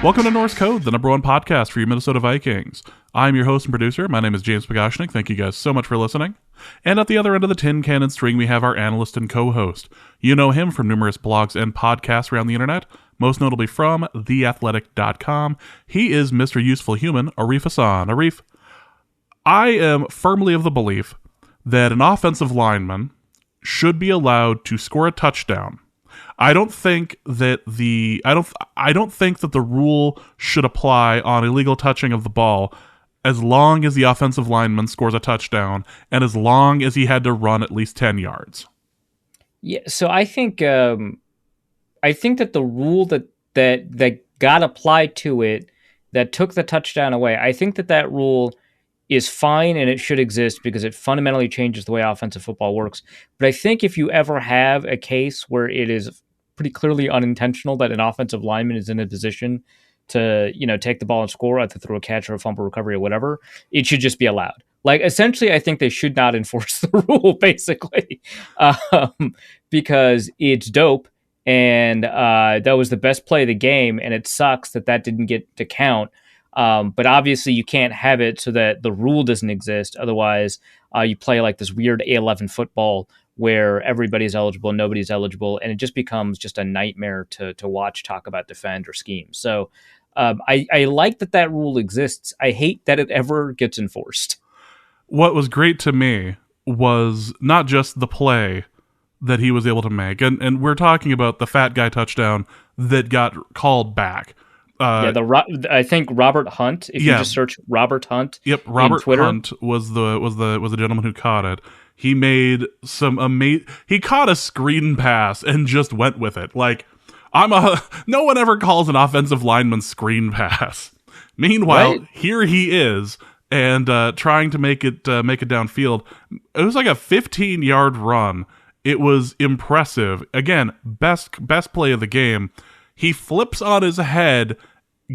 Welcome to Norse Code, the #1 podcast for your Minnesota Vikings. I'm your host and producer. My name is James Pagashnik. Thank you guys so much for listening. And at the other end of the tin cannon string, we have our analyst and co-host. You know him from numerous blogs and podcasts around the internet, most notably from theathletic.com. He is Mr. Useful Human, Arif Hassan. Arif, I am firmly of the belief that an offensive lineman should be allowed to score a touchdown. I don't think that the rule should apply on illegal touching of the ball as long as the offensive lineman scores a touchdown and as long as he had to run at least 10 yards. Yeah, so I think that the rule that got applied to it that took the touchdown away, I think that rule is fine and it should exist because it fundamentally changes the way offensive football works. But I think if you ever have a case where it is pretty clearly unintentional that an offensive lineman is in a position to, take the ball and score, either through a catch or a fumble recovery or whatever, it should just be allowed. Like, essentially, I think they should not enforce the rule, basically, because it's dope. And that was the best play of the game. And it sucks that didn't get to count. But obviously you can't have it so that the rule doesn't exist. Otherwise, you play like this weird A11 football where everybody's eligible and nobody's eligible, and it just becomes just a nightmare to watch, talk about, defend, or scheme. So I like that rule exists. I hate that it ever gets enforced. What was great to me was not just the play that he was able to make, and we're talking about the fat guy touchdown that got called back. I think Robert Hunt. If you just search Robert Hunt, Robert Twitter. Hunt was the gentleman who caught it. He made he caught a screen pass and just went with it. Like, no one ever calls an offensive lineman screen pass. Meanwhile, Here he is and trying to make it downfield. It was like a 15-yard run. It was impressive. Again, best play of the game. He flips on his head,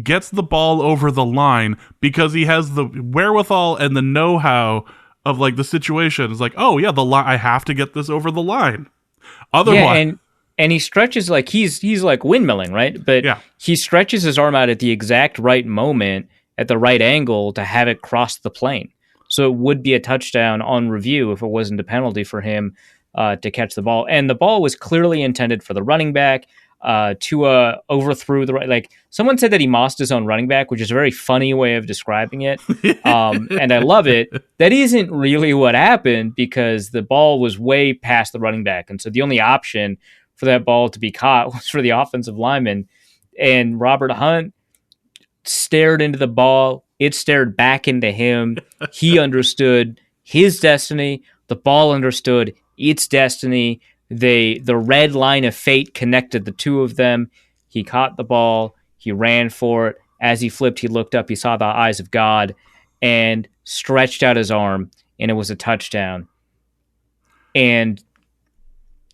gets the ball over the line because he has the wherewithal and the know-how of like the situation. It's like, oh yeah, the line. I have to get this over the line. Otherwise, and he stretches like he's like windmilling, right? But he stretches his arm out at the exact right moment at the right angle to have it cross the plane. So it would be a touchdown on review if it wasn't a penalty for him to catch the ball. And the ball was clearly intended for the running back. To overthrew the right, like someone said that he mossed his own running back, which is a very funny way of describing it. And I love it. That isn't really what happened because the ball was way past the running back. And so the only option for that ball to be caught was for the offensive lineman. And Robert Hunt stared into the ball. It stared back into him. He understood his destiny. The ball understood its destiny. The red line of fate connected the two of them. He caught the ball. He ran for it. As he flipped, he looked up. He saw the eyes of God and stretched out his arm, and it was a touchdown. And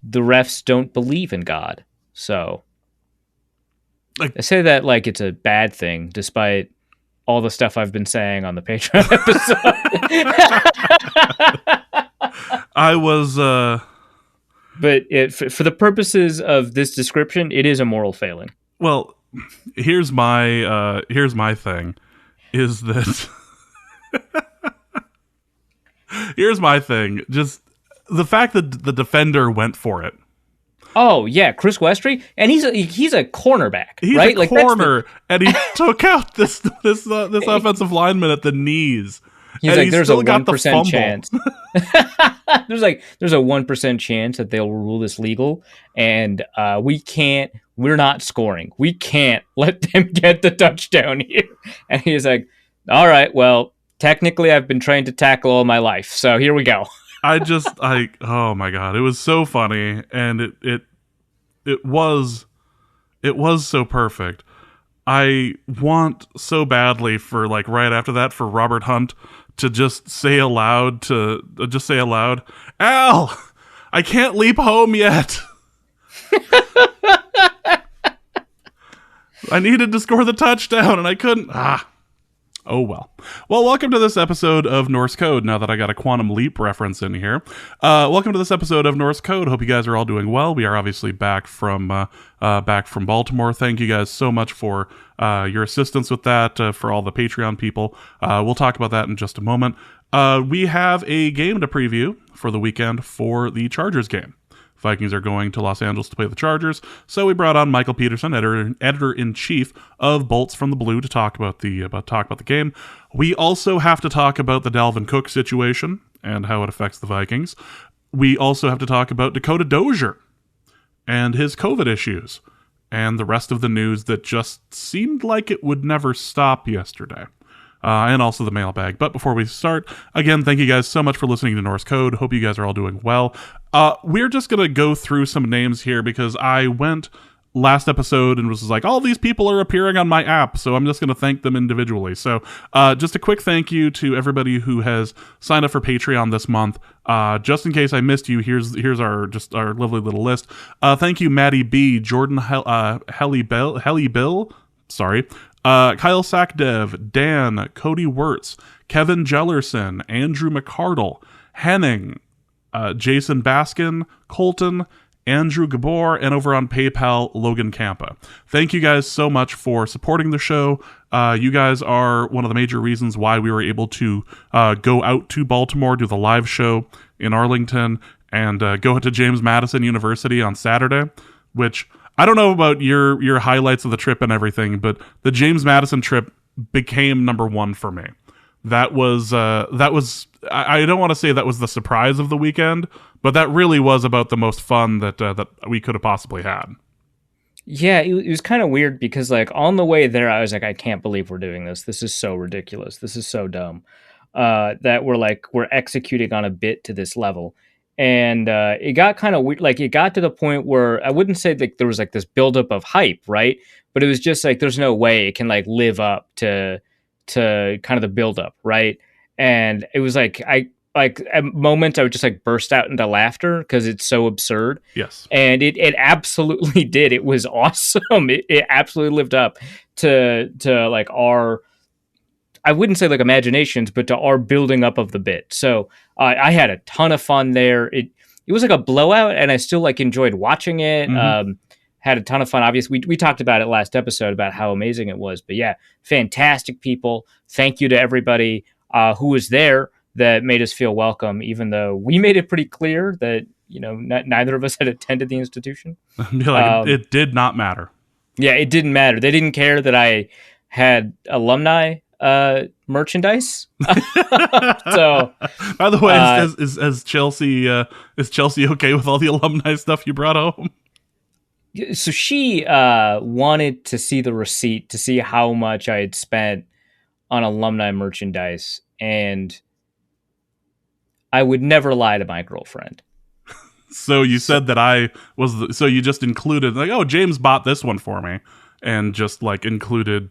the refs don't believe in God. So I say that like it's a bad thing, despite all the stuff I've been saying on the Patreon episode. I was... But for the purposes of this description, it is a moral failing. Well, here's my thing, is that here's my thing. Just the fact that the defender went for it. Oh yeah, Chris Westry, and he's a cornerback. He's right? a corner, and he took out this offensive lineman at the knees. He's like, there's a 1% chance. there's a 1% chance that they'll rule this legal, and we're not scoring. We can't let them get the touchdown here. And he's like, all right, well, technically I've been trained to tackle all my life, so here we go. Oh my God, it was so funny, and it was so perfect. I want so badly for like right after that for Robert Hunt to just say aloud, Al, I can't leap home yet. I needed to score the touchdown and I couldn't. Oh, well. Well, welcome to this episode of Norse Code, now that I got a Quantum Leap reference in here. Welcome to this episode of Norse Code. Hope you guys are all doing well. We are obviously back from Baltimore. Thank you guys so much for your assistance with that, for all the Patreon people. We'll talk about that in just a moment. We have a game to preview for the weekend for the Chargers game. Vikings are going to Los Angeles to play the Chargers, so we brought on Michael Peterson, editor-in-chief of Bolts from the Blue, to talk about the game. We also have to talk about the Dalvin Cook situation and how it affects the Vikings. We also have to talk about Dakota Dozier and his COVID issues and the rest of the news that just seemed like it would never stop yesterday. And also the mailbag. But before we start, again, thank you guys so much for listening to Norse Code. Hope you guys are all doing well. We're just going to go through some names here because I went last episode and was like, all these people are appearing on my app, so I'm just going to thank them individually. So just a quick thank you to everybody who has signed up for Patreon this month. Just in case I missed you, here's our lovely little list. Thank you, Maddie B, Jordan Helly Bill, sorry, Kyle Sackdev, Dan, Cody Wirtz, Kevin Jellerson, Andrew McCardle, Henning, Jason Baskin, Colton, Andrew Gabor, and over on PayPal, Logan Campa. Thank you guys so much for supporting the show. You guys are one of the major reasons why we were able to go out to Baltimore, do the live show in Arlington, and go to James Madison University on Saturday, which I don't know about your highlights of the trip and everything, but the James Madison trip became number one for me. That was I don't want to say that was the surprise of the weekend, but that really was about the most fun that we could have possibly had. Yeah, it was kind of weird because like on the way there, I was like, I can't believe we're doing this. This is so ridiculous. This is so dumb. That we're executing on a bit to this level. And it got kind of weird. Like it got to the point where I wouldn't say that there was like this buildup of hype, right? But it was just like there's no way it can like live up to kind of the buildup, right? And it was like at moments I would just like burst out into laughter because it's so absurd. Yes, and it absolutely did. It was awesome. It absolutely lived up to like our, I wouldn't say like imaginations, but to our building up of the bit. So I had a ton of fun there. It was like a blowout, and I still like enjoyed watching it. Mm-hmm. Had a ton of fun. Obviously, we talked about it last episode about how amazing it was. But yeah, fantastic people. Thank you to everybody who was there that made us feel welcome, even though we made it pretty clear that neither of us had attended the institution. It did not matter. Yeah, it didn't matter. They didn't care that I had alumni merchandise. So, by the way, is Chelsea okay with all the alumni stuff you brought home? So she wanted to see the receipt to see how much I had spent on alumni merchandise, and I would never lie to my girlfriend. So you said that I was. So you just included like, oh, James bought this one for me, and just like included.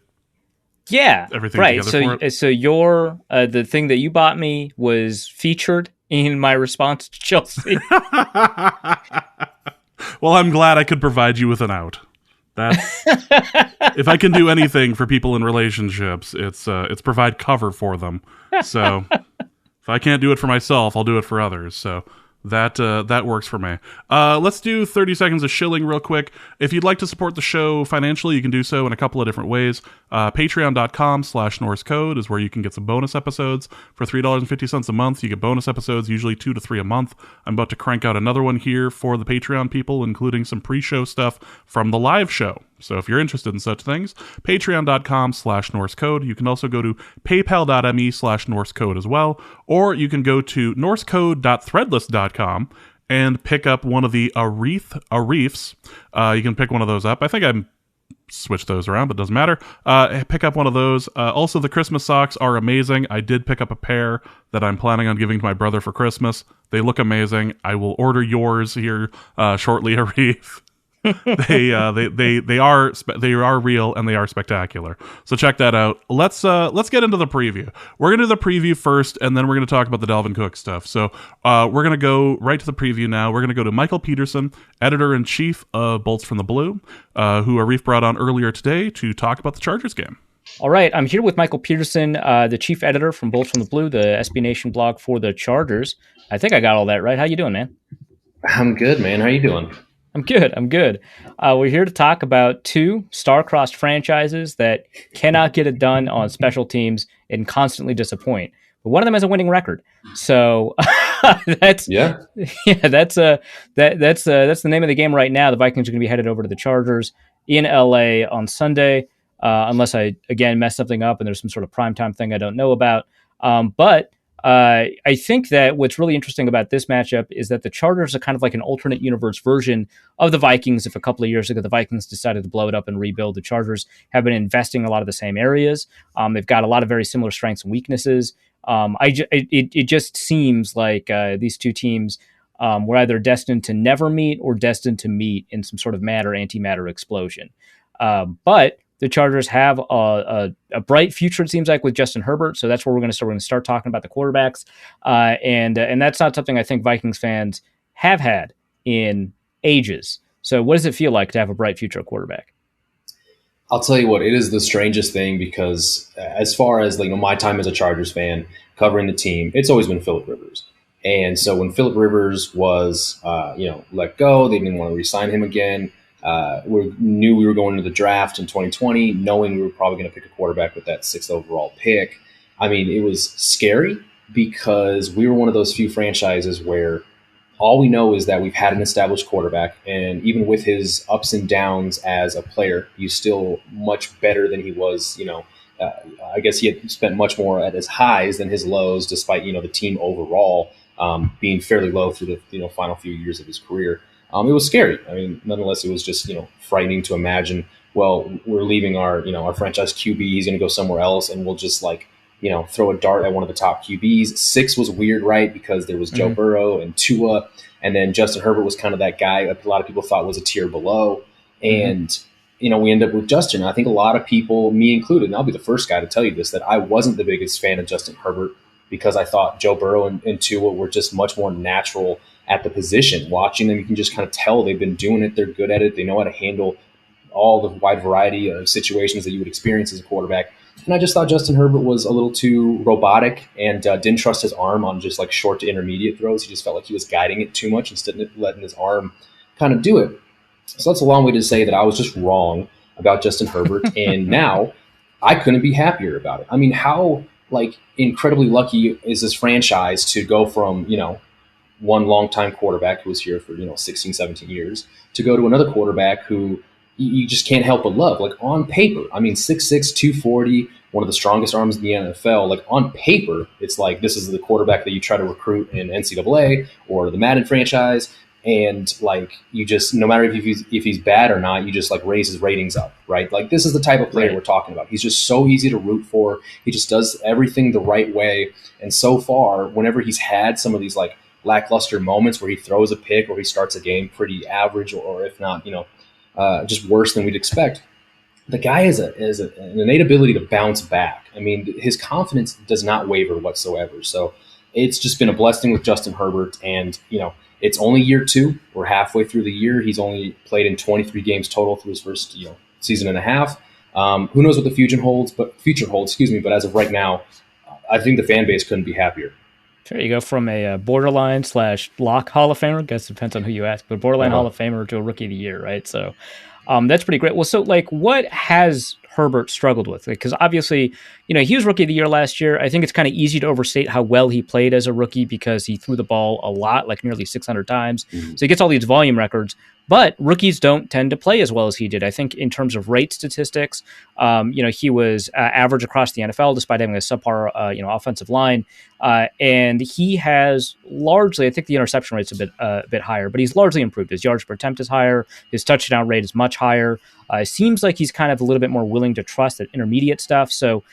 Yeah, everything right. For it. So your the thing that you bought me was featured in my response to Chelsea. Well, I'm glad I could provide you with an out. That's if I can do anything for people in relationships, it's provide cover for them. So if I can't do it for myself, I'll do it for others. So that works for me. Let's do 30 seconds of shilling real quick. If you'd like to support the show financially, you can do so in a couple of different ways. Patreon.com/NorseCode is where you can get some bonus episodes. For $3.50 a month, you get bonus episodes, usually 2 to 3 a month. I'm about to crank out another one here for the Patreon people, including some pre-show stuff from the live show. So if you're interested in such things, patreon.com/NorseCode. You can also go to paypal.me/NorseCode as well, or you can go to norsecode.threadless.com and pick up one of the Arifs. You can pick one of those up. I think I switched those around, but it doesn't matter. Pick up one of those. Also, the Christmas socks are amazing. I did pick up a pair that I'm planning on giving to my brother for Christmas. They look amazing. I will order yours here shortly, Arif. They are real and they are spectacular. So check that out. Let's get into the preview. We're gonna do the preview first, and then we're gonna talk about the Dalvin Cook stuff. So we're gonna go right to the preview now. We're gonna go to Michael Peterson, editor-in-chief of Bolts from the Blue, who Arif brought on earlier today to talk about the Chargers game. All right, I'm here with Michael Peterson, the chief editor from Bolts from the Blue, the SB Nation blog for the Chargers. I think I got all that right. How you doing, man? I'm good, man. How you doing? I'm good. I'm good. We're here to talk about two star-crossed franchises that cannot get it done on special teams and constantly disappoint. But one of them has a winning record. So that's yeah, that's the name of the game right now. The Vikings are going to be headed over to the Chargers in LA on Sunday, unless I again mess something up and there's some sort of primetime thing I don't know about. But I think that what's really interesting about this matchup is that the Chargers are kind of like an alternate universe version of the Vikings. If a couple of years ago the Vikings decided to blow it up and rebuild, the Chargers have been investing in a lot of the same areas. They've got a lot of very similar strengths and weaknesses. It just seems like these two teams were either destined to never meet or destined to meet in some sort of matter-antimatter explosion. But the Chargers have a bright future, it seems like, with Justin Herbert. So that's where we're going to start. We're going to start talking about the quarterbacks. And that's not something I think Vikings fans have had in ages. So what does it feel like to have a bright future quarterback? I'll tell you what, it is the strangest thing because as far as my time as a Chargers fan covering the team, it's always been Phillip Rivers. And so when Phillip Rivers was, let go, they didn't want to re-sign him again. We knew we were going to the draft in 2020, knowing we were probably going to pick a quarterback with that 6th overall pick. I mean, it was scary because we were one of those few franchises where all we know is that we've had an established quarterback, and even with his ups and downs as a player, he's still much better than he was. I guess he had spent much more at his highs than his lows, despite the team overall being fairly low through the final few years of his career. It was scary. I mean, nonetheless, it was just frightening to imagine. Well, we're leaving our franchise QB. He's going to go somewhere else, and we'll just throw a dart at one of the top QBs. 6 was weird, right? Because there was Joe Burrow and Tua, and then Justin Herbert was kind of that guy a lot of people thought was a tier below. And, we end up with Justin. I think a lot of people, me included, and I'll be the first guy to tell you this, that I wasn't the biggest fan of Justin Herbert because I thought Joe Burrow and Tua were just much more natural at the position. Watching them, you can just kind of tell they've been doing it. They're good at it. They know how to handle all the wide variety of situations that you would experience as a quarterback. And I just thought Justin Herbert was a little too robotic and didn't trust his arm on just short to intermediate throws. He just felt like he was guiding it too much instead of letting his arm kind of do it. So that's a long way to say that I was just wrong about Justin Herbert. And now I couldn't be happier about it. I mean, how incredibly lucky is this franchise to go from, one longtime quarterback who was here for 16, 17 years to go to another quarterback who you just can't help but love. On paper, I mean, 6'6", 240, one of the strongest arms in the NFL. On paper, it's this is the quarterback that you try to recruit in NCAA or the Madden franchise, and you just, no matter if he's bad or not, you just raise his ratings up, right? This is the type of player we're talking about. He's just so easy to root for. He just does everything the right way, and so far, whenever he's had some of these lackluster moments where he throws a pick or he starts a game pretty average or if not, just worse than we'd expect. The guy has an innate ability to bounce back. I mean, his confidence does not waver whatsoever. So it's just been a blessing with Justin Herbert. And, it's only year 2. We're halfway through the year. He's only played in 23 games total through his first, season and a half. Who knows what the future holds, but as of right now, I think the fan base couldn't be happier. There you go, from a borderline / lock Hall of Famer. I guess it depends on who you ask, but borderline Hall of Famer to a Rookie of the Year, right? So that's pretty great. Well, so what has Herbert struggled with? Because obviously, he was Rookie of the Year last year. I think it's kind of easy to overstate how well he played as a rookie because he threw the ball a lot, nearly 600 times. So he gets all these volume records. But rookies don't tend to play as well as he did. I think in terms of rate statistics, he was average across the NFL despite having a subpar, offensive line. And he has largely, I think the interception rate's a bit higher, but he's largely improved. His yards per attempt is higher. His touchdown rate is much higher. It seems like he's kind of a little bit more willing to trust that intermediate stuff. So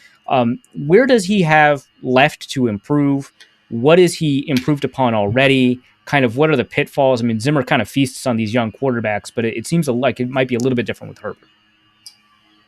where does he have left to improve? What is he improved upon already? Kind of what are the pitfalls? I mean, Zimmer kind of feasts on these young quarterbacks, but it seems like it might be a little bit different with Herbert.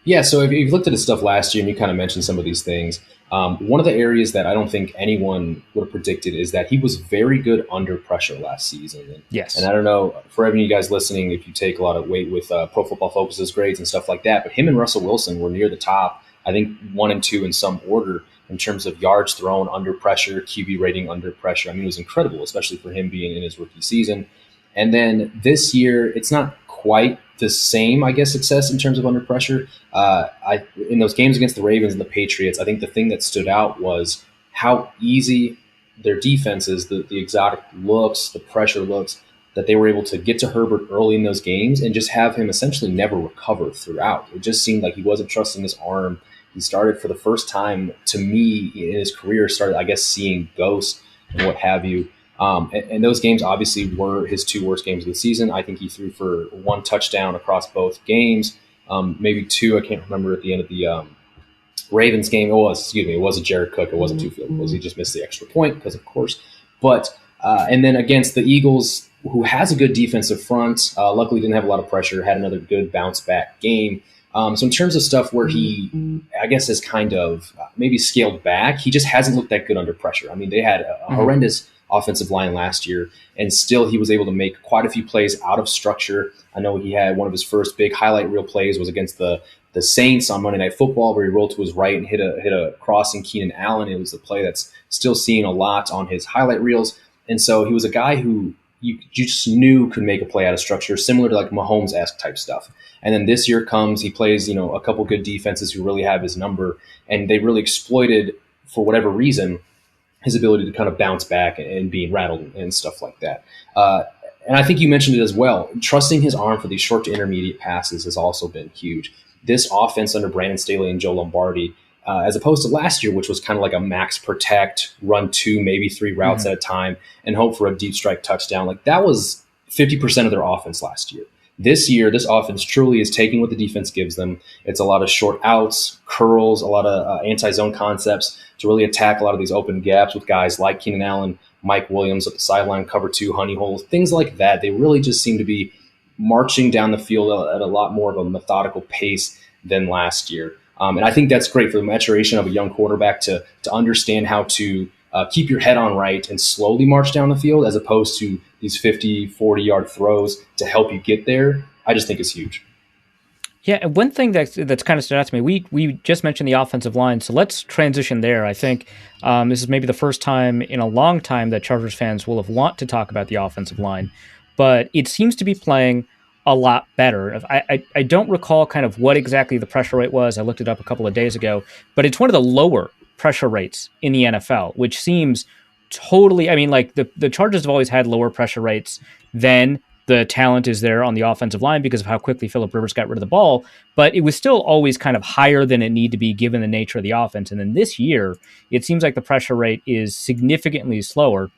Yeah, so if you've looked at his stuff last year and you kind of mentioned some of these things, one of the areas that I don't think anyone would have predicted is that he was very good under pressure last season. And, yes. And I don't know, for any of you guys listening, if you take a lot of weight with Pro Football Focus's grades and stuff like that, but him and Russell Wilson were near the top I think 1 and 2 in some order in terms of yards thrown under pressure, QB rating under pressure. I mean, it was incredible, especially for him being in his rookie season. And then this year, it's not quite the same, I guess, success in terms of under pressure. In those games against the Ravens and the Patriots, I think the thing that stood out was how easy their defenses, the exotic looks, the pressure looks, that they were able to get to Herbert early in those games and just have him essentially never recover throughout. It just seemed like he wasn't trusting his arm. He started for the first time, to me, in his career, started, I guess, seeing ghosts and what have you. And those games obviously were his 2 worst games of the season. I think he threw for 1 touchdown across both games, maybe 2. I can't remember at the end of the Ravens game. It was a Jared Cook. It wasn't 2 field goals. He just missed the extra point because, of course. But and then against the Eagles, who has a good defensive front, luckily didn't have a lot of pressure, had another good bounce back game. So in terms of stuff where he, I guess, has kind of maybe scaled back, he just hasn't looked that good under pressure. I mean, they had a horrendous offensive line last year, and still he was able to make quite a few plays out of structure. I know he had one of his first big highlight reel plays was against the Saints on Monday Night Football, where he rolled to his right and hit a crossing Keenan Allen. It was a play that's still seen a lot on his highlight reels. And so he was a guy who you just knew could make a play out of structure, similar to like Mahomes-esque type stuff. And then this year comes, he plays, a couple good defenses who really have his number, and they really exploited, for whatever reason, his ability to kind of bounce back and being rattled and stuff like that. And I think you mentioned it as well. Trusting his arm for these short to intermediate passes has also been huge. This offense under Brandon Staley and Joe Lombardi, as opposed to last year, which was kind of like a max protect, run 2, maybe 3 routes at a time, and hope for a deep strike touchdown. Like that was 50% of their offense last year. This year, this offense truly is taking what the defense gives them. It's a lot of short outs, curls, a lot of anti-zone concepts to really attack a lot of these open gaps with guys like Keenan Allen, Mike Williams at the sideline, cover 2, honey holes, things like that. They really just seem to be marching down the field at a lot more of a methodical pace than last year. And I think that's great for the maturation of a young quarterback to understand how to keep your head on right and slowly march down the field as opposed to these 50, 40-yard throws to help you get there. I just think is huge. Yeah, and one thing that's kind of stood out to me, we just mentioned the offensive line, so let's transition there. I think this is maybe the first time in a long time that Chargers fans will have want to talk about the offensive line, but it seems to be playing a lot better. I don't recall kind of what exactly the pressure rate was. I looked it up a couple of days ago, but it's one of the lower pressure rates in the NFL, which seems totally, I mean, like the Chargers have always had lower pressure rates than the talent is there on the offensive line because of how quickly Phillip Rivers got rid of the ball, but it was still always kind of higher than it needed to be given the nature of the offense. And then this year, it seems like the pressure rate is significantly lower.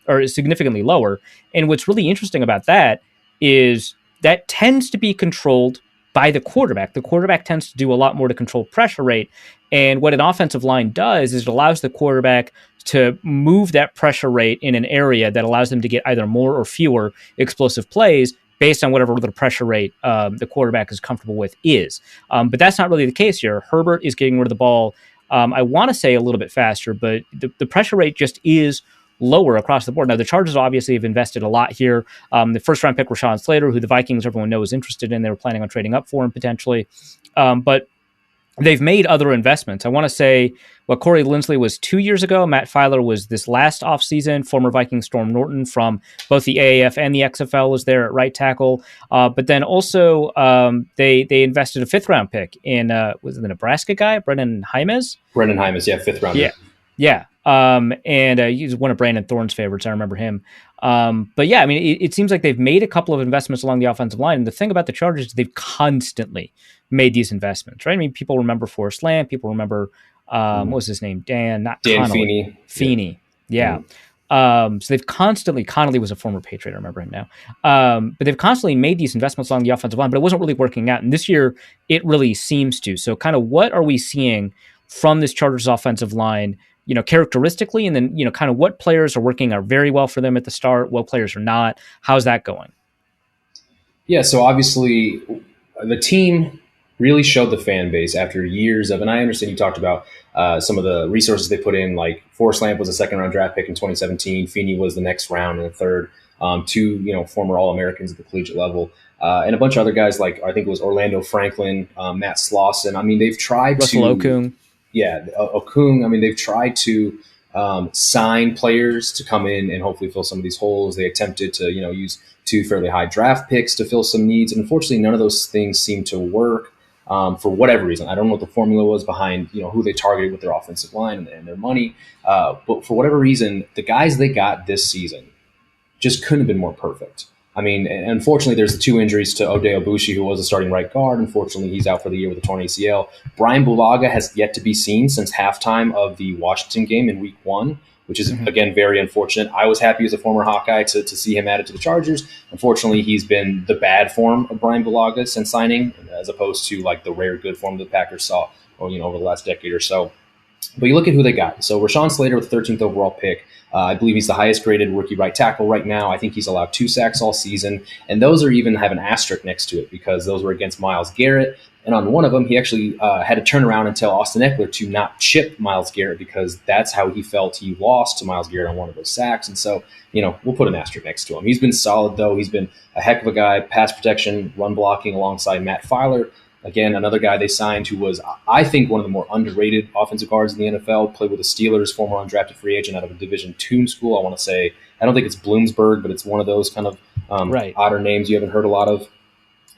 And what's really interesting about that is that tends to be controlled by the quarterback. The quarterback tends to do a lot more to control pressure rate. And what an offensive line does is it allows the quarterback to move that pressure rate in an area that allows them to get either more or fewer explosive plays based on whatever the pressure rate the quarterback is comfortable with is. But that's not really the case here. Herbert is getting rid of the ball, I want to say a little bit faster, but the pressure rate just is lower across the board. Now, the Chargers obviously have invested a lot here. The first-round pick, Rashawn Slater, who the Vikings, everyone knows, is interested in. They were planning on trading up for him potentially. But they've made other investments. I want to say Corey Linsley was 2 years ago. Matt Filer was this last offseason. Former Viking Storm Norton from both the AAF and the XFL was there at right tackle. But then also they invested a fifth-round pick in, was it the Nebraska guy, Brendan Jaimes? Brendan Jaimes, yeah, fifth rounder. Yeah. And he's one of Brandon Thorne's favorites. I remember him. But yeah, I mean, it seems like they've made a couple of investments along the offensive line. And the thing about the Chargers is they've constantly made these investments, right? I mean, people remember Forrest Lamp. People remember, what was his name? Dan Feeney. Feeney. Yeah. So they've constantly, Connolly was a former Patriot, I remember him now. But they've constantly made these investments along the offensive line, but it wasn't really working out. And this year, it really seems to. So kind of what are we seeing from this Chargers offensive line, characteristically, and then, kind of what players are very well for them at the start, what players are not? How's that going? Yeah, so obviously the team really showed the fan base after years of, and I understand you talked about some of the resources they put in, like Forrest Lamp was a second-round draft pick in 2017. Feeney was the next round in the third. Two, former All-Americans at the collegiate level. And a bunch of other guys like, I think it was Orlando Franklin, Matt Slauson. I mean, they've tried Russell Okung. Yeah, Okung. I mean, they've tried to sign players to come in and hopefully fill some of these holes. They attempted to, use 2 fairly high draft picks to fill some needs, and unfortunately, none of those things seem to work for whatever reason. I don't know what the formula was behind, who they targeted with their offensive line and their money, but for whatever reason, the guys they got this season just couldn't have been more perfect. I mean, unfortunately, there's the 2 injuries to Ode Obushi, who was a starting right guard. Unfortunately, he's out for the year with a torn ACL. Brian Bulaga has yet to be seen since halftime of the Washington game in week 1, which is, again, very unfortunate. I was happy as a former Hawkeye to see him added to the Chargers. Unfortunately, he's been the bad form of Brian Bulaga since signing, as opposed to like the rare good form the Packers saw over the last decade or so. But you look at who they got. So Rashawn Slater with the 13th overall pick. I believe he's the highest graded rookie right tackle right now. I think he's allowed 2 sacks all season. And those are even have an asterisk next to it because those were against Myles Garrett. And on one of them, he actually had to turn around and tell Austin Eckler to not chip Myles Garrett because that's how he felt he lost to Myles Garrett on one of those sacks. And so, we'll put an asterisk next to him. He's been solid, though. He's been a heck of a guy, pass protection, run blocking alongside Matt Filer. Again, another guy they signed who was, I think, one of the more underrated offensive guards in the NFL, played with the Steelers, former undrafted free agent out of a Division II school. I want to say, I don't think it's Bloomsburg, but it's one of those kind of odder names you haven't heard a lot of.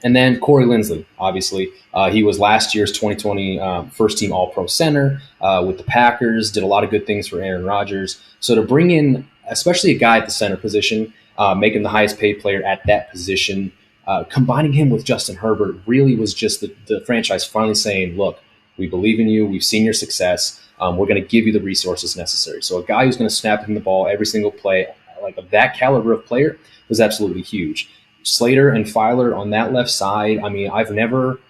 And then Corey Linsley, obviously. He was last year's 2020 first-team All-Pro center with the Packers, did a lot of good things for Aaron Rodgers. So to bring in, especially a guy at the center position, making the highest-paid player at that position, combining him with Justin Herbert really was just the franchise finally saying, look, we believe in you. We've seen your success. We're going to give you the resources necessary. So a guy who's going to snap him the ball every single play, like of that caliber of player, was absolutely huge. Slater and Filer on that left side, I mean, I've never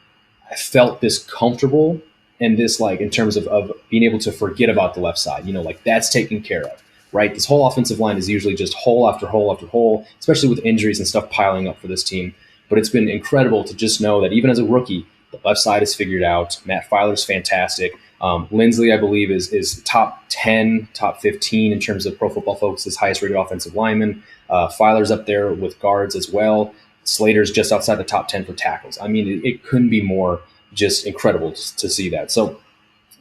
felt this comfortable and this, like, in terms of being able to forget about the left side. That's taken care of. Right, this whole offensive line is usually just hole after hole after hole, especially with injuries and stuff piling up for this team. But it's been incredible to just know that even as a rookie, the left side is figured out. Matt Filer's fantastic. Linsley, I believe, is top 10, top 15 in terms of Pro Football Focus's highest rated offensive lineman. Filer's up there with guards as well. Slater's just outside the top 10 for tackles. I mean, it couldn't be more just incredible to see that. So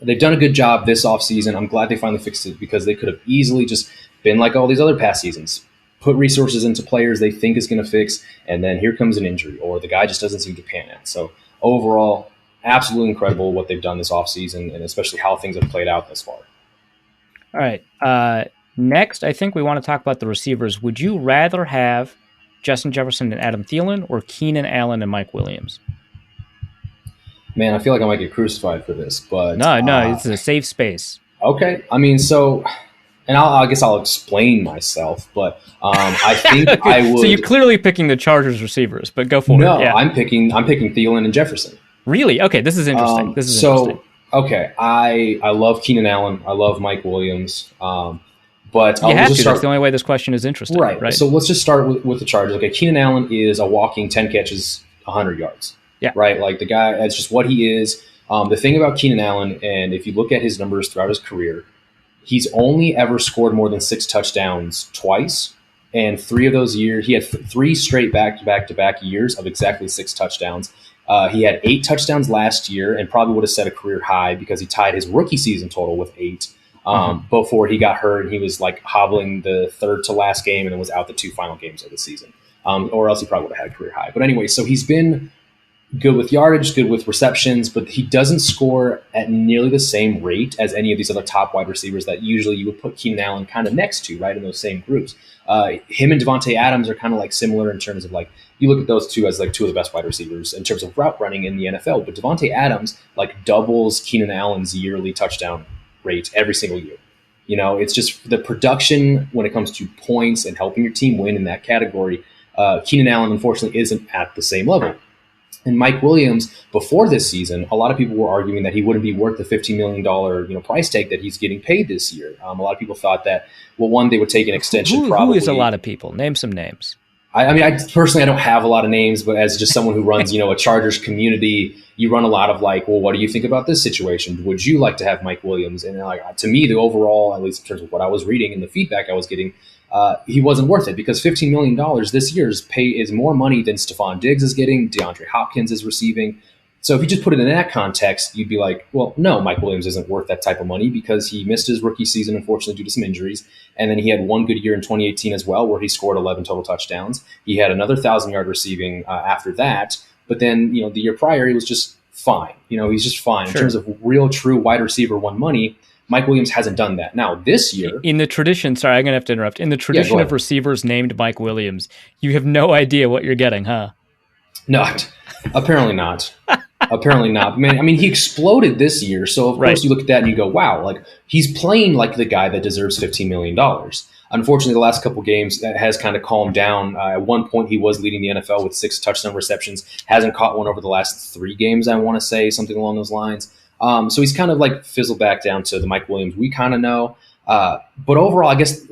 they've done a good job this offseason. I'm glad they finally fixed it because they could have easily just been like all these other past seasons. Put resources into players they think is going to fix, and then here comes an injury, or the guy just doesn't seem to pan out. So overall, absolutely incredible what they've done this offseason, and especially how things have played out thus far. All right. Next, I think we want to talk about the receivers. Would you rather have Justin Jefferson and Adam Thielen or Keenan Allen and Mike Williams? Man, I feel like I might get crucified for this, but no, it's a safe space. Okay, I mean, and I guess I'll explain myself, but I think okay. I would. So you're clearly picking the Chargers receivers, but go for it. No, yeah. I'm picking Thielen and Jefferson. Really? Okay, this is interesting. Interesting. Okay, I love Keenan Allen. I love Mike Williams. But you have to. That's the only way this question is interesting. Right. So let's just start with the Chargers. Okay, Keenan Allen is a walking 10 catches, 100 yards. Yeah. Right? Like the guy, that's just what he is. The thing about Keenan Allen, and if you look at his numbers throughout his career, he's only ever scored more than 6 touchdowns twice. And 3 of those years, he had 3 straight back-to-back years of exactly 6 touchdowns. He had 8 touchdowns last year and probably would have set a career high because he tied his rookie season total with 8 before he got hurt. And he was like hobbling the third to last game and then was out the 2 final games of the season. Or else he probably would have had a career high. But anyway, so he's been good with yardage, good with receptions, but he doesn't score at nearly the same rate as any of these other top wide receivers that usually you would put Keenan Allen kind of next to, right, in those same groups. Him and Devontae Adams are kind of like similar in terms of like, you look at those two as like 2 of the best wide receivers in terms of route running in the NFL, but Devontae Adams like doubles Keenan Allen's yearly touchdown rate every single year. You know, it's just the production when it comes to points and helping your team win in that category. Keenan Allen, unfortunately, isn't at the same level. And Mike Williams, before this season, a lot of people were arguing that he wouldn't be worth the $15 million price tag that he's getting paid this year. A lot of people thought that, well, one, they would take an extension. Who is a lot of people? Name some names. I mean, personally, I don't have a lot of names, but as just someone who runs, a Chargers community, you run a lot of like, well, what do you think about this situation? Would you like to have Mike Williams? And like, to me, the overall, at least in terms of what I was reading and the feedback I was getting, he wasn't worth it because $15 million this year is more money than Stephon Diggs is getting, DeAndre Hopkins is receiving. So if you just put it in that context, you'd be like, well, no, Mike Williams isn't worth that type of money because he missed his rookie season, unfortunately, due to some injuries. And then he had one good year in 2018 as well, where he scored 11 total touchdowns. He had another 1,000-yard receiving after that. But then, the year prior, he was just fine. He's just fine. Sure. In terms of real, true wide receiver one money, Mike Williams hasn't done that. Now, this year... In the tradition, sorry, I'm going to have to interrupt. In the tradition of receivers named Mike Williams, you have no idea what you're getting, huh? No, apparently not. Apparently not. Man, I mean, he exploded this year. So, of course, you look at that and you go, wow, like he's playing like the guy that deserves $15 million. Unfortunately, the last couple games that has kind of calmed down. At one point, he was leading the NFL with 6 touchdown receptions. Hasn't caught one over the last 3 games, I want to say, something along those lines. So he's kind of like fizzled back down to the Mike Williams we kind of know. But overall, I guess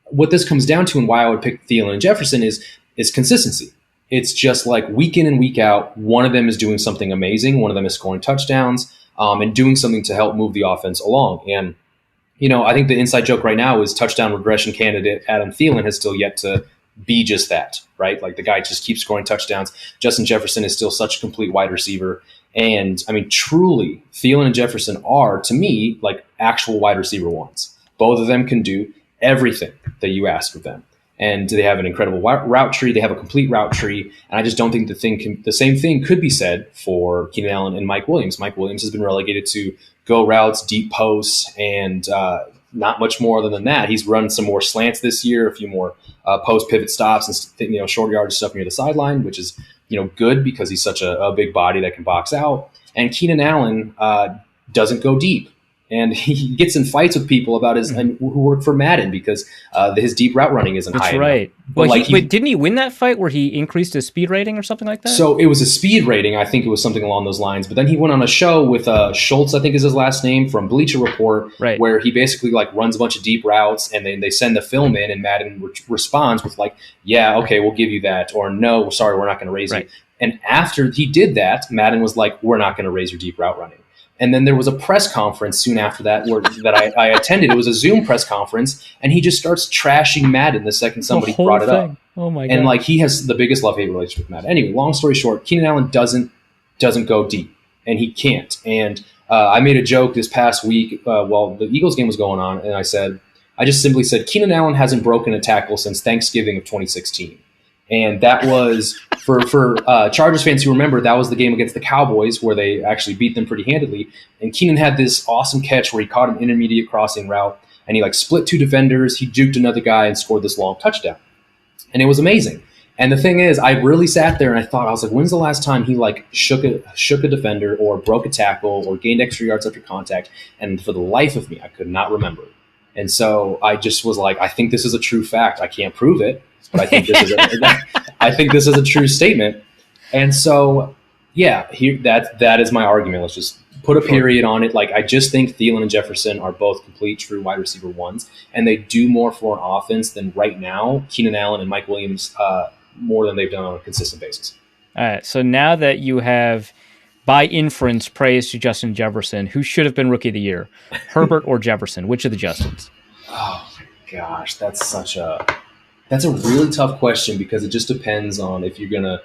what this comes down to and why I would pick Thielen and Jefferson is consistency. It's just like week in and week out, one of them is doing something amazing. One of them is scoring touchdowns and doing something to help move the offense along. And, I think the inside joke right now is touchdown regression candidate Adam Thielen has still yet to be just that, right? Like the guy just keeps scoring touchdowns. Justin Jefferson is still such a complete wide receiver. And, I mean, truly, Thielen and Jefferson are, to me, like actual wide receiver ones. Both of them can do everything that you ask of them. And they have an incredible route tree. They have a complete route tree. And I just don't think the same thing could be said for Keenan Allen and Mike Williams. Mike Williams has been relegated to go routes, deep posts, and not much more than that. He's run some more slants this year, a few more post pivot stops and short yardage stuff near the sideline, which is good because he's such a big body that can box out. And Keenan Allen doesn't go deep. And he gets in fights with people about who work for Madden because his deep route running isn't high enough. That's right. Well, didn't he win that fight where he increased his speed rating or something like that? So it was a speed rating. I think it was something along those lines. But then he went on a show with Schultz, I think is his last name, from Bleacher Report, where he basically runs a bunch of deep routes and then they send the film in and Madden responds with yeah, okay, we'll give you that. Or no, sorry, we're not going to raise you. And after he did that, Madden was like, we're not going to raise your deep route running. And then there was a press conference soon after that that I attended. It was a Zoom press conference, and he just starts trashing Madden the second somebody brought it up. Oh my god! And he has the biggest love-hate relationship with Madden. Anyway, long story short, Keenan Allen doesn't go deep, and he can't. And I made a joke this past week while the Eagles game was going on, and I just simply said, Keenan Allen hasn't broken a tackle since Thanksgiving of 2016. And that was, for Chargers fans who remember, that was the game against the Cowboys where they actually beat them pretty handedly. And Keenan had this awesome catch where he caught an intermediate crossing route, and he split 2 defenders, he juked another guy, and scored this long touchdown. And it was amazing. And the thing is, I really sat there and I was like, when's the last time he shook a defender or broke a tackle or gained extra yards after contact? And for the life of me, I could not remember. And so I just was like, I think this is a true fact. I can't prove it, but I think this is a true statement. And so, yeah, that is my argument. Let's just put a period on it. I just think Thielen and Jefferson are both complete true wide receiver ones, and they do more for an offense than right now Keenan Allen and Mike Williams more than they've done on a consistent basis. All right. So now that you have, by inference, praise to Justin Jefferson, who should have been Rookie of the Year, Herbert or Jefferson? Which of the Justins? Oh my gosh, that's a really tough question because it just depends on if you're gonna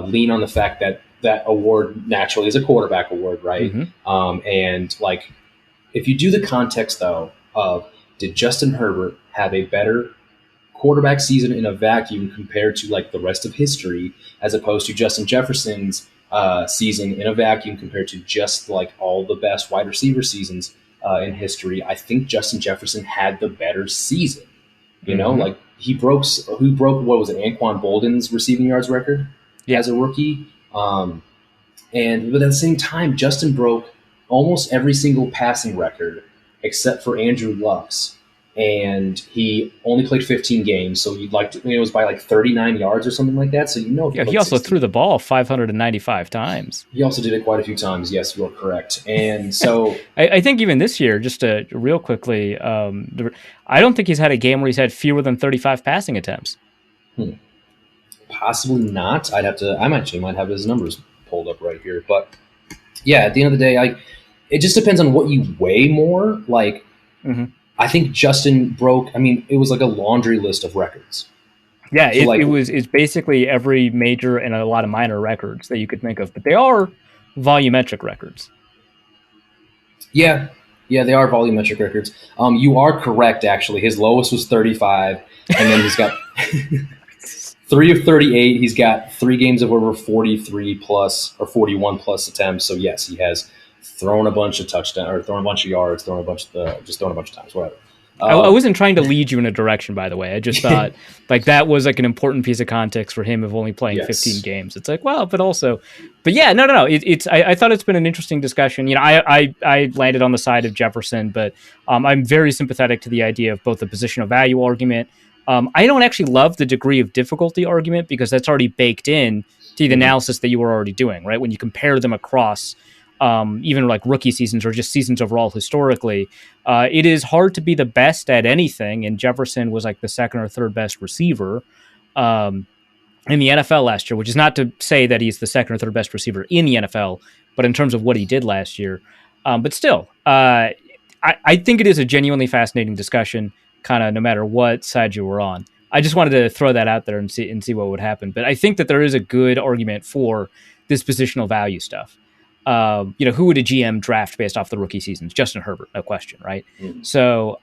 lean on the fact that award naturally is a quarterback award, right? Mm-hmm. And if you do the context though of did Justin Herbert have a better quarterback season in a vacuum compared to the rest of history, as opposed to Justin Jefferson's season in a vacuum compared to just all the best wide receiver seasons in history, I think Justin Jefferson had the better season. You know, he broke what was it, Anquan Bolden's receiving yards record as a rookie. But at the same time, Justin broke almost every single passing record except for Andrew Luck's. And he only played 15 games, so it was by 39 yards or something like that. So he also threw the ball 595 times. He also did it quite a few times. Yes, you are correct. And so I think even this year, just real quickly, I don't think he's had a game where he's had fewer than 35 passing attempts. Possibly not. I might have his numbers pulled up right here, but yeah, at the end of the day, it just depends on what you weigh more. I think Justin broke. I mean, it was a laundry list of records. Yeah, so it's basically every major and a lot of minor records that you could think of, but they are volumetric records. Yeah, they are volumetric records. You are correct, actually. His lowest was 35, and then he's got 3 of 38. He's got 3 games of over 43 plus or 41 plus attempts. So yes, he has thrown a bunch of touchdowns, or thrown a bunch of yards, just thrown a bunch of times, whatever. I wasn't trying to lead you in a direction, by the way. I just thought like that was like an important piece of context for him of only playing 15 games. It's like, well, but yeah, no. I thought it's been an interesting discussion. You know, I landed on the side of Jefferson, but I'm very sympathetic to the idea of both the positional value argument. I don't actually love the degree of difficulty argument because that's already baked in to the analysis that you were already doing, right? When you compare them across even like rookie seasons or just seasons overall historically, it is hard to be the best at anything. And Jefferson was like the second or third best receiver in the NFL last year, which is not to say that he's the second or third best receiver in the NFL, but in terms of what he did last year. But still, I think it is a genuinely fascinating discussion, kind of no matter what side you were on. I just wanted to throw that out there and see what would happen. But I think that there is a good argument for this positional value stuff. You know, who would a GM draft based off the rookie seasons? Justin Herbert, no question, right? So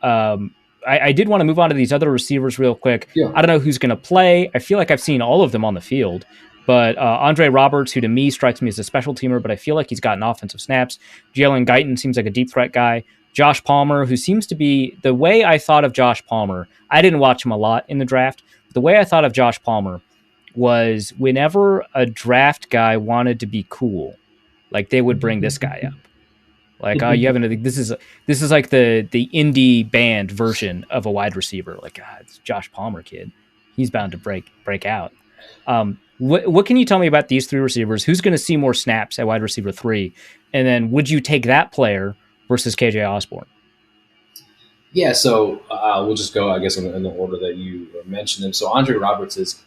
I did want to move on to these other receivers real quick. Yeah. I don't know who's going to play. I feel like I've seen all of them on the field, but Andre Roberts, who to me strikes me as a special teamer, but I feel like he's gotten offensive snaps. Jalen Guyton seems like a deep threat guy. Josh Palmer, who seems to be the way I thought of Josh Palmer. I didn't watch him a lot in the draft. But the way I thought of Josh Palmer was whenever a draft guy wanted to be cool, like they would bring this guy up. Like, oh, you haven't. This is like the indie band version of a wide receiver. Like, it's Josh Palmer, kid. He's bound to break out. What can you tell me about these 3 receivers? Who's going to see more snaps at wide receiver 3? And then would you take that player versus KJ Osborne? Yeah, so we'll just go, I guess, in the order that you mentioned them. So Andre Roberts is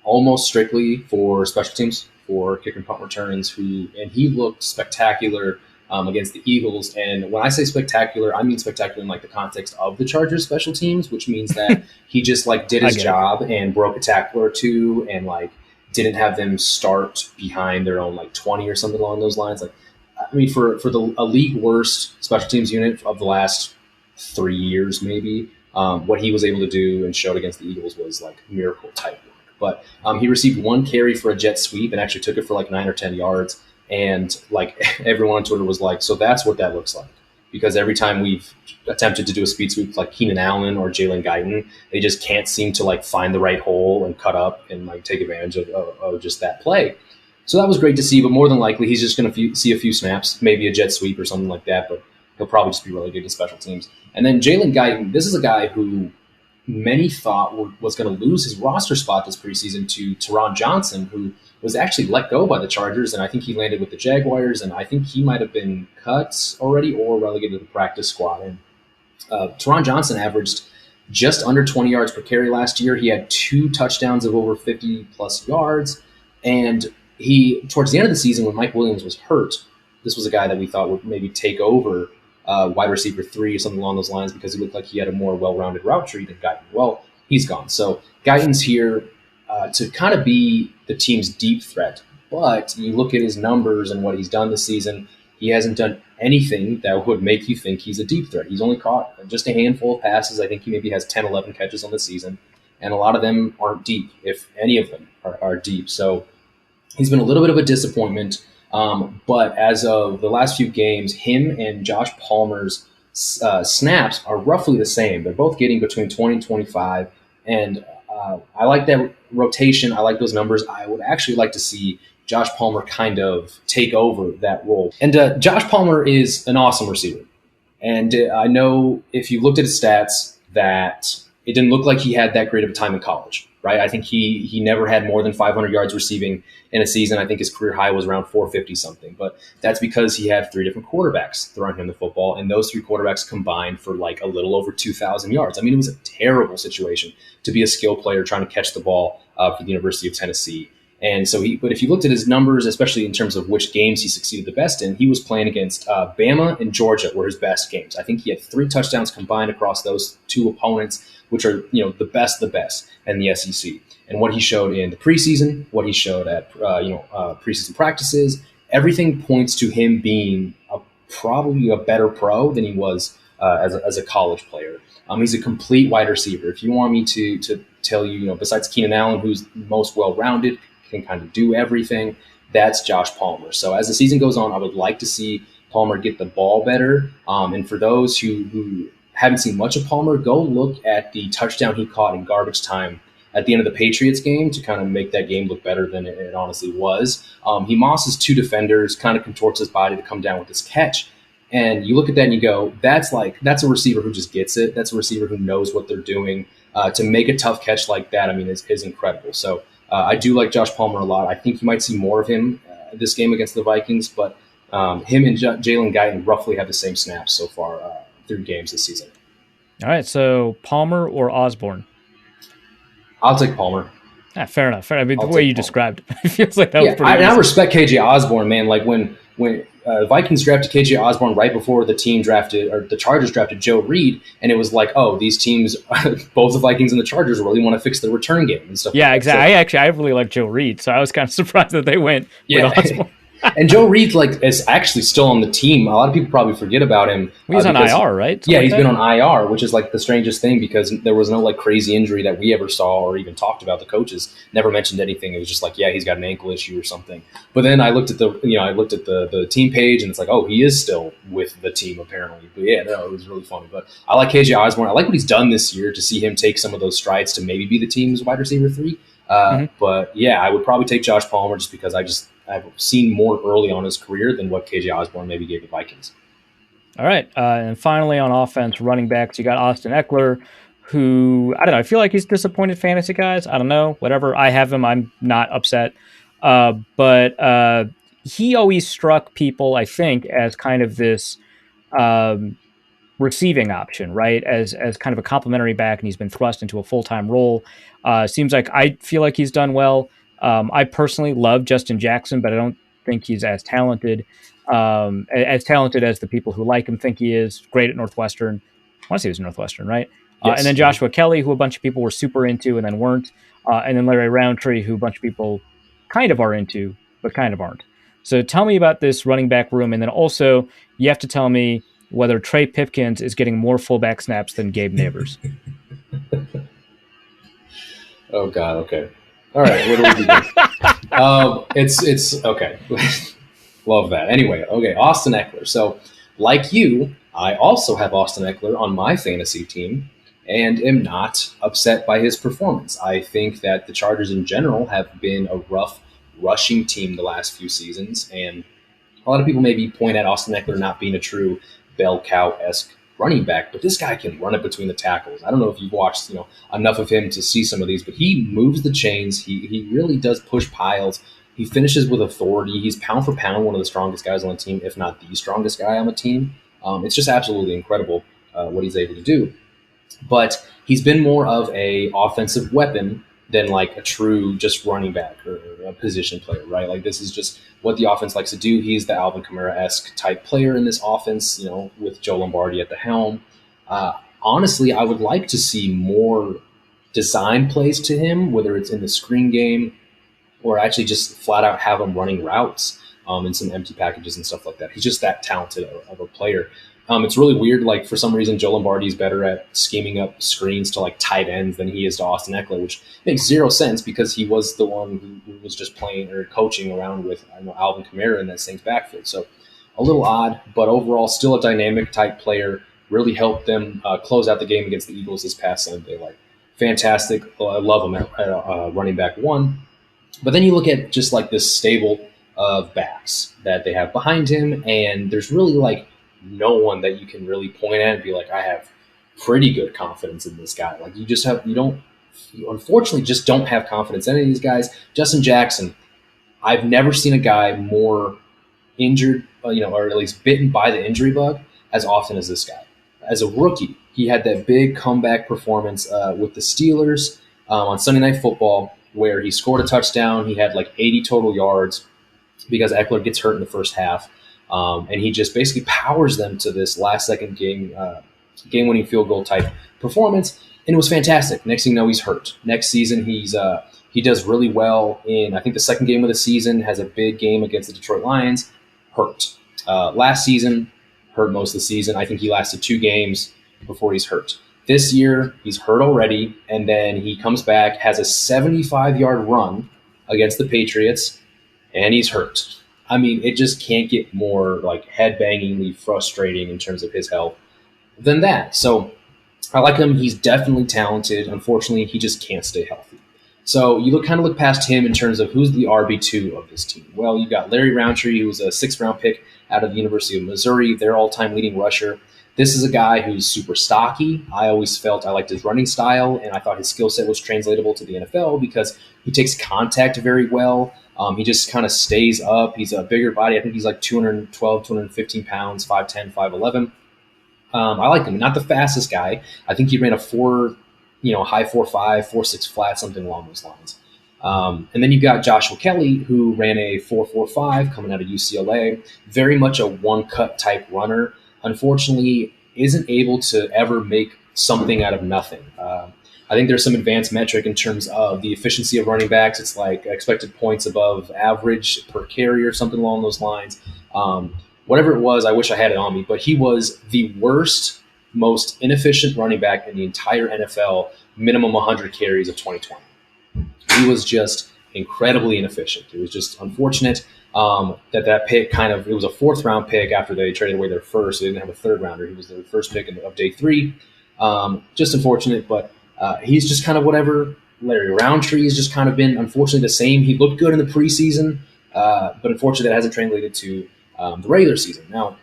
almost strictly for special teams, for kick and punt returns, and he looked spectacular against the Eagles. And when I say spectacular, I mean spectacular in like the context of the Chargers special teams, which means that he just like did his job and broke a tackle or two and like didn't have them start behind their own like 20 or something along those lines. Like, I mean, for a league worst special teams unit of the last 3 years, maybe, what he was able to do and showed against the Eagles was like miracle type work. But he received 1 carry for a jet sweep and actually took it for like 9 or 10 yards. And like everyone on Twitter was like, so that's what that looks like. Because every time we've attempted to do a speed sweep like Keenan Allen or Jalen Guyton, they just can't seem to like find the right hole and cut up and like take advantage of just that play. So that was great to see, but more than likely he's just going to see a few snaps, maybe a jet sweep or something like that, but he'll probably just be really good in special teams. And then Jalen Guyton, this is a guy who many thought was going to lose his roster spot this preseason to Teron Johnson, who was actually let go by the Chargers, and I think he landed with the Jaguars, and I think he might have been cut already or relegated to the practice squad. And Teron Johnson averaged just under 20 yards per carry last year. He had 2 touchdowns of over 50-plus yards, and he, towards the end of the season when Mike Williams was hurt, this was a guy that we thought would maybe take over wide receiver 3 or something along those lines because he looked like he had a more well-rounded route tree than Guyton. Well, he's gone. So Guyton's here to kind of be the team's deep threat. But you look at his numbers and what he's done this season, he hasn't done anything that would make you think he's a deep threat. He's only caught just a handful of passes. I think he maybe has 10, 11 catches on the season, and a lot of them aren't deep, if any of them are deep. So he's been a little bit of a disappointment. But as of the last few games, him and Josh Palmer's snaps are roughly the same. They're both getting between 20 and 25. And I like that rotation. I like those numbers. I would actually like to see Josh Palmer kind of take over that role. And Josh Palmer is an awesome receiver. And I know if you looked at his stats that it didn't look like he had that great of a time in college, right? I think he never had more than 500 yards receiving in a season. I think his career high was around 450 something, but that's because he had 3 different quarterbacks throwing him the football, and those 3 quarterbacks combined for like a little over 2,000 yards. I mean, it was a terrible situation to be a skill player trying to catch the ball for the University of Tennessee. And so but if you looked at his numbers, especially in terms of which games he succeeded the best in, he was playing against Bama and Georgia were his best games. I think he had 3 touchdowns combined across those 2 opponents, which are, the best in the SEC. And what he showed in the preseason, what he showed at preseason practices, everything points to him being probably a better pro than he was as a college player. He's a complete wide receiver. If you want me to tell you, besides Keenan Allen, who's most well-rounded, can kind of do everything, that's Josh Palmer. So as the season goes on, I would like to see Palmer get the ball better. And for those who haven't seen much of Palmer, go look at the touchdown he caught in garbage time at the end of the Patriots game to kind of make that game look better than it honestly was. He mosses 2 defenders, kind of contorts his body to come down with this catch. And you look at that and you go, that's a receiver who just gets it. That's a receiver who knows what they're doing. To make a tough catch like that, I mean, is incredible. So I do like Josh Palmer a lot. I think you might see more of him this game against the Vikings, but him and Jalen Guyton roughly have the same snaps so far through games this season. All right, so Palmer or Osborne? I'll take Palmer. Fair enough. I mean, the way you described it, it feels like that was pretty I respect KJ Osborne, man. Like when Vikings drafted KJ Osborne right before the Chargers drafted Joe Reed, and it was like, oh, these teams, both the Vikings and the Chargers, really want to fix the return game and stuff. Yeah, like exactly. So, I really like Joe Reed, so I was kind of surprised that they went with Osborne. And Joe Reed is actually still on the team. A lot of people probably forget about him. He's on IR, right? Something he's been on IR, which is like the strangest thing because there was no like crazy injury that we ever saw or even talked about. The coaches never mentioned anything. It was just like, yeah, he's got an ankle issue or something. But then I looked at the team page and it's like, oh, he is still with the team apparently. But yeah, no, it was really funny. But I like KJ Osborne. I like what he's done this year to see him take some of those strides to maybe be the team's wide receiver 3. But yeah, I would probably take Josh Palmer just because I've seen more early on in his career than what KJ Osborne maybe gave the Vikings. All right. And finally on offense, running backs, you got Austin Eckler, who, I don't know, I feel like he's disappointed fantasy guys. I don't know, whatever. I have him. I'm not upset. But he always struck people, I think, as kind of this receiving option, right? As kind of a complimentary back, and he's been thrust into a full-time role. Seems like I feel like he's done well. I personally love Justin Jackson, but I don't think he's as talented as the people who like him think he is. Great at Northwestern. I want to say he was Northwestern, right? Yes. And then Joshua Kelly, who a bunch of people were super into and then weren't. And then Larry Roundtree, who a bunch of people kind of are into, but kind of aren't. So tell me about this running back room. And then also, you have to tell me whether Trey Pipkins is getting more fullback snaps than Gabe Neighbors. Oh, God. Okay. All right. What do we do? It's okay. Love that. Anyway, okay. Austin Eckler. So like you, I also have Austin Eckler on my fantasy team and am not upset by his performance. I think that the Chargers in general have been a rough rushing team the last few seasons. And a lot of people maybe point at Austin Eckler not being a true bell cow-esque running back, but this guy can run it between the tackles. I don't know if you've watched enough of him to see some of these, but he moves the chains. He really does push piles. He finishes with authority. He's pound for pound one of the strongest guys on the team, if not the strongest guy on the team. It's just absolutely incredible what he's able to do. But he's been more of a offensive weapon than like a true just running back or a position player, right? Like this is just what the offense likes to do. He's the Alvin Kamara-esque type player in this offense, with Joe Lombardi at the helm. Honestly, I would like to see more design plays to him, whether it's in the screen game or actually just flat out have him running routes and some empty packages and stuff like that. He's just that talented of a player. It's really weird. Like for some reason, Joe Lombardi is better at scheming up screens to like tight ends than he is to Austin Eckler, which makes zero sense because he was the one who was just playing or coaching around with Alvin Kamara in that Saints backfield. So a little odd, but overall still a dynamic type player. Really helped them close out the game against the Eagles this past Sunday. Like fantastic. I love him at running back 1. But then you look at just like this stable of backs that they have behind him, and there's really like no one that you can really point at and be like, I have pretty good confidence in this guy. Like you unfortunately just don't have confidence in any of these guys. Justin Jackson, I've never seen a guy more injured, or at least bitten by the injury bug as often as this guy. As a rookie, he had that big comeback performance with the Steelers on Sunday Night Football where he scored a touchdown. He had like 80 total yards because Eckler gets hurt in the first half. And he just basically powers them to this last-second game-winning field goal type performance, and it was fantastic. Next thing you know, he's hurt. Next season, he's He does really well in, I think, the second game of the season, has a big game against the Detroit Lions, hurt. Last season, hurt most of the season. I think he lasted 2 games before he's hurt. This year, he's hurt already, and then he comes back, has a 75-yard run against the Patriots, and he's hurt. I mean, it just can't get more like head-bangingly frustrating in terms of his health than that. So I like him. He's definitely talented. Unfortunately, he just can't stay healthy. So you kind of look past him in terms of who's the RB2 of this team. Well, you've got Larry Roundtree, who was a 6th-round pick out of the University of Missouri, their all-time leading rusher. This is a guy who's super stocky. I always felt I liked his running style, and I thought his skill set was translatable to the NFL because he takes contact very well. He just kind of stays up. He's a bigger body. I think he's like 212, 215 pounds, 5'10", 5'11". I like him. Not the fastest guy. I think he ran a high 4.5, 4.6 flat, something along those lines. And then you got Joshua Kelly, who ran a 4.45 coming out of UCLA. Very much a one-cut type runner. Unfortunately, isn't able to ever make something out of nothing. I think there's some advanced metric in terms of the efficiency of running backs. It's like expected points above average per carry or something along those lines. Whatever it was, I wish I had it on me, but he was the worst, most inefficient running back in the entire NFL, minimum 100 carries of 2020. He was just incredibly inefficient. It was just unfortunate that pick it was a 4th-round pick after they traded away their first. They didn't have a 3rd-rounder. He was their first pick of day 3. Just unfortunate, but he's just kind of whatever. Larry Roundtree has just kind of been, unfortunately, the same. He looked good in the preseason, but unfortunately that hasn't translated to the regular season. Now,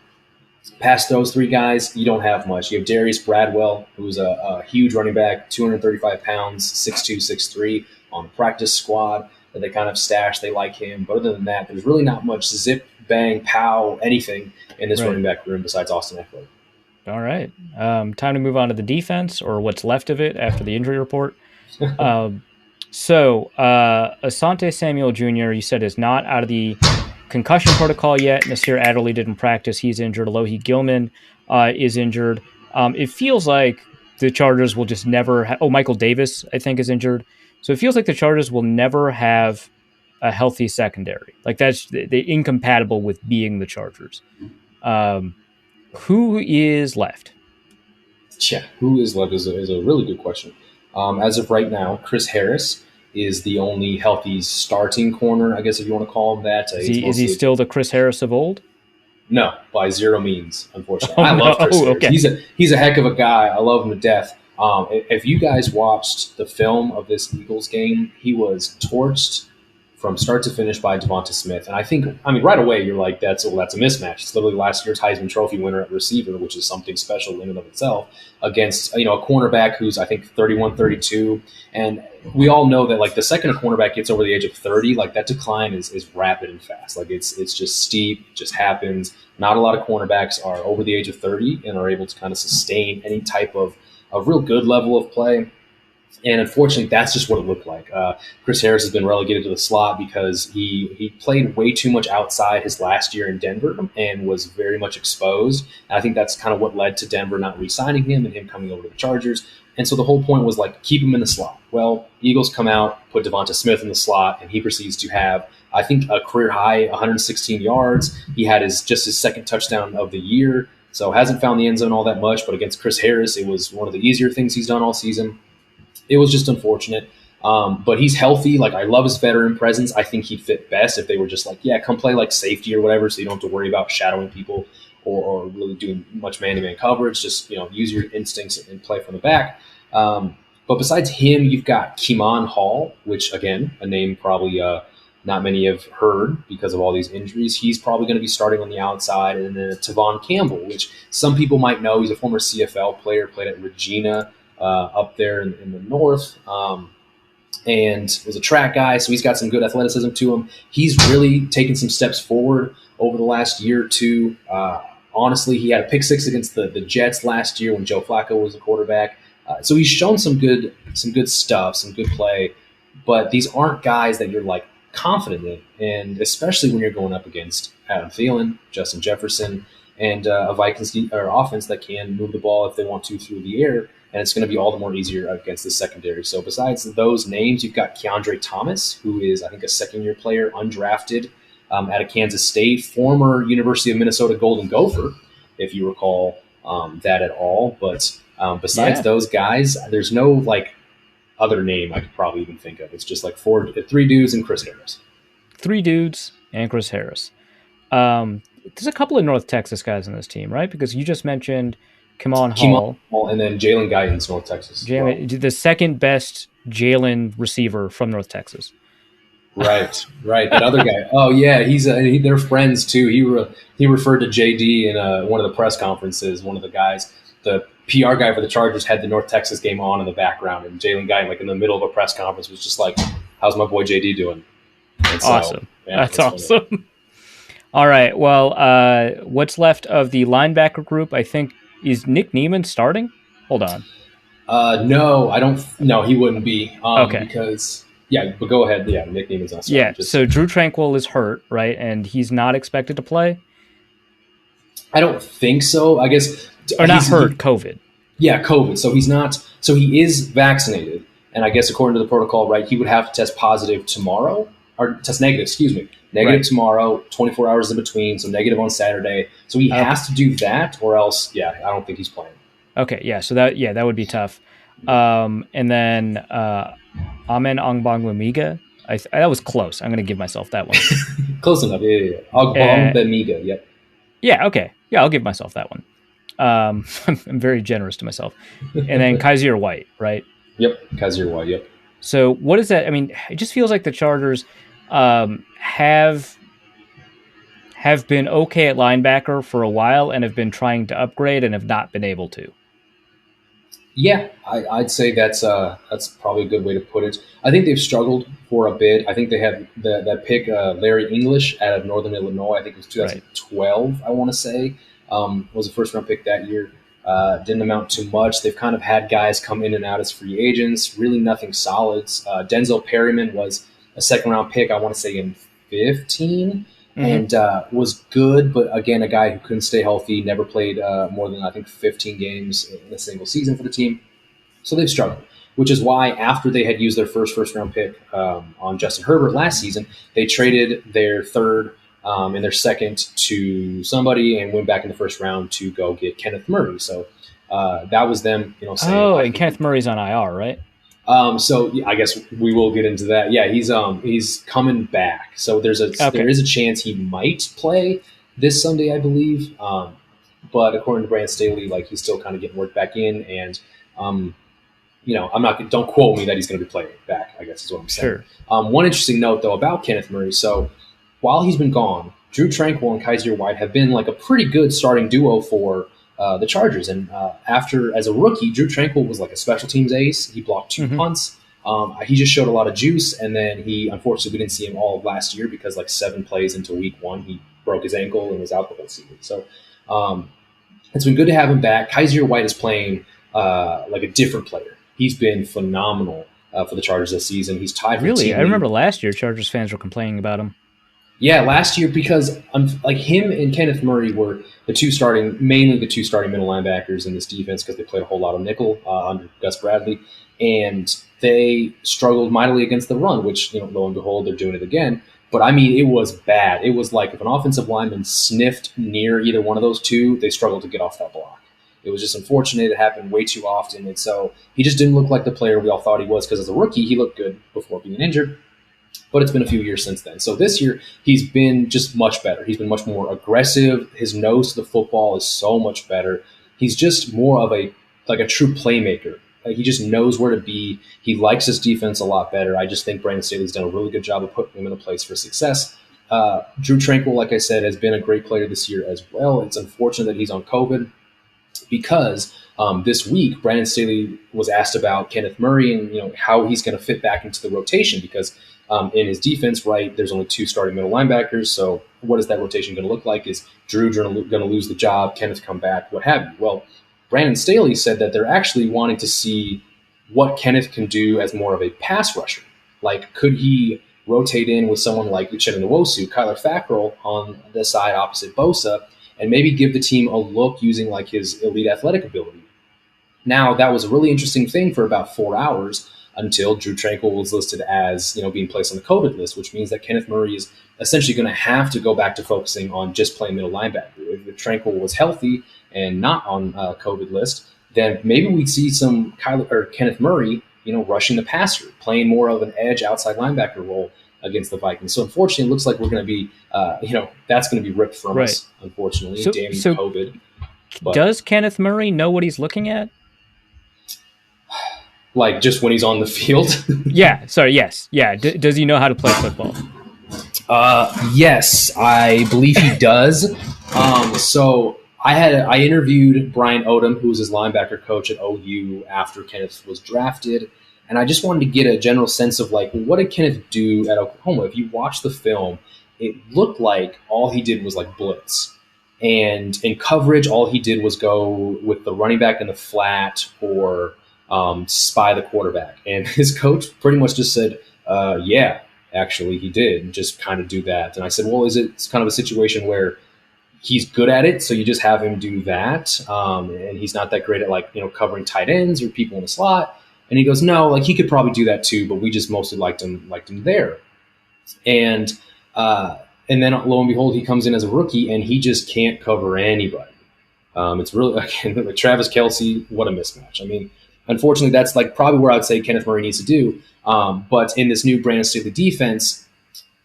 past those 3 guys, you don't have much. You have Darius Bradwell, who's a huge running back, 235 pounds, 6'2", 6'3", on the practice squad that they kind of stash. They like him. But other than that, there's really not much zip, bang, pow, anything in this running back room besides Austin Eckler. All right. Time to move on to the defense, or what's left of it after the injury report. So Asante Samuel Jr., you said, is not out of the concussion protocol yet. Nasir Adderley didn't practice. He's injured. Alohi Gilman is injured. It feels like the Chargers will just never Michael Davis, I think, is injured. So it feels like the Chargers will never have a healthy secondary. Like they're incompatible with being the Chargers. Who is left? Yeah, who is left is a really good question. As of right now, Chris Harris is the only healthy starting corner, I guess, if you want to call him that. Is he still the Chris Harris of old? No, by zero means, unfortunately. I love Chris Harris. Okay. He's a heck of a guy. I love him to death. If you guys watched the film of this Eagles game, he was torched from start to finish by Devonta Smith. And right away, you're like, that's a mismatch. It's literally last year's Heisman Trophy winner at receiver, which is something special in and of itself, against, a cornerback who's, I think, 31, 32. And we all know that, like, the second a cornerback gets over the age of 30, like, that decline is rapid and fast. Like, it's just steep, just happens. Not a lot of cornerbacks are over the age of 30 and are able to kind of sustain any type of real good level of play. And unfortunately, that's just what it looked like. Chris Harris has been relegated to the slot because he played way too much outside his last year in Denver and was very much exposed. And I think that's kind of what led to Denver not re-signing him and him coming over to the Chargers. And so the whole point was, like, keep him in the slot. Well, Eagles come out, put Devonta Smith in the slot, and he proceeds to have, I think, a career high 116 yards. He had his second touchdown of the year, so hasn't found the end zone all that much. But against Chris Harris, it was one of the easier things he's done all season. It was just unfortunate. But he's healthy. Like, I love his veteran presence. I think he'd fit best if they were just like, yeah, come play like safety or whatever, so you don't have to worry about shadowing people or really doing much man-to-man coverage. Just, use your instincts and play from the back. But besides him, you've got Keeman Hall, which, again, a name probably not many have heard because of all these injuries. He's probably going to be starting on the outside. And then Tavon Campbell, which some people might know. He's a former CFL player, played at Regina up there in the north, and was a track guy, so he's got some good athleticism to him. He's really taken some steps forward over the last year or two. Honestly, he had a pick six against the Jets last year when Joe Flacco was the quarterback. So he's shown some good stuff, some good play, but these aren't guys that you're like confident in, and especially when you're going up against Adam Thielen, Justin Jefferson, and a Vikings offense that can move the ball if they want to through the air. and it's going to be all the more easier against the secondary. So besides those names, you've got Keandre Thomas, who is, I think, a second-year player, undrafted out of Kansas State, former University of Minnesota Golden Gopher, if you recall that at all. But besides those guys, there's no like other name I could probably even think of. It's just like three dudes and Chris Harris. 3 dudes and Chris Harris. There's a couple of North Texas guys on this team, right? Because you just mentioned Kemon Hall. And then Jalen Guyton's North Texas. The second best Jalen receiver from North Texas. Right. That other guy. Oh yeah, they're friends too. He referred to JD in one of the press conferences. One of the guys, the PR guy for the Chargers, had the North Texas game on in the background, and Jalen Guyton, like in the middle of a press conference, was just like, "How's my boy JD doing?" Awesome. That's awesome. All right. Well, what's left of the linebacker group? I think is Nick Neiman starting. Hold on. No, I don't. No, he wouldn't be. Okay. Because but go ahead. Yeah, Nick Neiman's not starting. Yeah. So Drew Tranquill is hurt, right, and he's not expected to play. I don't think so. I guess or not hurt. COVID. Yeah, COVID. So he's not. So he is vaccinated, and I guess according to the protocol, right, he would have to test positive tomorrow or test negative. Excuse me. Negative tomorrow, 24 hours in between, so negative on Saturday. So he has to do that, or else, I don't think he's playing. Okay, yeah, so that would be tough. And then Amen Ongbong-Lumiga, that was close. I'm going to give myself that one. Close enough, yeah. Ongbong-Lumiga, yep. Yeah, okay. Yeah, I'll give myself that one. I'm very generous to myself. And then Kaiser White, right? Yep, Kaiser White, yep. So what is that? I mean, it just feels like the Chargers have been okay at linebacker for a while and have been trying to upgrade and have not been able to. Yeah, I'd say that's probably a good way to put it. I think they've struggled for a bit. I think they had that pick, Larry English out of Northern Illinois. I think it was 2012, I want to say, was a first-round pick that year. Didn't amount to much. They've kind of had guys come in and out as free agents, really nothing solids. Denzel Perryman was a second-round pick, I want to say in 15, and was good, but again, a guy who couldn't stay healthy, never played more than, I think, 15 games in a single season for the team. So they've struggled, which is why after they had used their first-round pick on Justin Herbert last season, they traded their third and their second to somebody and went back in the first round to go get Kenneth Murray. So that was them, saying, and Kenneth Murray's on IR, right? So I guess we will get into that. Yeah, he's coming back. So there is a chance he might play this Sunday, I believe. But according to Brandon Staley, like he's still kind of getting worked back in, and don't quote me that he's going to be playing back, I guess is what I'm saying. Sure. One interesting note though about Kenneth Murray. So while he's been gone, Drew Tranquill and Kaiser White have been like a pretty good starting duo for the Chargers. And as a rookie, Drew Tranquill was like a special teams ace. He blocked 2 punts. He just showed a lot of juice. And then unfortunately, we didn't see him all of last year because like 7 plays into week 1, he broke his ankle and was out the whole season. So it's been good to have him back. Kaiser White is playing like a different player. He's been phenomenal for the Chargers this season. He's tied for Really? I remember last year Chargers fans were complaining about him. Yeah, last year because like him and Kenneth Murray were mainly the two starting middle linebackers in this defense because they played a whole lot of nickel under Gus Bradley, and they struggled mightily against the run, which lo and behold they're doing it again. But I mean, it was bad. It was like if an offensive lineman sniffed near either one of those two, they struggled to get off that block. It was just unfortunate. It happened way too often, and so he just didn't look like the player we all thought he was because as a rookie he looked good before being injured. But it's been a few years since then. So this year, he's been just much better. He's been much more aggressive. His nose to the football is so much better. He's just more of a true playmaker. He just knows where to be. He likes his defense a lot better. I just think Brandon Staley's done a really good job of putting him in a place for success. Drew Tranquill, like I said, has been a great player this year as well. It's unfortunate that he's on COVID because this week, Brandon Staley was asked about Kenneth Murray and how he's going to fit back into the rotation because in his defense, right, there's only 2 starting middle linebackers. So what is that rotation going to look like? Is Drew going to lose the job? Kenneth come back? What have you? Well, Brandon Staley said that they're actually wanting to see what Kenneth can do as more of a pass rusher. Like, could he rotate in with someone like Uchenna Nwosu, Kyler Fackrell on the side opposite Bosa, and maybe give the team a look using like his elite athletic ability? Now, that was a really interesting thing for about 4 hours until Drew Tranquill was listed as, being placed on the COVID list, which means that Kenneth Murray is essentially going to have to go back to focusing on just playing middle linebacker. If Tranquill was healthy and not on a COVID list, then maybe we'd see some Kenneth Murray, rushing the passer, playing more of an edge outside linebacker role against the Vikings. So unfortunately, it looks like we're going to be, that's going to be ripped from us, unfortunately, damn COVID. But does Kenneth Murray know what he's looking at? Like just when he's on the field? Yes. Yeah. Does he know how to play football? Yes, I believe he does. So I interviewed Brian Odom, who was his linebacker coach at OU after Kenneth was drafted. And I just wanted to get a general sense of what did Kenneth do at Oklahoma? If you watch the film, it looked like all he did was blitz. And in coverage, all he did was go with the running back in the flat or spy the quarterback. And his coach pretty much just said, yeah, actually he did just kind of do that. And I said, well, it's kind of a situation where he's good at it, so you just have him do that. And he's not that great at covering tight ends or people in the slot. And he goes, no, he could probably do that too, but we just mostly liked him there. And then lo and behold, he comes in as a rookie and he just can't cover anybody. It's really like Travis Kelce, what a mismatch. I mean, unfortunately, that's probably where I'd say Kenneth Murray needs to do. But in this new Brandon Staley defense,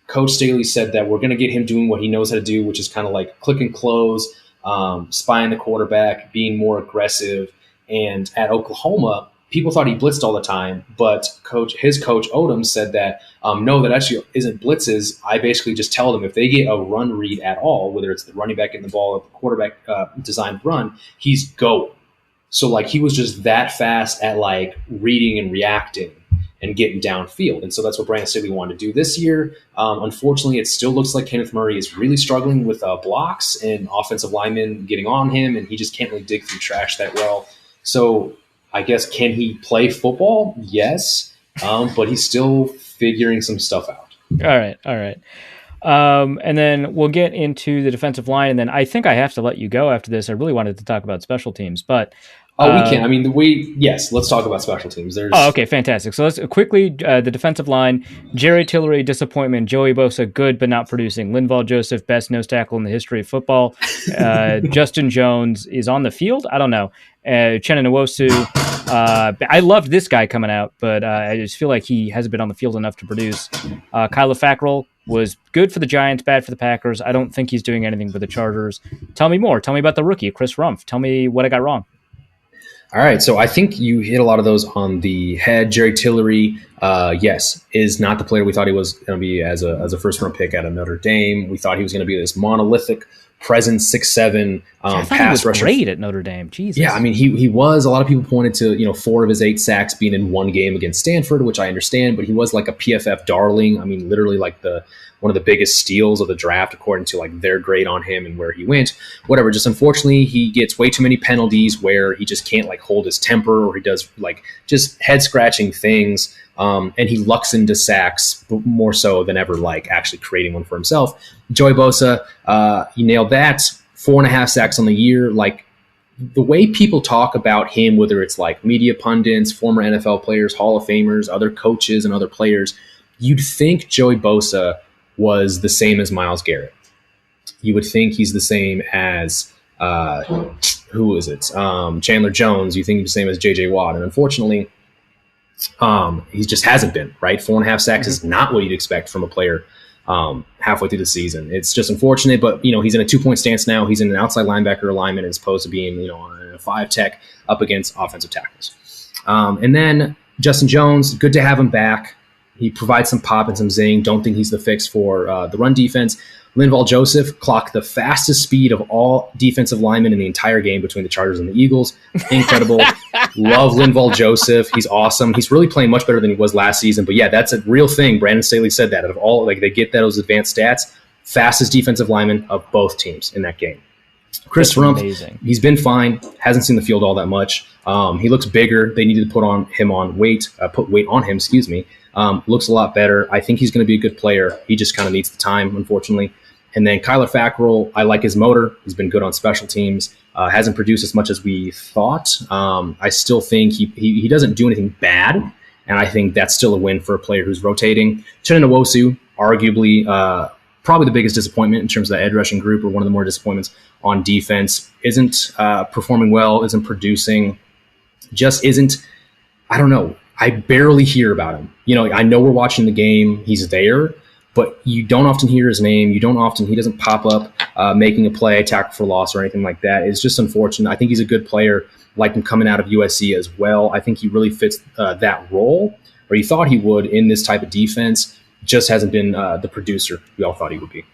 Coach Staley said that we're going to get him doing what he knows how to do, which is kind of click and close, spying the quarterback, being more aggressive. And at Oklahoma, people thought he blitzed all the time, but his coach Odom said that no, that actually isn't blitzes. I basically just tell them if they get a run read at all, whether it's the running back in the ball or the quarterback designed run, he's going. So he was just that fast at reading and reacting and getting downfield. And so that's what Brandon Staley wanted to do this year. Unfortunately, it still looks like Kenneth Murray is really struggling with blocks and offensive linemen getting on him, and he just can't really dig through trash that well. So I guess, can he play football? Yes, but he's still figuring some stuff out. All right. And then we'll get into the defensive line, and then I think I have to let you go after this. I really wanted to talk about special teams, but we can. I mean, yes, let's talk about special teams. Okay, fantastic. So let's quickly, the defensive line, Jerry Tillery, disappointment. Joey Bosa, good but not producing. Linval Joseph, best nose tackle in the history of football. Justin Jones is on the field. I don't know. Uchenna Nwosu, I loved this guy coming out, but I just feel like he hasn't been on the field enough to produce. Kyler Fackrell was good for the Giants, bad for the Packers. I don't think he's doing anything for the Chargers. Tell me more. Tell me about the rookie, Chris Rumph. Tell me what I got wrong. All right, so I think you hit a lot of those on the head. Jerry Tillery, yes, is not the player we thought he was going to be as a first-round pick out of Notre Dame. We thought he was going to be this monolithic presence, 6'7", pass rusher. Great at Notre Dame. Jesus. Yeah, I mean, he was. A lot of people pointed to 4 of his 8 sacks being in one game against Stanford, which I understand, but he was a PFF darling. I mean, literally one of the biggest steals of the draft according to their grade on him and where he went. Whatever. Just unfortunately, he gets way too many penalties where he just can't hold his temper, or he does just head scratching things. And he lucks into sacks more so than ever actually creating one for himself. Joey Bosa, he nailed that. 4.5 sacks on the year. The way people talk about him, whether it's media pundits, former NFL players, Hall of Famers, other coaches, and other players, you'd think Joey Bosa was the same as Myles Garrett. You would think he's the same as who is it? Chandler Jones. You think he's the same as J.J. Watt, and unfortunately, he just hasn't been. Right, 4.5 sacks is not what you'd expect from a player halfway through the season. It's just unfortunate, but he's in a 2-point stance now. He's in an outside linebacker alignment as opposed to being on a 5 tech up against offensive tackles. And then Justin Jones, good to have him back. He provides some pop and some zing. Don't think he's the fix for the run defense. Linval Joseph clocked the fastest speed of all defensive linemen in the entire game between the Chargers and the Eagles. Incredible. Love Linval Joseph. He's awesome. He's really playing much better than he was last season. But yeah, that's a real thing. Brandon Staley said that. Out of all, they get those advanced stats, fastest defensive lineman of both teams in that game. Chris Rumph, he's been fine. Hasn't seen the field all that much. He looks bigger. They needed to put weight on him. Excuse me. Looks a lot better. I think he's going to be a good player. He just kind of needs the time, unfortunately. And then Kyler Fackrell, I like his motor. He's been good on special teams. Hasn't produced as much as we thought. I still think he doesn't do anything bad, and I think that's still a win for a player who's rotating. Chinna Nwosu, arguably probably the biggest disappointment in terms of the edge rushing group, or one of the more disappointments on defense. Isn't performing well, isn't producing, just isn't, I don't know. I barely hear about him. I know we're watching the game. He's there, but you don't often hear his name. He doesn't pop up making a play, tackle for loss, or anything like that. It's just unfortunate. I think he's a good player, like him coming out of USC as well. I think he really fits that role, or he thought he would in this type of defense. Just hasn't been the producer we all thought he would be.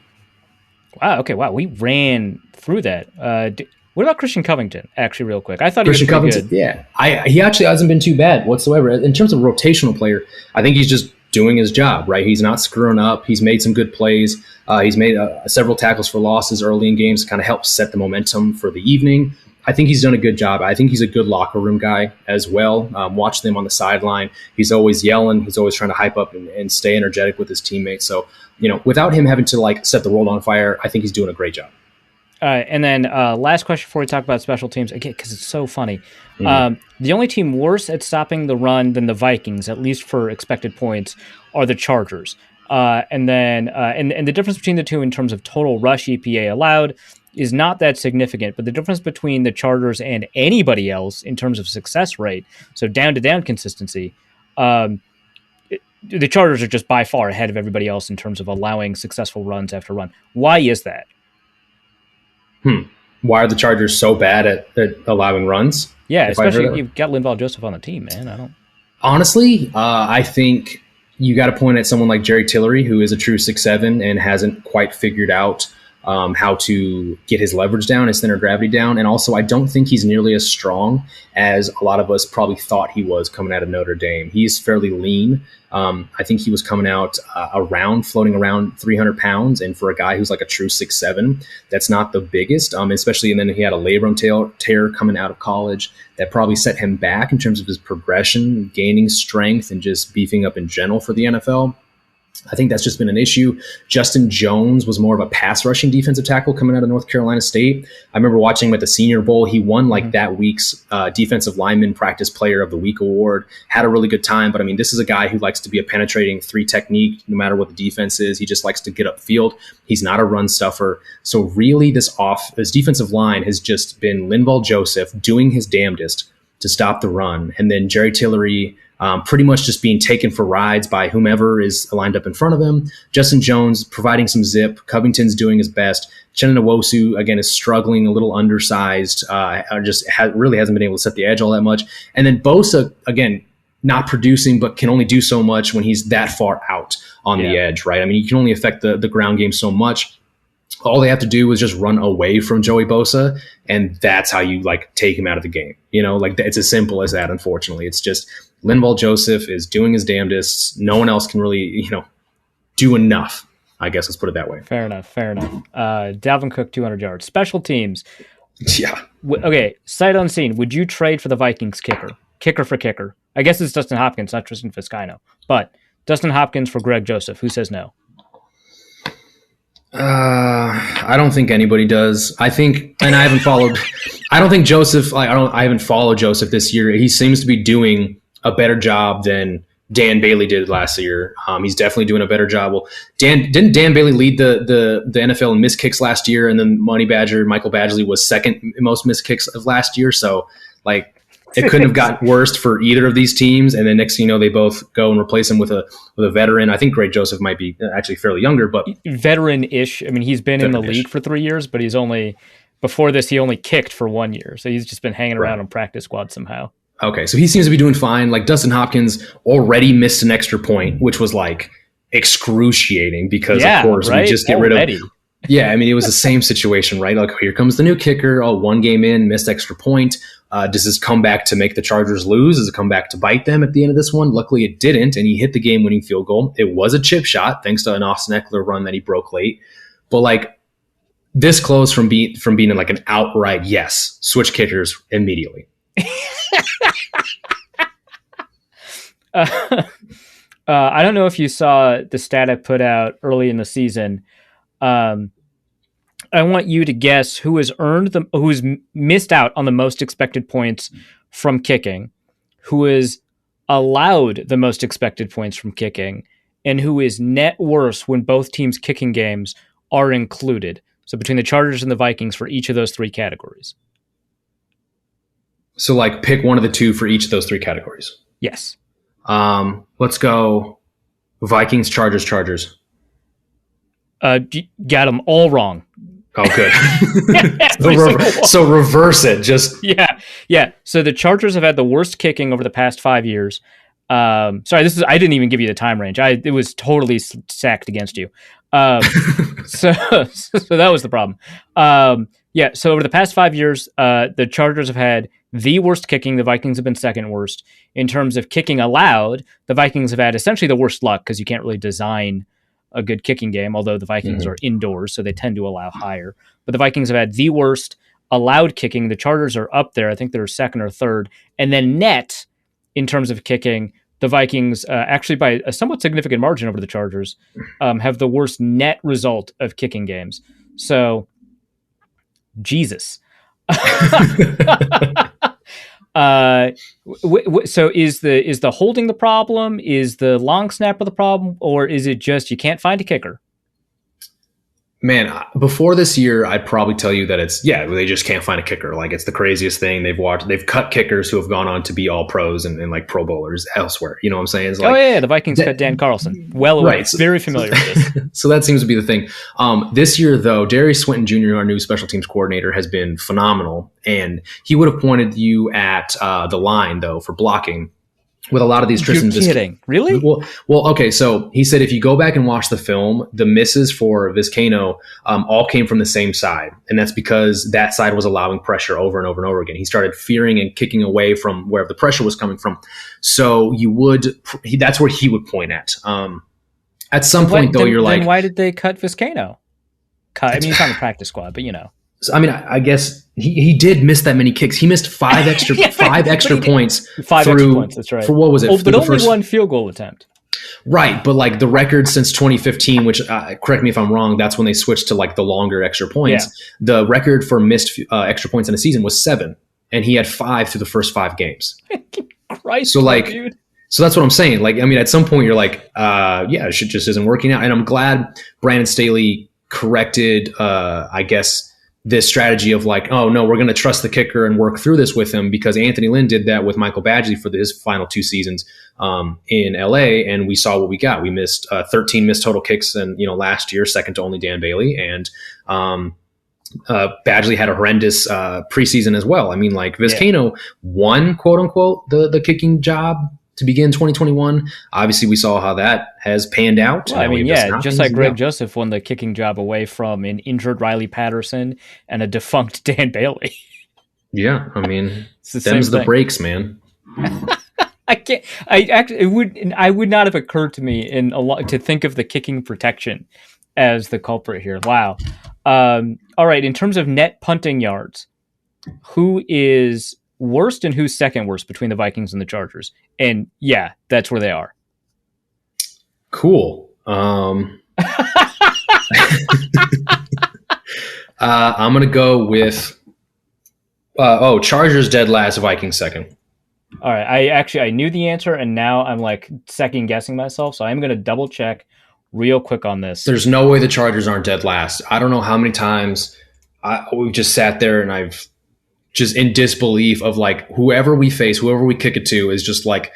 Wow. Okay. Wow. We ran through that. What about Christian Covington? Actually, real quick, I thought Christian he was pretty Covington. Yeah, he actually hasn't been too bad whatsoever in terms of rotational player. I think he's just doing his job, right? He's not screwing up. He's made some good plays. He's made several tackles for losses early in games to kind of help set the momentum for the evening. I think he's done a good job. I think he's a good locker room guy as well. Watch them on the sideline. He's always yelling. He's always trying to hype up and stay energetic with his teammates. So, without him having to set the world on fire, I think he's doing a great job. And then last question before we talk about special teams, again, because it's so funny. The only team worse at stopping the run than the Vikings, at least for expected points, are the Chargers. And the difference between the two in terms of total rush EPA allowed is not that significant, but the difference between the Chargers and anybody else in terms of success rate, so down-to-down consistency, the Chargers are just by far ahead of everybody else in terms of allowing successful runs after run. Why is that? Why are the Chargers so bad at allowing runs? Yeah, especially you've got Linval Joseph on the team, man. Honestly, I think you got to point at someone like Jerry Tillery, who is a true 6'7" and hasn't quite figured out how to get his leverage down, his center of gravity down. And also, I don't think he's nearly as strong as a lot of us probably thought he was coming out of Notre Dame. He's fairly lean. I think he was coming out floating around 300 pounds. And for a guy who's like a true 6'7", that's not the biggest, especially. And then he had a labrum tear coming out of college that probably set him back in terms of his progression, gaining strength, and just beefing up in general for the NFL. I think that's just been an issue. Justin Jones was more of a pass rushing defensive tackle coming out of North Carolina State. I remember watching him at the Senior Bowl. He won that week's Defensive Lineman Practice Player of the Week award, had a really good time. But this is a guy who likes to be a penetrating 3 technique, no matter what the defense is. He just likes to get upfield. He's not a run stuffer. So really this defensive line has just been Linval Joseph doing his damnedest to stop the run. And then Jerry Tillery, pretty much just being taken for rides by whomever is lined up in front of him. Justin Jones providing some zip. Covington's doing his best. Chinna Nwosu, again, is struggling, a little undersized, really hasn't been able to set the edge all that much. And then Bosa, again, not producing, but can only do so much when he's that far out on the edge, right? You can only affect the ground game so much. All they have to do is just run away from Joey Bosa, and that's how you take him out of the game. It's as simple as that. Unfortunately, it's just Linval Joseph is doing his damnedest. No one else can really, do enough. I guess let's put it that way. Fair enough. Dalvin Cook, 200 yards. Special teams. Yeah. Okay. Sight unseen. Would you trade for the Vikings kicker for kicker? I guess it's Dustin Hopkins, not Tristan Fiscaino, but Dustin Hopkins for Greg Joseph. Who says no? I don't think anybody does. I think, and I haven't followed. I don't think Joseph. I haven't followed Joseph this year. He seems to be doing a better job than Dan Bailey did last year. He's definitely doing a better job. Well, didn't Dan Bailey lead the NFL in missed kicks last year, and then Michael Badgley was second most missed kicks of last year. So it couldn't have gotten worse for either of these teams. And then next thing you know, they both go and replace him with a veteran. I think Greg Joseph might be actually fairly younger, but veteran-ish. He's been in the league for 3 years, but before this, he only kicked for 1 year. So he's just been hanging around on practice squad somehow. Okay, so he seems to be doing fine. Dustin Hopkins already missed an extra point, which was excruciusing because of course we just get rid of. Yeah, it was the same situation, right? Here comes the new kicker. Oh, 1 game in, missed extra point. Does this come back to make the Chargers lose? Does it come back to bite them at the end of this one? Luckily, it didn't, and he hit the game-winning field goal. It was a chip shot, thanks to an Austin Eckler run that he broke late. But this close from being in an outright yes, switch kickers immediately. I don't know if you saw the stat I put out early in the season. I want you to guess who has missed out on the most expected points from kicking, who has allowed the most expected points from kicking, and who is net worse when both teams' kicking games are included. So between the Chargers and the Vikings for each of those three categories. So like pick one of the two for each of those three categories. Yes. Let's go Vikings, Chargers, Chargers. Got them all wrong. Oh, good. So reverse it. Just yeah. So the Chargers have had the worst kicking over the past 5 years. Sorry, I didn't even give you the time range. It was totally stacked against you. So that was the problem. So over the past 5 years, the Chargers have had the worst kicking. The Vikings have been second worst. In terms of kicking allowed, the Vikings have had essentially the worst luck because you can't really design a good kicking game, although the Vikings are indoors, so they tend to allow higher. But the Vikings have had the worst allowed kicking. The Chargers are up there. I think they're second or third. And then net, in terms of kicking, the Vikings, actually by a somewhat significant margin over the Chargers, have the worst net result of kicking games. So, Jesus. So is the holding the problem? Is the long snapper the problem? Or is it just you can't find a kicker? Man, before this year, I'd probably tell you that they just can't find a kicker. Like, it's the craziest thing they've cut kickers who have gone on to be all pros and like pro bowlers elsewhere. You know what I'm saying? It's like, the Vikings cut Dan Carlson. Well, right. Very familiar with this. So that seems to be the thing. This year, though, Darius Swinton Jr., our new special teams coordinator, has been phenomenal. And he would have pointed you at the line, though, for blocking. With a lot of these Tristan, you're kidding? Really? Well, okay. So he said if you go back and watch the film, the misses for Vizcaino all came from the same side, and that's because that side was allowing pressure over and over and over again. He started fearing and kicking away from where the pressure was coming from. So that's where he would point at. At some point, though, then why did they cut Vizcaino? He's on the practice squad, but you know. I mean, I guess he did miss that many kicks. He missed five extra points. Five extra points, that's right. For what was it? But only one field goal attempt. Right, but like the record since 2015, which correct me if I'm wrong, that's when they switched to like the longer extra points. Yeah. The record for missed extra points in a season was 7, and he had 5 through the first 5 games. Christ, so like, dude. So that's what I'm saying. Like, I mean, at some point you're like, it just isn't working out. And I'm glad Brandon Staley corrected, I guess, this strategy of like, oh no, we're going to trust the kicker and work through this with him, because Anthony Lynn did that with Michael Badgley for his final 2 seasons in LA, and we saw what we got. We missed 13 missed total kicks, and last year, second to only Dan Bailey, and Badgley had a horrendous preseason as well. I mean, like Vizcaino won, quote unquote, the kicking job to begin 2021. Obviously, we saw how that has panned out. Well, I mean, just like Greg Joseph won the kicking job away from an injured Riley Patterson and a defunct Dan Bailey. Yeah, I mean, them's the breaks, man. I can't. I would not have occurred to me to think of the kicking protection as the culprit here. Wow. All right. In terms of net punting yards, who is worst and who's second worst between the Vikings and the Chargers? And yeah, that's where they are. Cool. I'm going to go with Chargers dead last, Vikings second. All right. I knew the answer, and now I'm like second guessing myself, so I'm going to double check real quick on this. There's no way the Chargers aren't dead last. I don't know how many times we've just sat there and I've just in disbelief of like whoever we face, whoever we kick it to is just like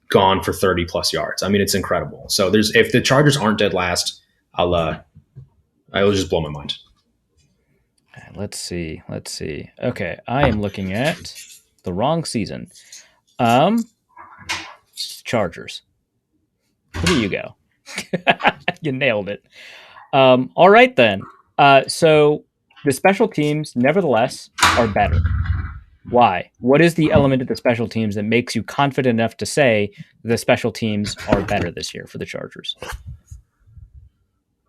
gone for 30 plus yards. I mean, it's incredible. So if the Chargers aren't dead last, I will just blow my mind. Let's see. Okay. I am looking at the wrong season. Chargers. Where do you go? You nailed it. All right then. So the special teams, nevertheless, are better. Why? What is the element of the special teams that makes you confident enough to say the special teams are better this year for the Chargers?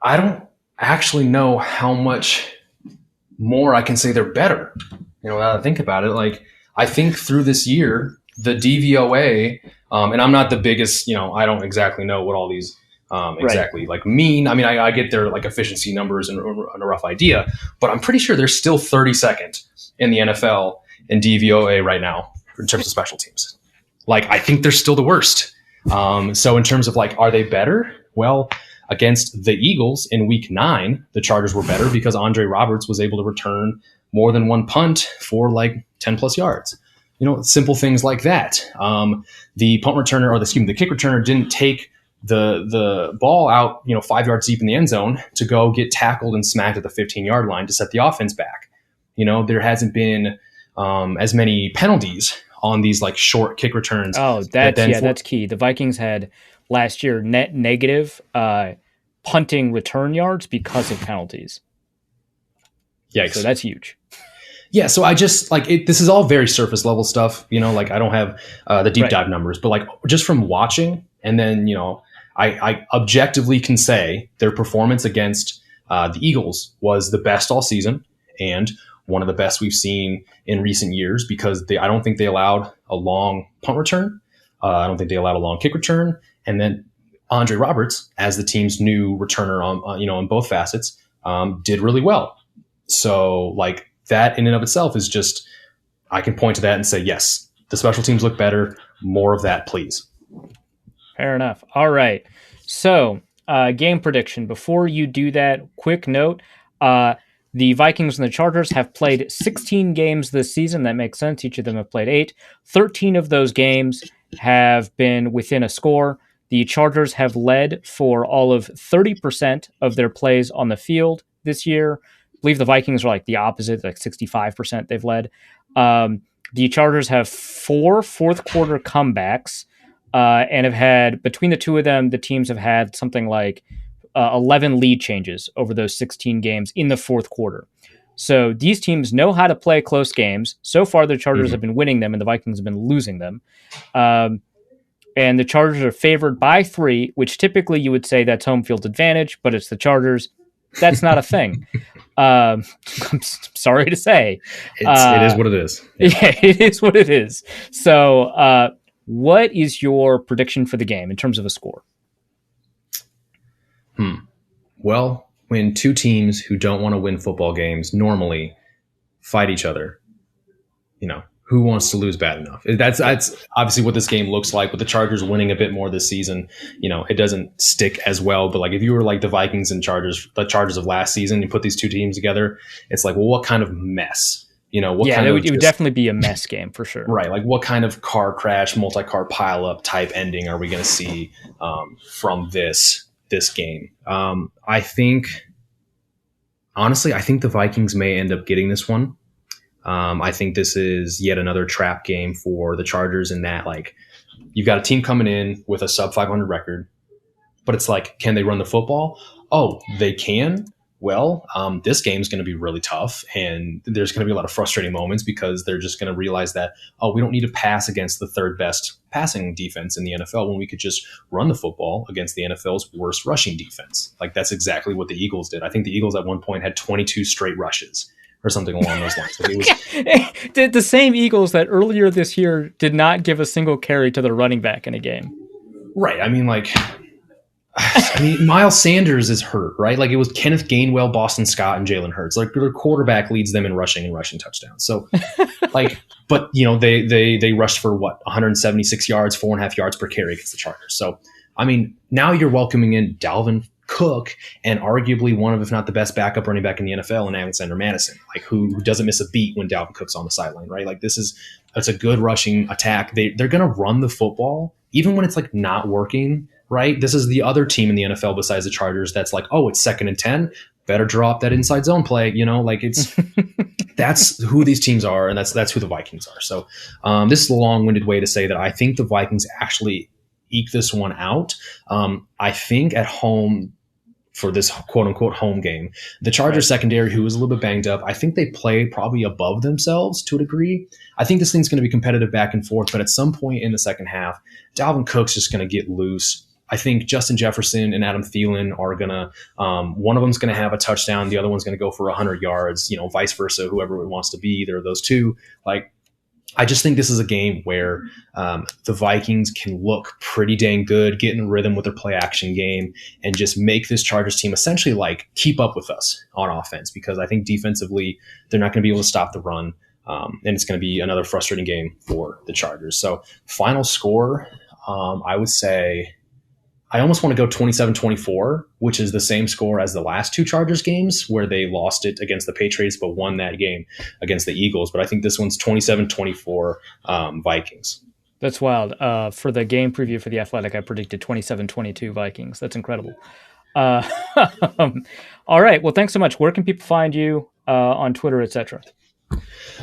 I don't actually know how much more I can say they're better. Now I think about it, like I think through this year, the DVOA, and I'm not the biggest, I don't exactly know what all these exactly like mean. I mean, I get their like efficiency numbers and a rough idea, but I'm pretty sure they're still 32nd in the NFL in DVOA right now in terms of special teams. Like, I think they're still the worst. So in terms of like, are they better? Well, against the Eagles in week 9, the Chargers were better because Andre Roberts was able to return more than one punt for like 10 plus yards. Simple things like that. The punt returner, or the kick returner didn't take the ball out, 5 yards deep in the end zone to go get tackled and smacked at the 15-yard line to set the offense back. There hasn't been as many penalties on these like short kick returns. Oh, that's key. The Vikings had last year net negative punting return yards because of penalties. Yikes. So that's huge. Yeah, so I just like it. This is all very surface level stuff, like I don't have the deep dive numbers, but like just from watching, and then I objectively can say their performance against the Eagles was the best all season and one of the best we've seen in recent years because I don't think they allowed a long punt return, I don't think they allowed a long kick return, and then Andre Roberts, as the team's new returner on both facets, did really well. So like. That in and of itself is just, I can point to that and say, yes, the special teams look better. More of that, please. Fair enough. All right. So game prediction. Before you do that, quick note. The Vikings and the Chargers have played 16 games this season. That makes sense. Each of them have played 8. 13 of those games have been within a score. The Chargers have led for all of 30% of their plays on the field this year. I believe the Vikings are like the opposite, like 65% they've led. The Chargers have 4 fourth quarter comebacks and have had, between the two of them, the teams have had something like 11 lead changes over those 16 games in the fourth quarter. So these teams know how to play close games. So far, the Chargers have been winning them and the Vikings have been losing them. And the Chargers are favored by 3, which typically you would say that's home field advantage, but it's the Chargers. That's not a thing. I'm sorry to say. It is what it is. Yeah, it is what it is. So what is your prediction for the game in terms of a score? Well, when two teams who don't want to win football games normally fight each other, who wants to lose bad enough? That's obviously what this game looks like. With the Chargers winning a bit more this season, it doesn't stick as well. But like if you were like the Vikings and the Chargers of last season, you put these two teams together, it's like, well, what kind of mess? It would definitely be a mess game for sure. Right. Like what kind of car crash, multi-car pileup type ending are we going to see from this game? I think the Vikings may end up getting this one. I think this is yet another trap game for the Chargers in that, like, you've got a team coming in with a sub 500 record, but it's like, can they run the football? Oh, they can. Well, this game is going to be really tough, and there's going to be a lot of frustrating moments because they're just going to realize that, we don't need to pass against the third best passing defense in the NFL when we could just run the football against the NFL's worst rushing defense. Like, that's exactly what the Eagles did. I think the Eagles at one point had 22 straight rushes or something along those lines. Like, it was the same Eagles that earlier this year did not give a single carry to the running back in a game. Right. I mean, Miles Sanders is hurt, right? Like, it was Kenneth Gainwell, Boston Scott, and Jalen Hurts. Like, their quarterback leads them in rushing and rushing touchdowns. So, but they rushed for 176 yards, 4.5 yards per carry against the Chargers. So, I mean, now you're welcoming in Dalvin Cook and arguably one of, if not the best backup running back in the NFL, in Alexander Madison, like who doesn't miss a beat when Dalvin Cook's on the sideline, right? Like, it's a good rushing attack. They're going to run the football even when it's like not working, right? This is the other team in the NFL besides the Chargers that's like, oh, it's 2nd and 10, better drop that inside zone play, like it's that's who these teams are, and that's who the Vikings are. So this is a long-winded way to say that I think the Vikings actually eke this one out. I think at home, for this quote-unquote home game, the Chargers secondary, who was a little bit banged up, I think they play probably above themselves to a degree. I think this thing's going to be competitive back and forth, but at some point in the second half, Dalvin Cook's just going to get loose. I think Justin Jefferson and Adam Thielen are going to one of them's going to have a touchdown, the other one's going to go for 100 yards, vice versa, whoever it wants to be, either of those two. Like, I just think this is a game where the Vikings can look pretty dang good, get in rhythm with their play action game, and just make this Chargers team essentially like keep up with us on offense, because I think defensively they're not going to be able to stop the run. And it's going to be another frustrating game for the Chargers. So final score, I would say I almost want to go 27-24, which is the same score as the last two Chargers games where they lost it against the Patriots but won that game against the Eagles. But I think this one's 27-24 Vikings. That's wild. For the game preview for The Athletic, I predicted 27-22 Vikings. That's incredible. All right. Well, thanks so much. Where can people find you on Twitter, etc.?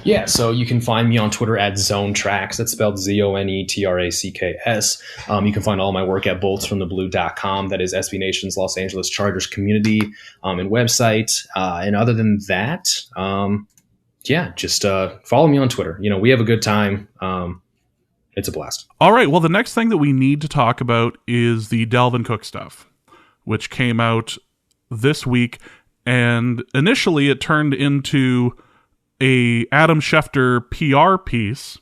Yeah, so you can find me on Twitter at ZoneTracks. That's spelled ZONETRACKS. You can find all my work at boltsfromtheblue.com. That is SB Nation's Los Angeles Chargers community and website. And other than that, just follow me on Twitter. We have a good time. It's a blast. All right, well, the next thing that we need to talk about is the Dalvin Cook stuff, which came out this week. And initially it turned into a Adam Schefter PR piece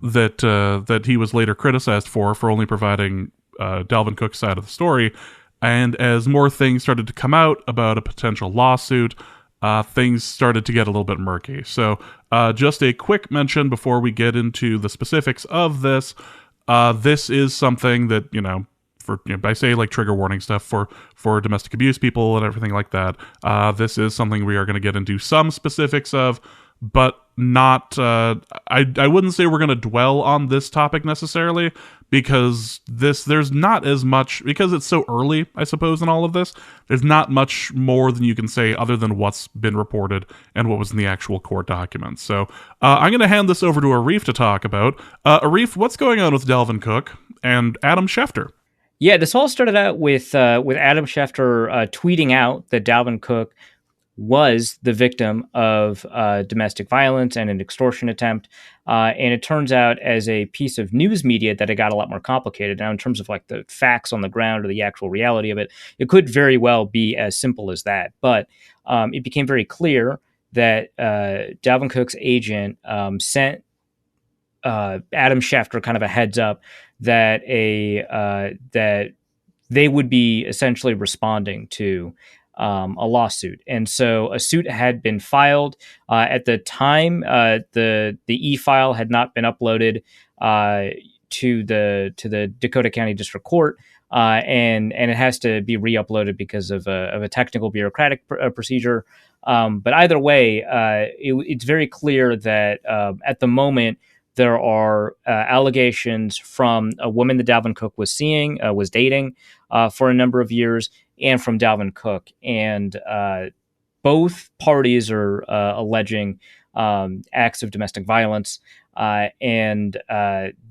that he was later criticized for only providing Dalvin Cook's side of the story. And as more things started to come out about a potential lawsuit, things started to get a little bit murky. So just a quick mention before we get into the specifics of this. This is something that, I say like trigger warning stuff for domestic abuse people and everything like that. This is something we are going to get into some specifics of, but not. I wouldn't say we're going to dwell on this topic necessarily, because there's not as much, because it's so early, I suppose, in all of this. There's not much more than you can say other than what's been reported and what was in the actual court documents. So I'm going to hand this over to Arif to talk about. Arif, what's going on with Dalvin Cook and Adam Schefter? Yeah, this all started out with Adam Schefter tweeting out that Dalvin Cook was the victim of domestic violence and an extortion attempt. And it turns out, as a piece of news media, that it got a lot more complicated. Now, in terms of like the facts on the ground or the actual reality of it, it could very well be as simple as that. But it became very clear that Dalvin Cook's agent sent Adam Schefter kind of a heads up that that they would be essentially responding to a lawsuit. And so a suit had been filed. At the time, the e-file had not been uploaded to the Dakota County District Court, and it has to be re-uploaded because of a technical bureaucratic procedure. But either way, it's very clear that at the moment, there are allegations from a woman that Dalvin Cook was dating for a number of years, and from Dalvin Cook. And both parties are alleging acts of domestic violence. And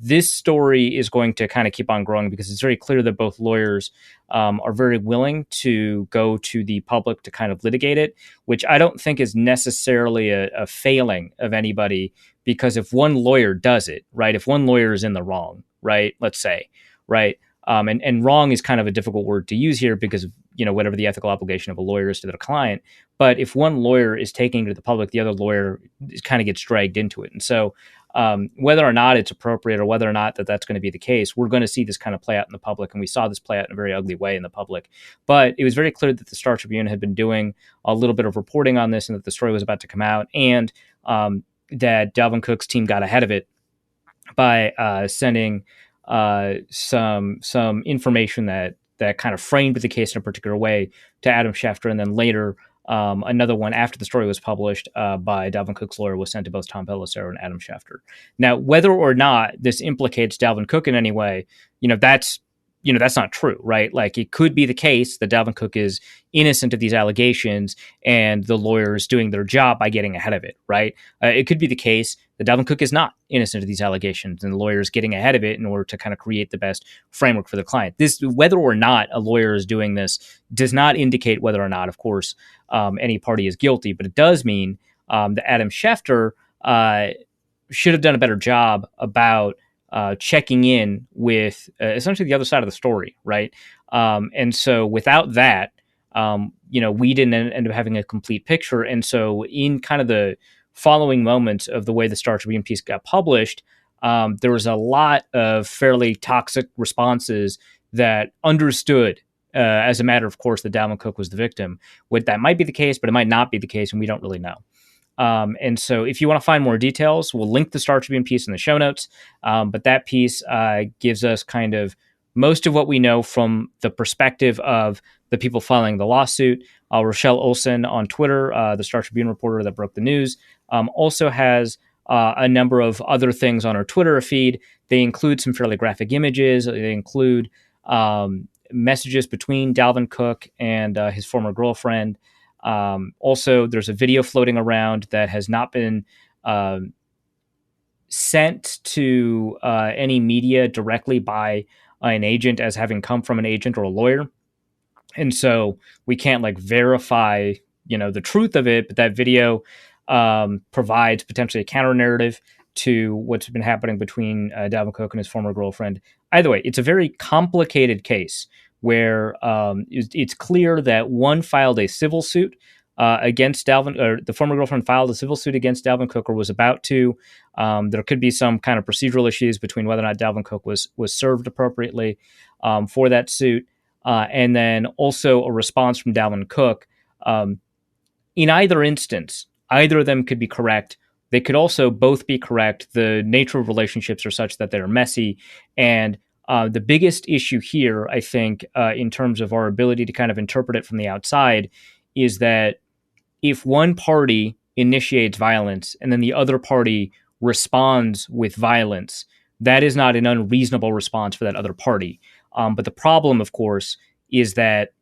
this story is going to kind of keep on growing, because it's very clear that both lawyers are very willing to go to the public to kind of litigate it, which I don't think is necessarily a failing of anybody, because if one lawyer does it, right, if one lawyer is in the wrong, right, let's say, right, and wrong is kind of a difficult word to use here because of, whatever the ethical obligation of a lawyer is to their client. But if one lawyer is taking it to the public, the other lawyer kind of gets dragged into it. And so whether or not it's appropriate, or whether or not that's going to be the case, we're going to see this kind of play out in the public. And we saw this play out in a very ugly way in the public. But it was very clear that the Star Tribune had been doing a little bit of reporting on this, and that the story was about to come out, and that Dalvin Cook's team got ahead of it by sending some information that kind of framed the case in a particular way to Adam Schefter, and then later another one after the story was published by Dalvin Cook's lawyer was sent to both Tom Pelissero and Adam Schefter. Now, whether or not this implicates Dalvin Cook in any way, that's not true, right? Like, it could be the case that Dalvin Cook is innocent of these allegations and the lawyer is doing their job by getting ahead of it, right? It could be the case that Dalvin Cook is not innocent of these allegations and the lawyer is getting ahead of it in order to kind of create the best framework for the client. This, whether or not a lawyer is doing this, does not indicate whether or not, of course, any party is guilty, but it does mean that Adam Schefter should have done a better job about checking in with essentially the other side of the story, right? And so without that, we didn't end up having a complete picture. And so in kind of the following moments of the way the Star Tribune piece got published, there was a lot of fairly toxic responses that understood, as a matter of course, that Dalvin Cook was the victim. That might be the case, but it might not be the case, and we don't really know. And so if you want to find more details, we'll link the Star Tribune piece in the show notes. But that piece gives us kind of most of what we know from the perspective of the people filing the lawsuit. Rochelle Olson on Twitter, the Star Tribune reporter that broke the news, also has a number of other things on her Twitter feed. They include some fairly graphic images. They include messages between Dalvin Cook and his former girlfriend. Also, there's a video floating around that has not been sent to any media directly by an agent as having come from an agent or a lawyer. And so we can't verify, the truth of it, but that video provides potentially a counter narrative to what's been happening between Dalvin Cook and his former girlfriend. Either way, it's a very complicated case where it's clear that one filed a civil suit against Dalvin, or the former girlfriend filed a civil suit against Dalvin Cook, or was about to. There could be some kind of procedural issues between whether or not Dalvin Cook was served appropriately for that suit, and then also a response from Dalvin Cook. In either instance, either of them could be correct. They could also both be correct. The nature of relationships are such that they're messy, and the biggest issue here, I think, in terms of our ability to kind of interpret it from the outside, is that if one party initiates violence and then the other party responds with violence, that is not an unreasonable response for that other party. But the problem, of course, is that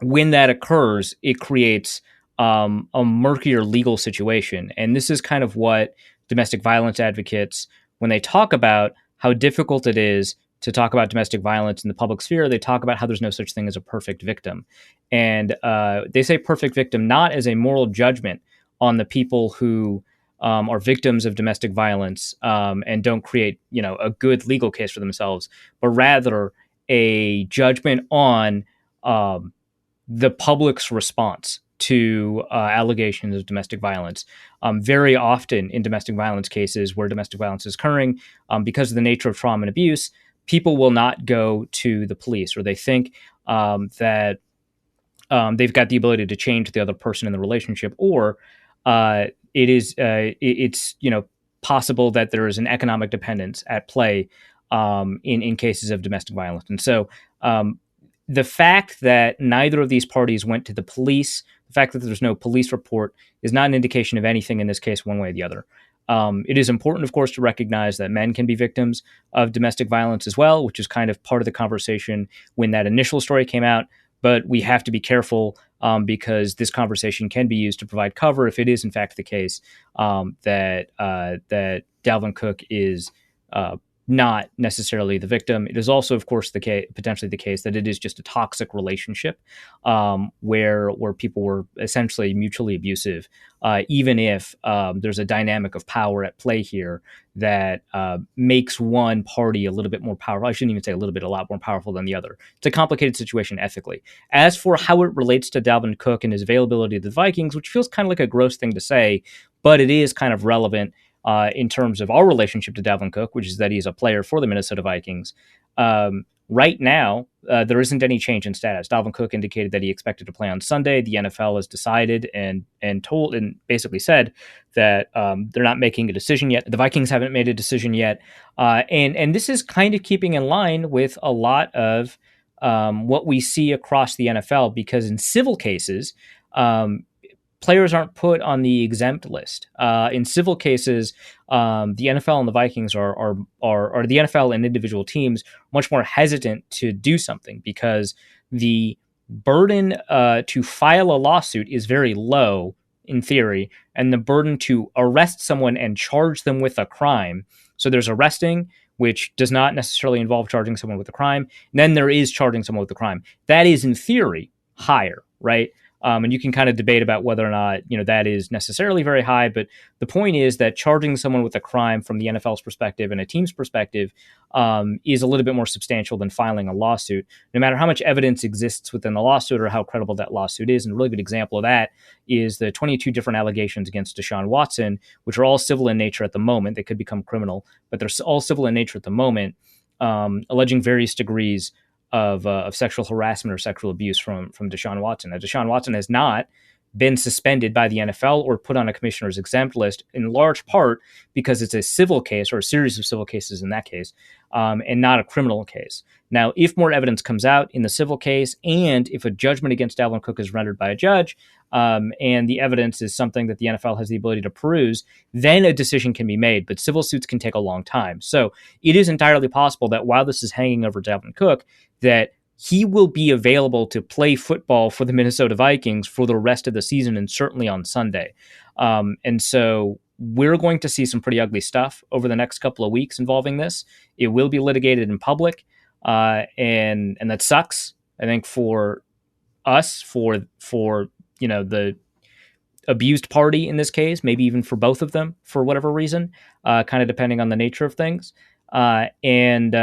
when that occurs, it creates a murkier legal situation. And this is kind of what domestic violence advocates, when they talk about how difficult it is to talk about domestic violence in the public sphere, they talk about how there's no such thing as a perfect victim. And they say perfect victim not as a moral judgment on the people who are victims of domestic violence and don't create, a good legal case for themselves, but rather a judgment on the public's response to allegations of domestic violence. Very often in domestic violence cases where domestic violence is occurring, because of the nature of trauma and abuse, people will not go to the police, or they think that they've got the ability to change the other person in the relationship, or it's possible that there is an economic dependence at play in cases of domestic violence. And so the fact that neither of these parties went to the police, the fact that there's no police report, is not an indication of anything in this case one way or the other. It is important, of course, to recognize that men can be victims of domestic violence as well, which is kind of part of the conversation when that initial story came out. But we have to be careful because this conversation can be used to provide cover if it is, in fact, the case that Dalvin Cook is not necessarily the victim. It is also, of course, potentially the case that it is just a toxic relationship where people were essentially mutually abusive, even if there's a dynamic of power at play here that makes one party a little bit more powerful. I shouldn't even say a little bit, a lot more powerful than the other. It's a complicated situation ethically. As for how it relates to Dalvin Cook and his availability to the Vikings, which feels kind of like a gross thing to say, but it is kind of relevant in terms of our relationship to Dalvin Cook, which is that he's a player for the Minnesota Vikings. Right now, there isn't any change in status. Dalvin Cook indicated that he expected to play on Sunday. The NFL has decided and told and basically said that they're not making a decision yet. The Vikings haven't made a decision yet. And this is kind of keeping in line with a lot of what we see across the NFL, because in civil cases, players aren't put on the exempt list. In civil cases, the NFL and the Vikings are the NFL and individual teams much more hesitant to do something because the burden to file a lawsuit is very low in theory, and the burden to arrest someone and charge them with a crime. So there's arresting, which does not necessarily involve charging someone with a crime. And then there is charging someone with a crime. That is in theory higher, right? And you can kind of debate about whether or not, that is necessarily very high. But the point is that charging someone with a crime from the NFL's perspective and a team's perspective is a little bit more substantial than filing a lawsuit, no matter how much evidence exists within the lawsuit or how credible that lawsuit is. And a really good example of that is the 22 different allegations against Deshaun Watson, which are all civil in nature at the moment. They could become criminal, but they're all civil in nature at the moment, alleging various degrees of sexual harassment or sexual abuse from Deshaun Watson. Now, Deshaun Watson has not been suspended by the NFL or put on a commissioner's exempt list, in large part because it's a civil case, or a series of civil cases in that case, and not a criminal case. Now, if more evidence comes out in the civil case, and if a judgment against Dalvin Cook is rendered by a judge, and the evidence is something that the NFL has the ability to peruse, then a decision can be made. But civil suits can take a long time. So it is entirely possible that while this is hanging over Dalvin Cook, that he will be available to play football for the Minnesota Vikings for the rest of the season, and certainly on Sunday. And so we're going to see some pretty ugly stuff over the next couple of weeks involving this. It will be litigated in public, and that sucks, I think, for us, for the abused party in this case, maybe even for both of them for whatever reason, kind of depending on the nature of things. And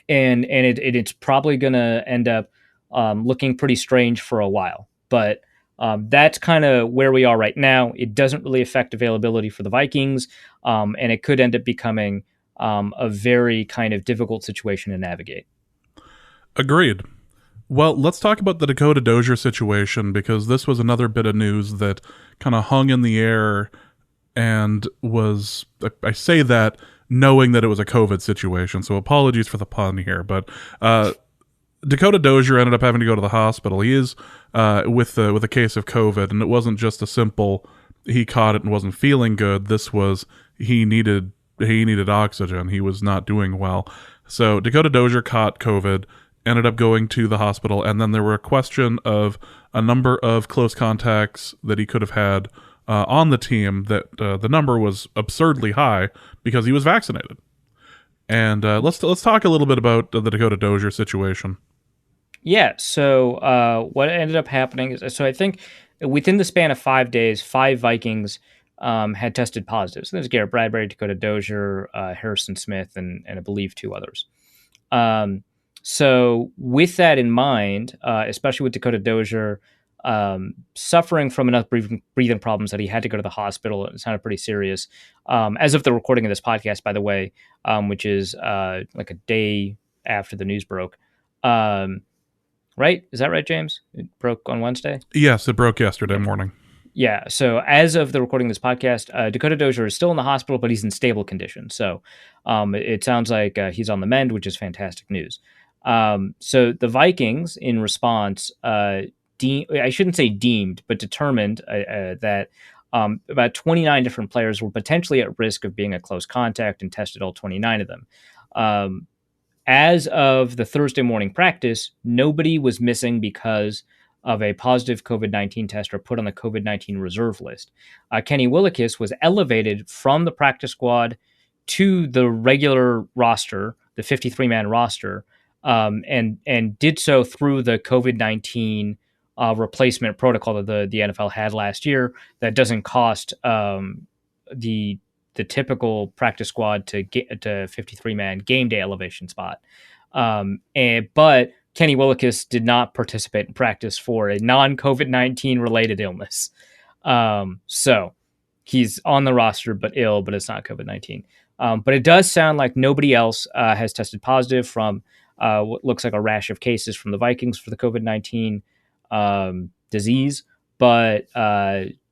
it's probably going to end up looking pretty strange for a while. But that's kind of where we are right now. It doesn't really affect availability for the Vikings, and it could end up becoming a very kind of difficult situation to navigate. Agreed. Well, let's talk about the Dakota Dozier situation, because this was another bit of news that kind of hung in the air and was, I say that knowing that it was a COVID situation, so apologies for the pun here, but Dakota Dozier ended up having to go to the hospital. He is with a case of COVID, and it wasn't just a simple he caught it and wasn't feeling good. This was he needed oxygen. He was not doing well. So Dakota Dozier caught COVID, ended up going to the hospital, and then there were a question of a number of close contacts that he could have had on the team, that the number was absurdly high because he was vaccinated. And let's talk a little bit about the Dakota Dozier situation. Yeah, so what ended up happening is, so I think within the span of 5 days, 5 Vikings had tested positive. So there's Garrett Bradbury, Dakota Dozier, Harrison Smith, and I believe 2 others. So with that in mind, especially with Dakota Dozier suffering from enough breathing problems that he had to go to the hospital, it sounded pretty serious. As of the recording of this podcast, by the way, which is like a day after the news broke. Right? Is that right, James? It broke on Wednesday? Yes, it broke yesterday morning. Yeah, so as of the recording of this podcast, Dakota Dozier is still in the hospital, but he's in stable condition. So it sounds like he's on the mend, which is fantastic news. So the Vikings, in response, I shouldn't say deemed, but determined that about 29 different players were potentially at risk of being a close contact, and tested all 29 of them. As of the Thursday morning practice, nobody was missing because of a positive COVID-19 test or put on the COVID-19 reserve list. Kenny Willekes was elevated from the practice squad to the regular roster, the 53-man roster, and did so through the COVID-19 replacement protocol that the NFL had last year that doesn't cost the typical practice squad to get to 53-man game day elevation spot. But Kenny Willekes did not participate in practice for a non-COVID-19 related illness. So he's on the roster, but ill, but it's not COVID-19. But it does sound like nobody else has tested positive from what looks like a rash of cases from the Vikings for the COVID-19 disease. But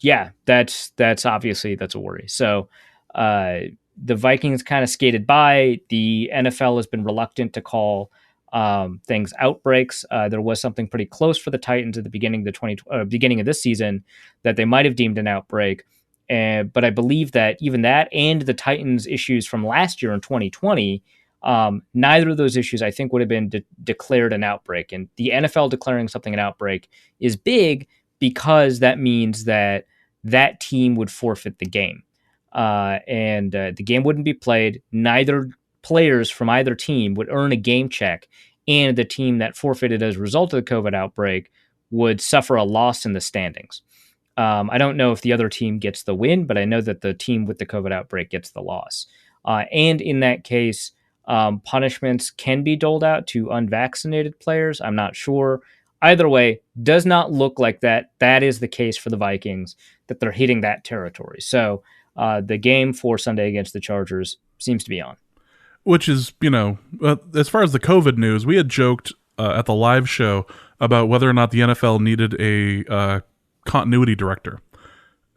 yeah, that's obviously that's a worry. So the Vikings kind of skated by. The NFL has been reluctant to call things outbreaks. There was something pretty close for the Titans at the beginning of beginning of this season that they might have deemed an outbreak. But I believe that even that and the Titans' issues from last year in 2020, neither of those issues I think would have been declared an outbreak. And the NFL declaring something an outbreak is big because that means that that team would forfeit the game. And the game wouldn't be played. Neither players from either team would earn a game check, and the team that forfeited as a result of the COVID outbreak would suffer a loss in the standings. I don't know if the other team gets the win, but I know that the team with the COVID outbreak gets the loss. And in that case, punishments can be doled out to unvaccinated players. I'm not sure. Either way, does not look like that is the case for the Vikings, that they're hitting that territory. So the game for Sunday against the Chargers seems to be on. Which is, as far as the COVID news, we had joked at the live show about whether or not the NFL needed a continuity director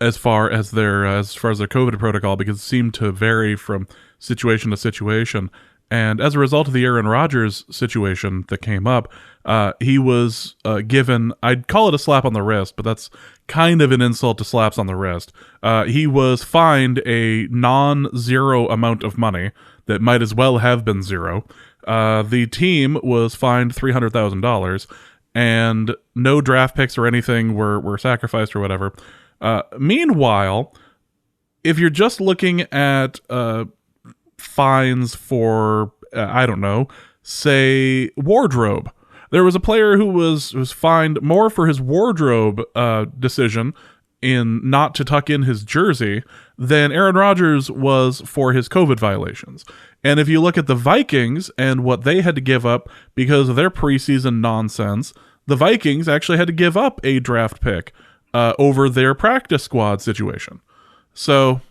as far as their COVID protocol, because it seemed to vary from situation to situation. And as a result of the Aaron Rodgers situation that came up, he was given, I'd call it a slap on the wrist, but that's kind of an insult to slaps on the wrist. He was fined a non-zero amount of money that might as well have been zero. The team was fined $300,000, and no draft picks or anything were sacrificed or whatever. Meanwhile, if you're just looking at fines for, I don't know, say wardrobe, there was a player who was fined more for his wardrobe decision in not to tuck in his jersey than Aaron Rodgers was for his COVID violations. And if you look at the Vikings and what they had to give up because of their preseason nonsense, the Vikings actually had to give up a draft pick over their practice squad situation. So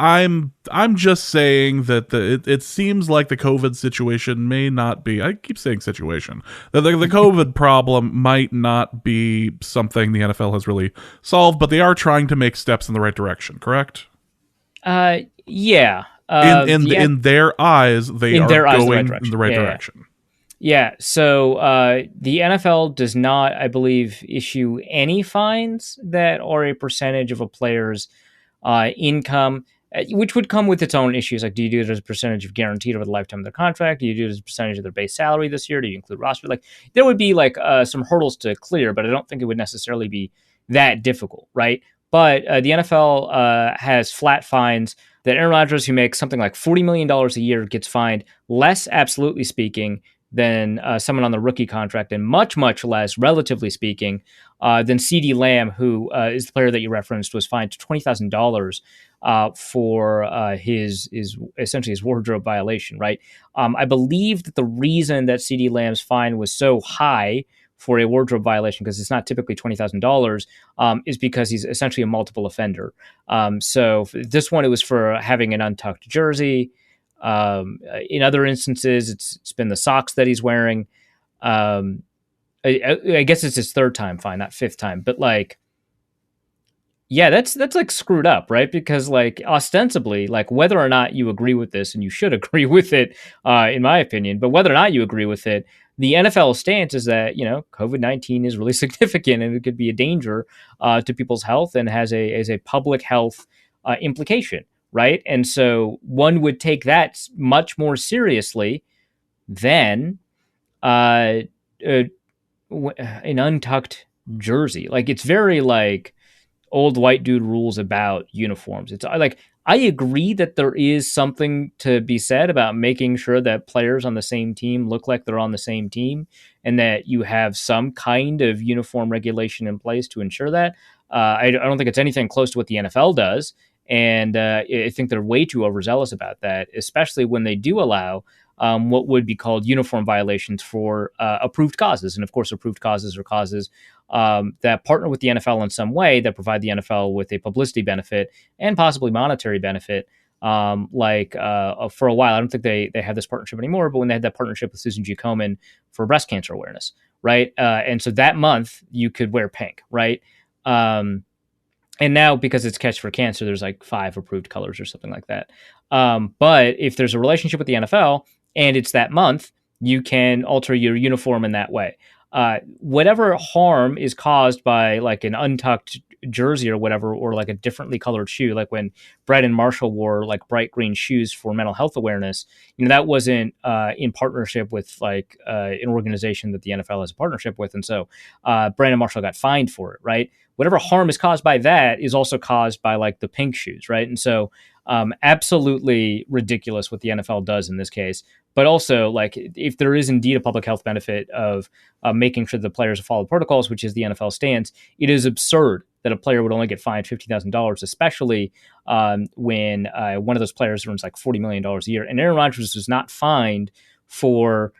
I'm just saying that it seems like the COVID situation may not be, I keep saying situation, that the COVID problem might not be something the NFL has really solved, but they are trying to make steps in the right direction, correct? Yeah. In their eyes, they are going in the right direction. Yeah, so the NFL does not, I believe, issue any fines that are a percentage of a player's income, which would come with its own issues. Like, do you do it as a percentage of guaranteed over the lifetime of their contract? Do you do it as a percentage of their base salary this year? Do you include roster? Like, there would be some hurdles to clear, but I don't think it would necessarily be that difficult, right? But the NFL has flat fines that Aaron Rodgers, who makes something like $40 million a year, gets fined less, absolutely speaking, than someone on the rookie contract, and much, much less, relatively speaking, than CeeDee Lamb, who is the player that you referenced, was fined $20,000 for his essentially his wardrobe violation, right? I believe that the reason that CeeDee Lamb's fine was so high for a wardrobe violation, because it's not typically $20,000, is because he's essentially a multiple offender. So for this one, it was for having an untucked jersey. In other instances, it's been the socks that he's wearing. I guess it's his third time fine, not fifth time. But yeah, that's like screwed up, right? Because ostensibly, whether or not you agree with this, and you should agree with it, in my opinion, but whether or not you agree with it, the NFL stance is that, COVID-19 is really significant and it could be a danger to people's health and has a public health implication. Right. And so one would take that much more seriously than an untucked jersey. It's very old white dude rules about uniforms. It's I agree that there is something to be said about making sure that players on the same team look like they're on the same team, and that you have some kind of uniform regulation in place to ensure that. I don't think it's anything close to what the NFL does. And I think they're way too overzealous about that, especially when they do allow what would be called uniform violations for approved causes. And of course, approved causes are causes that partner with the NFL in some way, that provide the NFL with a publicity benefit and possibly monetary benefit. For a while, I don't think they have this partnership anymore, but when they had that partnership with Susan G. Komen for breast cancer awareness, right? And so that month you could wear pink, right? And now, because it's Catch for Cancer, there's 5 approved colors or something like that. But if there's a relationship with the NFL and it's that month, you can alter your uniform in that way. Whatever harm is caused by an untucked jersey or whatever, or a differently colored shoe, like when Brandon Marshall wore bright green shoes for mental health awareness, that wasn't in partnership with an organization that the NFL has a partnership with. And so Brandon Marshall got fined for it, right? Whatever harm is caused by that is also caused by the pink shoes, right? And so absolutely ridiculous what the NFL does in this case. But also, like, if there is indeed a public health benefit of making sure the players follow protocols, which is the NFL stance, it is absurd that a player would only get fined $50,000, especially when one of those players earns like $40 million a year. And Aaron Rodgers was not fined for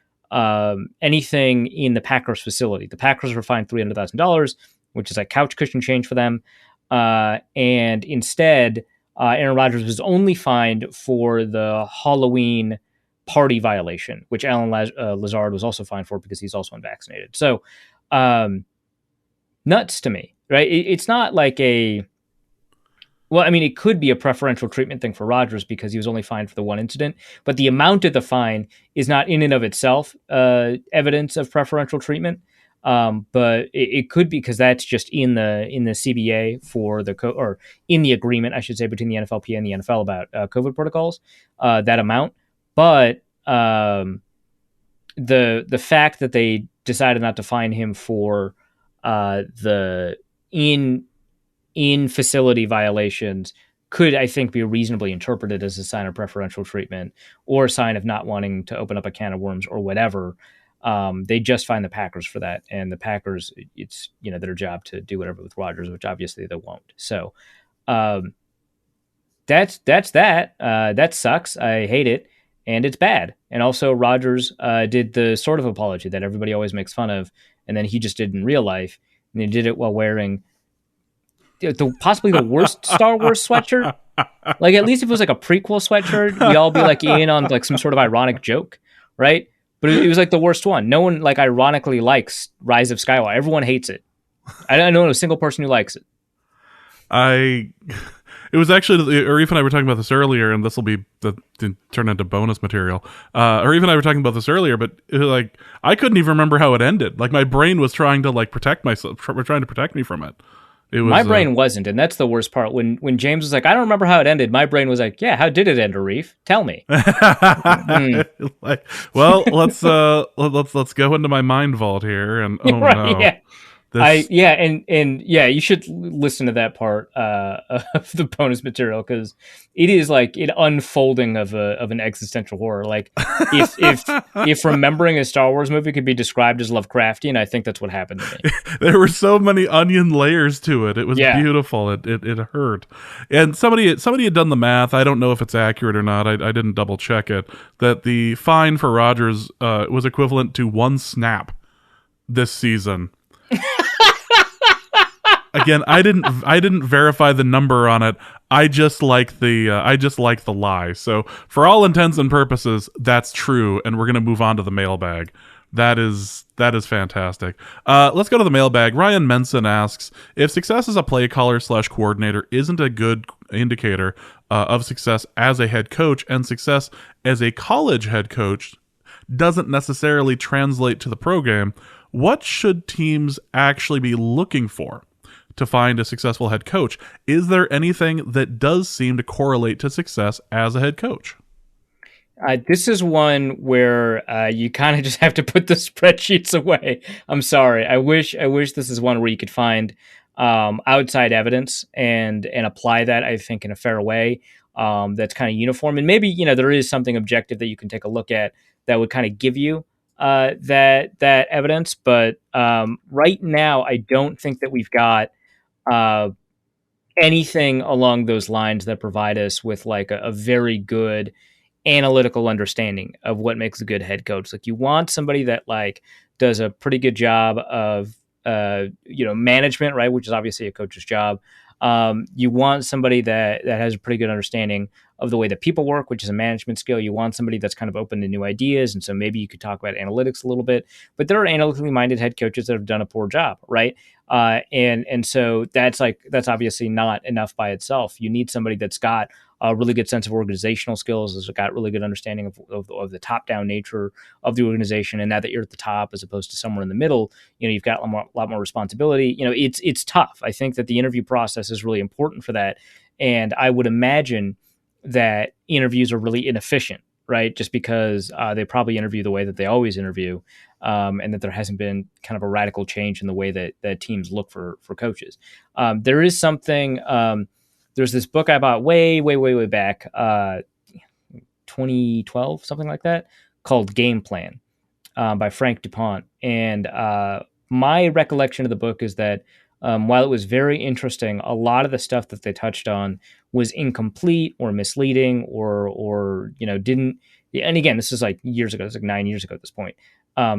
anything in the Packers facility. The Packers were fined $300,000, which is like couch cushion change for them. And instead, Aaron Rodgers was only fined for the Halloween party violation, which Alan Lazard was also fined for because he's also unvaccinated. So nuts to me, right? It's not like it could be a preferential treatment thing for Rodgers because he was only fined for the one incident, but the amount of the fine is not in and of itself evidence of preferential treatment. But it could be because that's just in the CBA for or in the agreement, I should say, between the NFLPA and the NFL about COVID protocols, that amount. But the fact that they decided not to fine him for the in facility violations could, I think, be reasonably interpreted as a sign of preferential treatment or a sign of not wanting to open up a can of worms or whatever. They just fined the Packers for that, and the Packers, it's their job to do whatever with Rodgers, which obviously they won't. So that's that. That sucks. I hate it, and it's bad. And also, Rodgers did the sort of apology that everybody always makes fun of, and then he just did in real life, and he did it while wearing possibly the worst Star Wars sweatshirt. Like, at least if it was like a prequel sweatshirt, we'd all be like in on like some sort of ironic joke, right? But it was like the worst one. No one like ironically likes Rise of Skywalker. Everyone hates it. I don't know a single person who likes it. It was actually, Arif and I were talking about this earlier, and this will be turn into bonus material. Arif and I were talking about this earlier, but like I couldn't even remember how it ended. Like my brain was trying to like protect myself, trying to protect me from it. My brain wasn't, and that's the worst part. When James was like, I don't remember how it ended, my brain was like, yeah, how did it end, Arif? Tell me. Like, well, let's go into my mind vault here, and right, no. Yeah. You should listen to that part of the bonus material because it is like an unfolding of an existential horror. Like if remembering a Star Wars movie could be described as Lovecraftian, I think that's what happened to me. There were so many onion layers to it. It was beautiful. It hurt. And somebody had done the math. I don't know if it's accurate or not. I didn't double check it. That the fine for Rodgers was equivalent to one snap this season. Again, I didn't verify the number on it. I just like the lie. So for all intents and purposes, that's true, and we're gonna move on to the mailbag. That is fantastic. Let's go to the mailbag. Ryan Menson asks, if success as a play caller / coordinator isn't a good indicator of success as a head coach, and success as a college head coach doesn't necessarily translate to the program, what should teams actually be looking for to find a successful head coach? Is there anything that does seem to correlate to success as a head coach? This is one where you kind of just have to put the spreadsheets away. I'm sorry. I wish this is one where you could find outside evidence and apply that, I think, in a fair way that's kind of uniform. And maybe, there is something objective that you can take a look at that would kind of give you that evidence. But right now, I don't think that we've got anything along those lines that provide us with like a very good analytical understanding of what makes a good head coach. Like, you want somebody that like does a pretty good job of management, right? Which is obviously a coach's job. You want somebody that has a pretty good understanding of the way that people work, which is a management skill. You want somebody that's kind of open to new ideas. And so maybe you could talk about analytics a little bit, but there are analytically minded head coaches that have done a poor job. Right. And so that's obviously not enough by itself. You need somebody that's got a really good sense of organizational skills, has got really good understanding of the top down nature of the organization. And now that you're at the top, as opposed to somewhere in the middle, you've got a lot more responsibility. It's tough. I think that the interview process is really important for that. And I would imagine that interviews are really inefficient, right? Just because they probably interview the way that they always interview, and that there hasn't been kind of a radical change in the way that teams look for coaches. There is something, there's this book I bought way back, 2012, something like that, called Game Plan by Frank DuPont. And my recollection of the book is that while it was very interesting, a lot of the stuff that they touched on was incomplete or misleading or didn't. And again, this is like years ago. It's like 9 years ago at this point.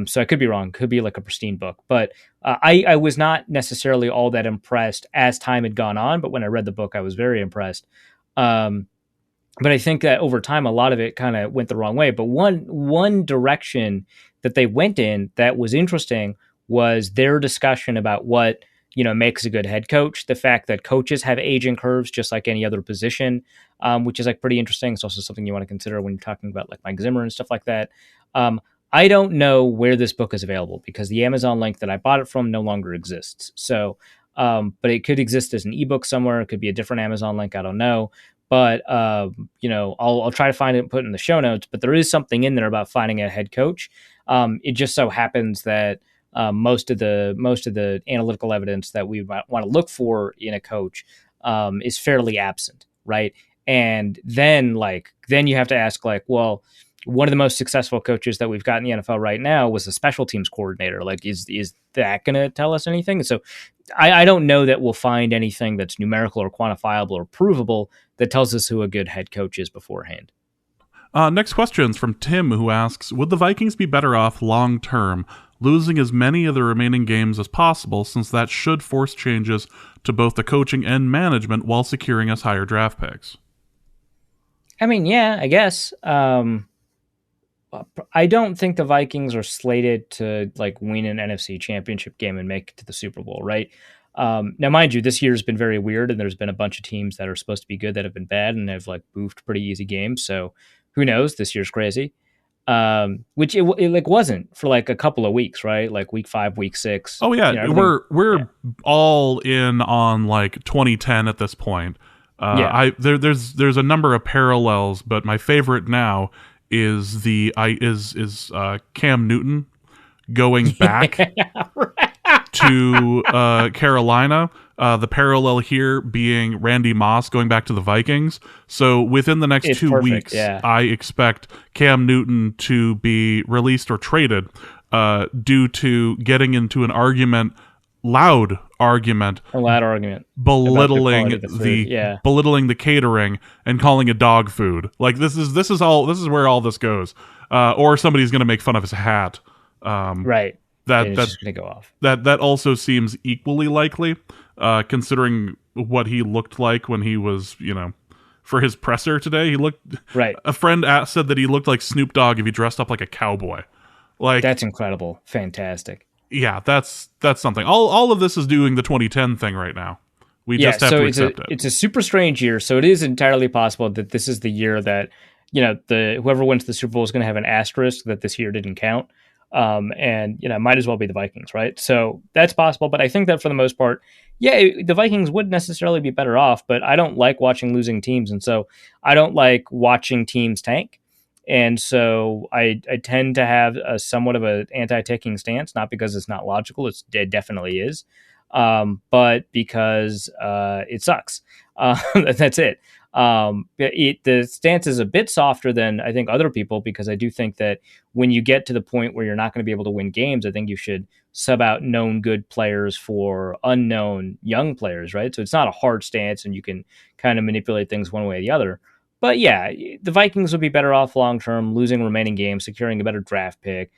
So I could be wrong. Could be like a pristine book, but I was not necessarily all that impressed as time had gone on. But when I read the book, I was very impressed. But I think that over time, a lot of it kind of went the wrong way. But one direction that they went in that was interesting was their discussion about what makes a good head coach. The fact that coaches have aging curves just like any other position, which is like pretty interesting. It's also something you want to consider when you're talking about like Mike Zimmer and stuff like that. I don't know where this book is available because the Amazon link that I bought it from no longer exists. So, but it could exist as an ebook somewhere. It could be a different Amazon link. I don't know. But, I'll try to find it and put it in the show notes. But there is something in there about finding a head coach. It just so happens that most of the analytical evidence that we might want to look for in a coach is fairly absent, right? And then you have to ask well, one of the most successful coaches that we've got in the NFL right now was a special teams coordinator. Like, is that going to tell us anything? And so I don't know that we'll find anything that's numerical or quantifiable or provable that tells us who a good head coach is beforehand. Next question is from Tim, who asks, would the Vikings be better off long-term losing as many of the remaining games as possible, since that should force changes to both the coaching and management while securing us higher draft picks? I mean, yeah, I guess. I don't think the Vikings are slated to win an NFC championship game and make it to the Super Bowl, right? Now, mind you, this year's been very weird, and there's been a bunch of teams that are supposed to be good that have been bad and have boofed pretty easy games. So who knows? This year's crazy. Which it wasn't for a couple of weeks, right? Like week 5, week 6. Oh yeah, we're all in on 2010 at this point. There's a number of parallels, but my favorite now is Cam Newton going back to Carolina. The parallel here being Randy Moss going back to the Vikings. So within the next 2 weeks, I expect Cam Newton to be released or traded due to getting into an loud argument, belittling belittling the catering and calling it dog food. This is where all this goes. Or somebody's going to make fun of his hat. Right. That's going to go off. That also seems equally likely, considering what he looked like when he was, for his presser today. He looked right. A friend said that he looked like Snoop Dogg if he dressed up like a cowboy. That's incredible, fantastic. Yeah, that's something. All of this is doing the 2010 thing right now. We just have to accept it. It's a super strange year, so it is entirely possible that this is the year that whoever wins the Super Bowl is going to have an asterisk that this year didn't count. And might as well be the Vikings, right? So that's possible, but I think that for the most part, the Vikings would necessarily be better off, but I don't like watching losing teams, and so I don't like watching teams tank. And so I tend to have somewhat of an anti-tanking stance, not because it's not logical, it definitely is, but because it sucks. That's it. The stance is a bit softer than I think other people, because I do think that when you get to the point where you're not going to be able to win games, I think you should sub out known good players for unknown young players, right? So it's not a hard stance, and you can kind of manipulate things one way or the other. But yeah, the Vikings would be better off long-term, losing remaining games, securing a better draft pick,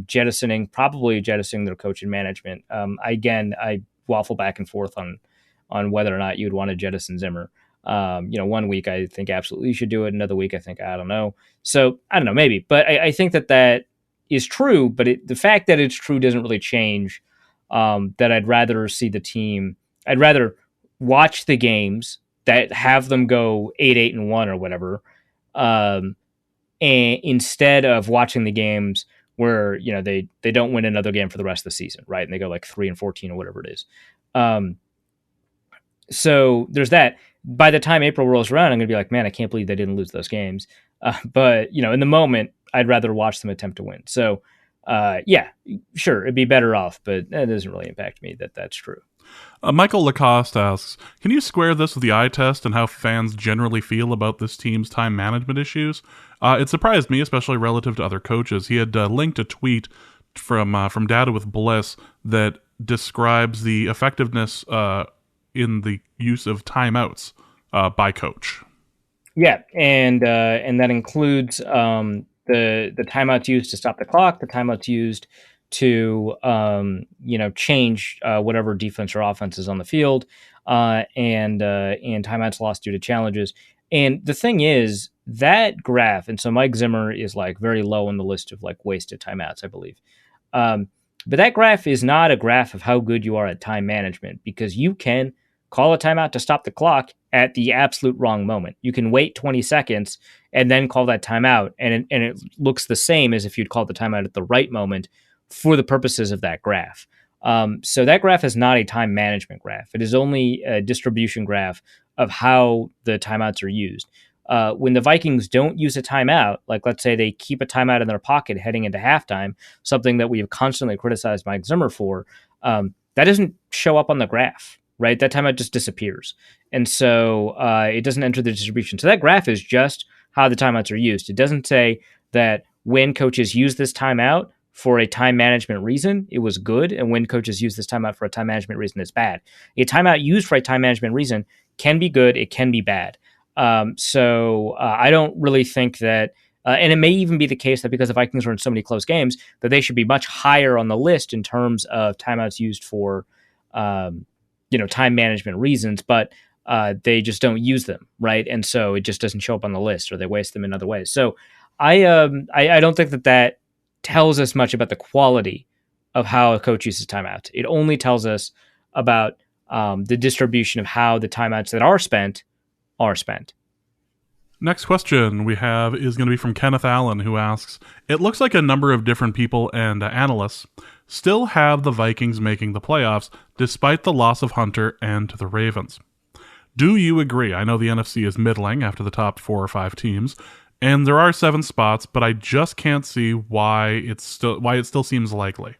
jettisoning their coach and management. I waffle back and forth on whether or not you'd want to jettison Zimmer. 1 week I think absolutely you should do it. Another week I think, I don't know. So I don't know, maybe. But I think that is true, but the fact that it's true doesn't really change that I'd rather see the team. I'd rather watch the games that have them go 8-1 or whatever, and instead of watching the games where they don't win another game for the rest of the season, right? And they go 3-14 or whatever it is. So there's that. By the time April rolls around, I'm going to be like, man, I can't believe they didn't lose those games. But in the moment, I'd rather watch them attempt to win. So, sure, it'd be better off, but that doesn't really impact me. That's true. Michael Lacoste asks, can you square this with the eye test and how fans generally feel about this team's time management issues? It surprised me, especially relative to other coaches. He had linked a tweet from Data with Bliss that describes the effectiveness in the use of timeouts by coach. Yeah, and that includes the timeouts used to stop the clock, the timeouts used to change whatever defense or offense is on the field, and timeouts lost due to challenges. And the thing is that graph, and so Mike Zimmer is like very low on the list of like wasted timeouts, I believe. But that graph is not a graph of how good you are at time management, because you can call a timeout to stop the clock at the absolute wrong moment. You can wait 20 seconds and then call that timeout, and it looks the same as if you'd called the timeout at the right moment for the purposes of that graph. So that graph is not a time management graph. It is only a distribution graph of how the timeouts are used. When the Vikings don't use a timeout, like let's say they keep a timeout in their pocket heading into halftime, something that we have constantly criticized Mike Zimmer for, that doesn't show up on the graph, right? That timeout just disappears. And so it doesn't enter the distribution. So that graph is just how the timeouts are used. It doesn't say that when coaches use this timeout for a time management reason, it was good, and when coaches use this timeout for a time management reason, it's bad. A timeout used for a time management reason can be good, it can be bad. So I don't really think that, and it may even be the case that because the Vikings are in so many close games, that they should be much higher on the list in terms of timeouts used for, time management reasons, but they just don't use them, right? And so it just doesn't show up on the list, or they waste them in other ways. So I don't think that tells us much about the quality of how a coach uses timeouts. It only tells us about the distribution of how the timeouts that are spent. Next question we have is going to be from Kenneth Allen, who asks, it looks like a number of different people and analysts still have the Vikings making the playoffs despite the loss of Hunter and to the Ravens. Do you agree? I know the NFC is middling after the top 4 or 5 teams, and there are 7 spots, but I just can't see why it still seems likely.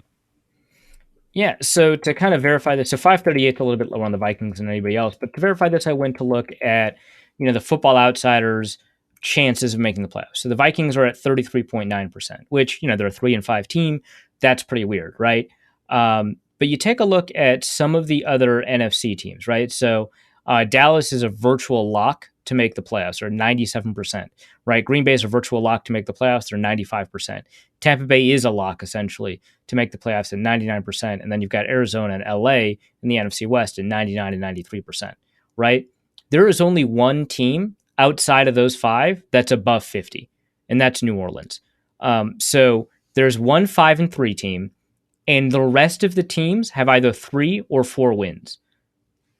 Yeah, so to kind of verify this, so 538 is a little bit lower on the Vikings than anybody else, but to verify this, I went to look at, the Football Outsiders' chances of making the playoffs. So the Vikings are at 33.9%, which, they're a 3-5 team. That's pretty weird, right? But you take a look at some of the other NFC teams, right? So Dallas is a virtual lock to make the playoffs, or 97%, right? Green Bay is a virtual lock to make the playoffs, they're 95%. Tampa Bay is a lock, essentially, to make the playoffs at 99%. And then you've got Arizona and LA in the NFC West at 99 and 93%, right? There is only one team outside of those 5 that's above 50, and that's New Orleans. So there's one 5-3 team, and the rest of the teams have either 3 or 4 wins.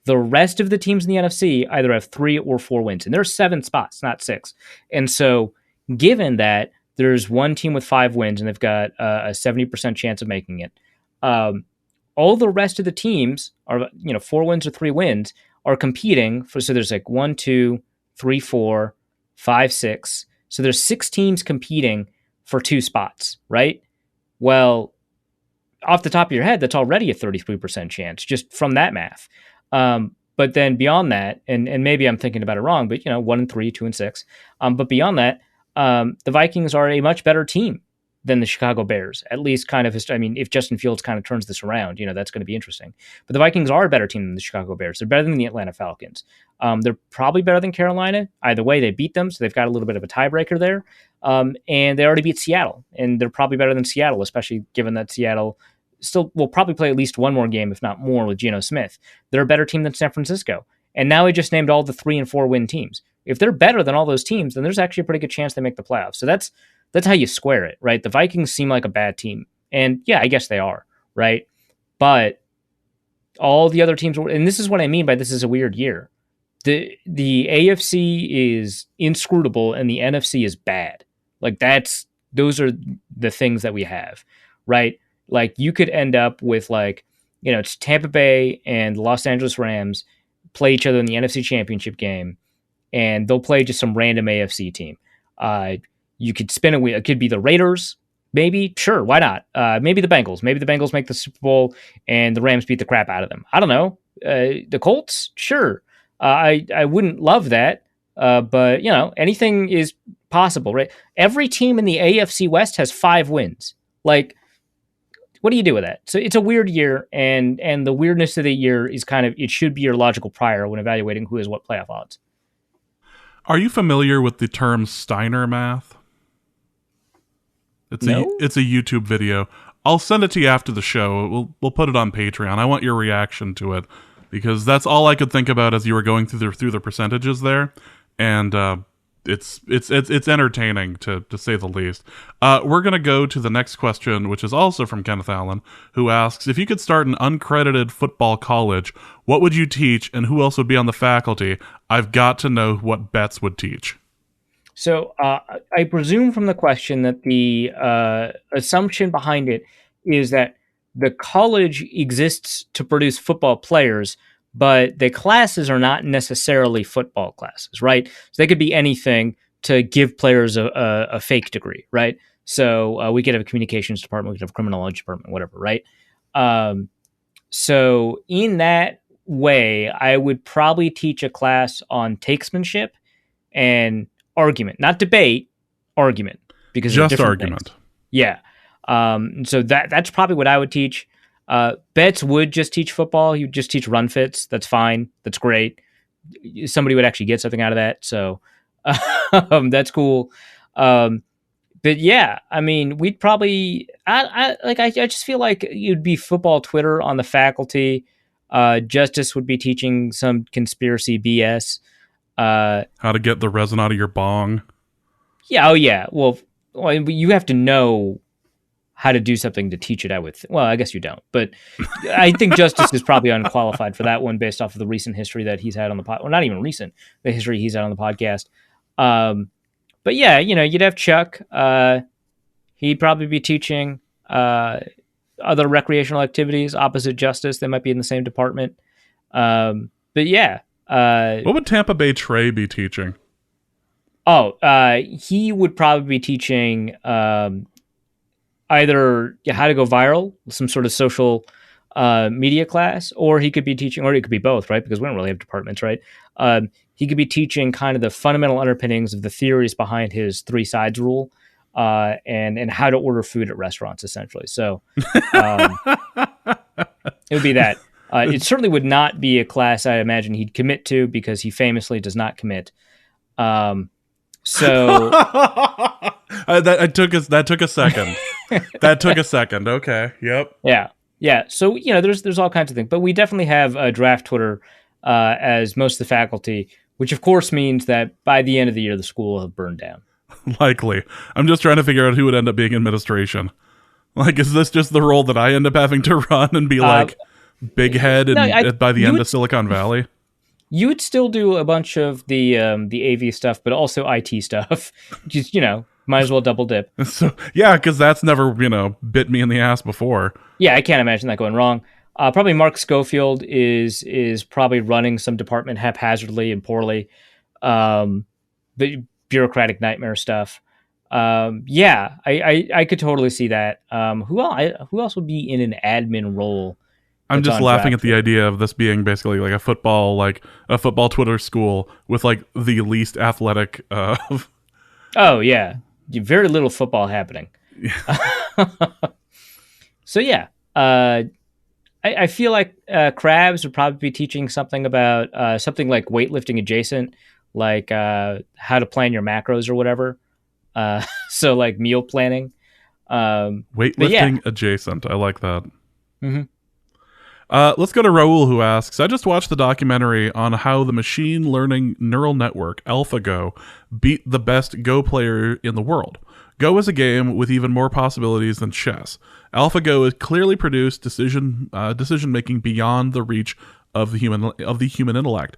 The rest of the teams in the NFC either have 3 or 4 wins, and there's 7 spots, not 6. And so given that there's one team with 5 wins and they've got a 70% chance of making it, all the rest of the teams are, 4 wins or 3 wins are competing for, so there's like 1, 2, 3, 4, 5, 6. So there's 6 teams competing for 2 spots, right? Well, off the top of your head, that's already a 33% chance just from that math. But then beyond that, and maybe I'm thinking about it wrong, but 1 and 3, 2 and 6. But beyond that, the Vikings are a much better team than the Chicago Bears, at least kind of. If Justin Fields kind of turns this around, that's going to be interesting. But the Vikings are a better team than the Chicago Bears. They're better than the Atlanta Falcons. They're probably better than Carolina. Either way, they beat them, so they've got a little bit of a tiebreaker there. And they already beat Seattle, and they're probably better than Seattle, especially given that Seattle still will probably play at least one more game, if not more, with Geno Smith. They're a better team than San Francisco. And now he just named all the 3 and 4 win teams. If they're better than all those teams, then there's actually a pretty good chance they make the playoffs. So that's how you square it, right? The Vikings seem like a bad team. And yeah, I guess they are, right? But all the other teams, and this is what I mean by this is a weird year. The AFC is inscrutable and the NFC is bad. Like those are the things that we have, right? Like you could end up with it's Tampa Bay and the Los Angeles Rams play each other in the NFC Championship game, and they'll play just some random AFC team. You could spin a wheel. It could be the Raiders Maybe, sure, why not? Maybe the Bengals. Maybe the Bengals make the Super Bowl and the Rams beat the crap out of them. I don't know. The Colts, sure. I wouldn't love that, but anything is possible, right? Every team in the AFC West has 5 wins. Like, what do you do with that? So it's a weird year, and the weirdness of the year is it should be your logical prior when evaluating who has what playoff odds. Are you familiar with the term Steiner math? It's a YouTube video. I'll send it to you after the show. We'll put it on Patreon. I want your reaction to it because that's all I could think about as you were going through the percentages there, and it's entertaining to say the least. We're gonna go to the next question, which is also from Kenneth Allen, who asks, if you could start an uncredited football college, what would you teach, and who else would be on the faculty? I've got to know what Betts would teach. So I presume from the question that the assumption behind it is that the college exists to produce football players, but the classes are not necessarily football classes, right? So they could be anything to give players a fake degree, right? So we could have a communications department, we could have a criminology department, whatever, right? So in that way, I would probably teach a class on takesmanship and argument, not debate, argument, because just argument. Things. Yeah. So that's probably what I would teach. Betts would just teach football. He would just teach run fits. That's fine. That's great. Somebody would actually get something out of that. So that's cool. But yeah, I mean, we'd probably, I just feel like you'd be football Twitter on the faculty. Justice would be teaching some conspiracy BS. How to get the resin out of your bong. Yeah. Oh, yeah. Well, you have to know how to do something to teach it. I guess you don't. But I think Justice is probably unqualified for that one based off of the recent history that he's had on the podcast. Well, not even recent, the history he's had on the podcast. But yeah, you'd have Chuck. He'd probably be teaching other recreational activities opposite Justice. They might be in the same department. But yeah. What would Tampa Bay Trey be teaching? He would probably be teaching either how to go viral, some sort of social media class, or he could be teaching, or it could be both, right? Because we don't really have departments, right? He could be teaching kind of the fundamental underpinnings of the theories behind his 3 sides rule, and how to order food at restaurants, essentially. So it would be that. It certainly would not be a class I imagine he'd commit to because he famously does not commit. So that took a second. That took a second. Okay. Yep. Yeah. So there's all kinds of things, but we definitely have draft Twitter as most of the faculty, which of course means that by the end of the year the school will have burned down. Likely. I'm just trying to figure out who would end up being administration. Like, is this just the role that I end up having to run and be like big head by the end of Silicon Valley? You would still do a bunch of the AV stuff, but also IT stuff. Just, might as well double dip. So yeah, because that's never, bit me in the ass before. Yeah, I can't imagine that going wrong. Probably Mark Schofield is probably running some department haphazardly and poorly. The bureaucratic nightmare stuff. Yeah, I could totally see that. Who else would be in an admin role? I'm just laughing at the idea of this being basically like a football Twitter school with like the least athletic. Oh yeah, very little football happening. So yeah, I feel like Krabs would probably be teaching something about something like weightlifting adjacent, like how to plan your macros or whatever. So like meal planning. Weightlifting adjacent. I like that. Mm-hmm. Let's go to Raul, who asks, I just watched the documentary on how the machine learning neural network, AlphaGo, beat the best Go player in the world. Go is a game with even more possibilities than chess. AlphaGo has clearly produced decision-making beyond the reach of the human intellect.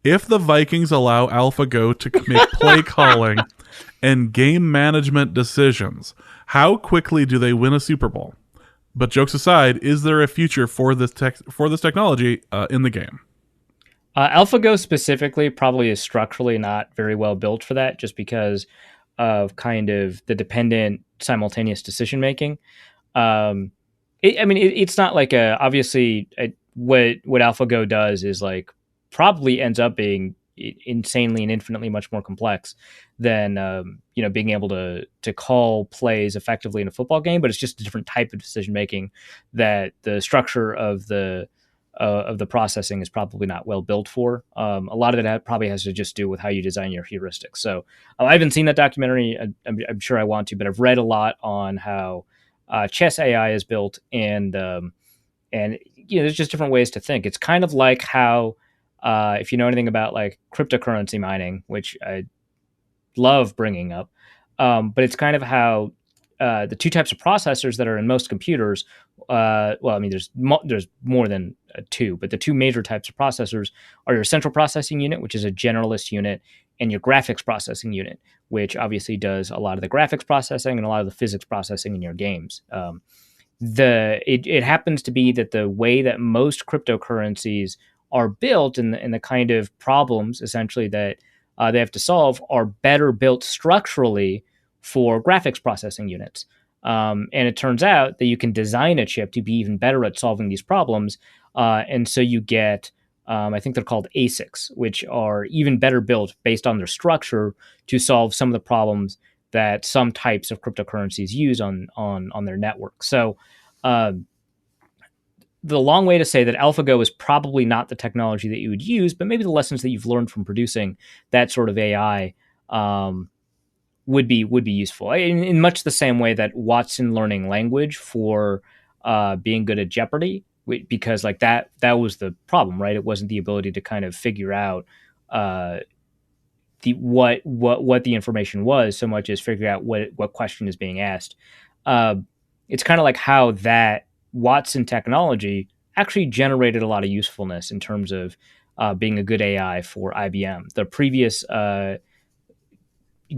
If the Vikings allow AlphaGo to make play calling and game management decisions, how quickly do they win a Super Bowl? But jokes aside, is there a future for this technology in the game? AlphaGo specifically probably is structurally not very well built for that, just because of kind of the dependent simultaneous decision making. It's not like obviously what AlphaGo does is like probably ends up being insanely and infinitely much more complex than being able to call plays effectively in a football game, but it's just a different type of decision making that the structure of the processing is probably not well built for. A lot of it probably has to just do with how you design your heuristics. So I haven't seen that documentary. I'm sure I want to, but I've read a lot on how chess AI is built, and there's just different ways to think. It's kind of like how if you know anything about like cryptocurrency mining, which I love bringing up, but it's kind of how the two types of processors that are in most computers. There's more than two, but the two major types of processors are your central processing unit, which is a generalist unit, and your graphics processing unit, which obviously does a lot of the graphics processing and a lot of the physics processing in your games. It happens to be that the way that most cryptocurrencies are built and the kind of problems essentially that they have to solve are better built structurally for graphics processing units. And it turns out that you can design a chip to be even better at solving these problems. And so you get, I think they're called ASICs, which are even better built based on their structure to solve some of the problems that some types of cryptocurrencies use on their network. So the long way to say that AlphaGo is probably not the technology that you would use, but maybe the lessons that you've learned from producing that sort of AI would be useful in much the same way that Watson learning language for being good at Jeopardy, because like that was the problem, right? It wasn't the ability to kind of figure out what the information was so much as figure out what question is being asked. It's kind of like how that Watson technology actually generated a lot of usefulness in terms of being a good AI for IBM. The previous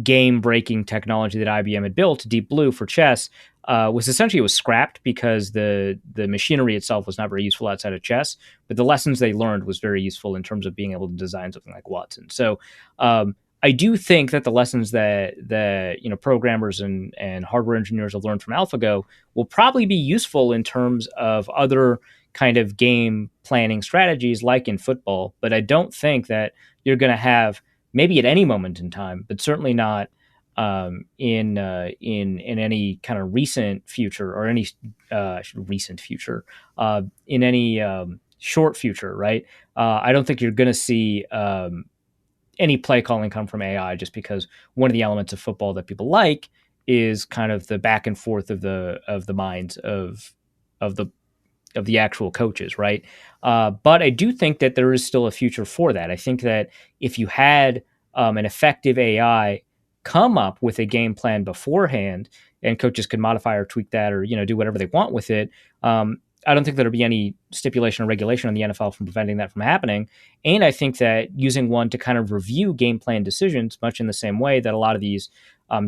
game-breaking technology that IBM had built, Deep Blue for chess, was scrapped because the machinery itself was not very useful outside of chess. But the lessons they learned was very useful in terms of being able to design something like Watson. So I do think that the lessons that programmers and hardware engineers have learned from AlphaGo will probably be useful in terms of other kind of game planning strategies like in football. But I don't think that you're going to have, maybe at any moment in time, but certainly not in any kind of recent future or any recent future, in any short future, right? I don't think you're going to see any play calling come from AI, just because one of the elements of football that people like is kind of the back and forth of the minds of the actual coaches, right? But I do think that there is still a future for that. I think that if you had an effective AI come up with a game plan beforehand, and coaches could modify or tweak that or do whatever they want with it, I don't think there'd be any stipulation or regulation on the NFL from preventing that from happening. And I think that using one to kind of review game plan decisions, much in the same way that a lot of these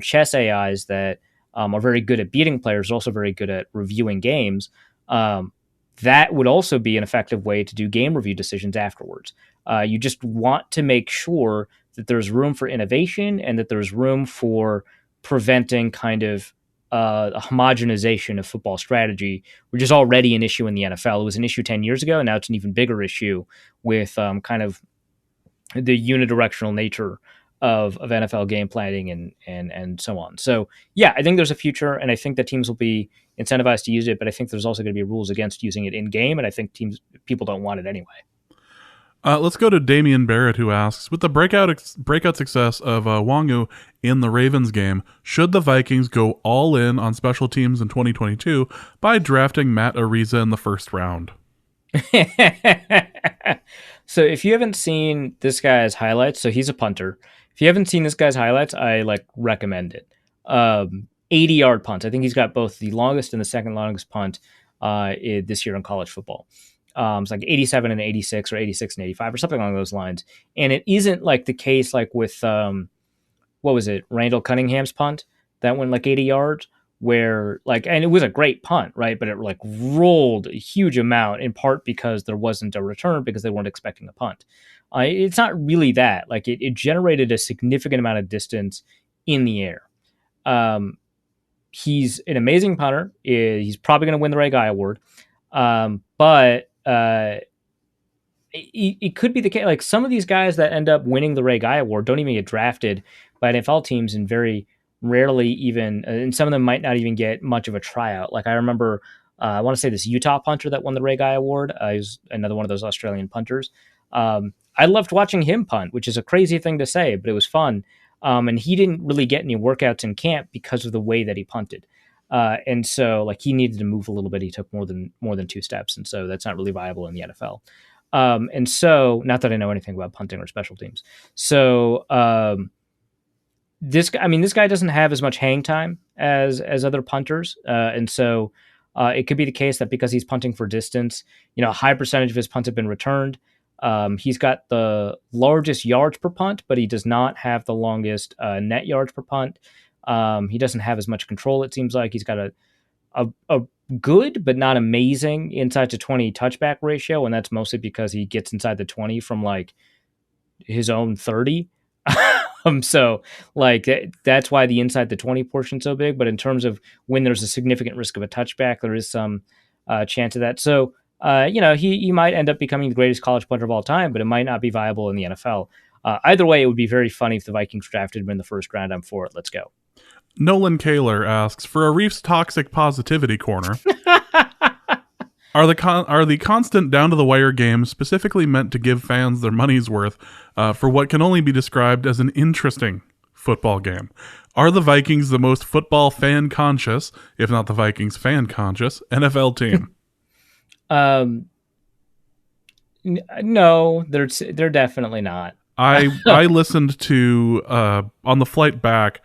chess AIs that are very good at beating players are also very good at reviewing games, that would also be an effective way to do game review decisions afterwards. You just want to make sure that there's room for innovation and that there's room for preventing kind of a homogenization of football strategy, which is already an issue in the NFL. It was an issue 10 years ago, and now it's an even bigger issue with kind of the unidirectional nature of NFL game planning and so on. So yeah, I think there's a future, and I think that teams will be incentivized to use it, but I think there's also going to be rules against using it in game, and I think people don't want it anyway. Let's go to Damian Barrett, who asks, with the breakout success of Wangu in the Ravens game, should the Vikings go all in on special teams in 2022 by drafting Matt Ariza in the first round? So if you haven't seen this guy's highlights, so he's a punter. If you haven't seen this guy's highlights, I recommend it. 80-yard punts. I think he's got both the longest and the second longest punt this year in college football. It's like 87 and 86 or 86 and 85 or something along those lines. And it isn't like the case like with, what was it, Randall Cunningham's punt that went like 80 yards, where and it was a great punt, right? But it rolled a huge amount, in part because there wasn't a return because they weren't expecting a punt. It's not really that. It generated a significant amount of distance in the air. He's an amazing punter. He's probably going to win the Ray Guy Award. But it could be the case. Like some of these guys that end up winning the Ray Guy Award don't even get drafted by NFL teams, and very rarely even, and some of them might not even get much of a tryout. Like I remember, I want to say this Utah punter that won the Ray Guy Award. He was another one of those Australian punters. I loved watching him punt, which is a crazy thing to say, but it was fun. And he didn't really get any workouts in camp because of the way that he punted. And so like he needed to move a little bit. He took more than 2 steps. And so that's not really viable in the NFL. And so not that I know anything about punting or special teams. So, this guy doesn't have as much hang time as other punters. And so, it could be the case that because he's punting for distance, a high percentage of his punts have been returned. He's got the largest yards per punt, but he does not have the longest net yards per punt. He doesn't have as much control. It seems like he's got a good but not amazing inside to 20 touchback ratio, and that's mostly because he gets inside the 20 from like his own 30. So like that's why the inside the 20 portion so big. But in terms of when there's a significant risk of a touchback, there is some chance of that. So he might end up becoming the greatest college punter of all time, but it might not be viable in the NFL. Either way, it would be very funny if the Vikings drafted him in the first round. I'm for it. Let's go. Nolan Kaler asks, for a Reef's toxic positivity corner, are the constant down-to-the-wire games specifically meant to give fans their money's worth for what can only be described as an interesting football game? Are the Vikings the most football fan-conscious, if not the Vikings fan-conscious, NFL team? No, they're definitely not. I listened to on the flight back.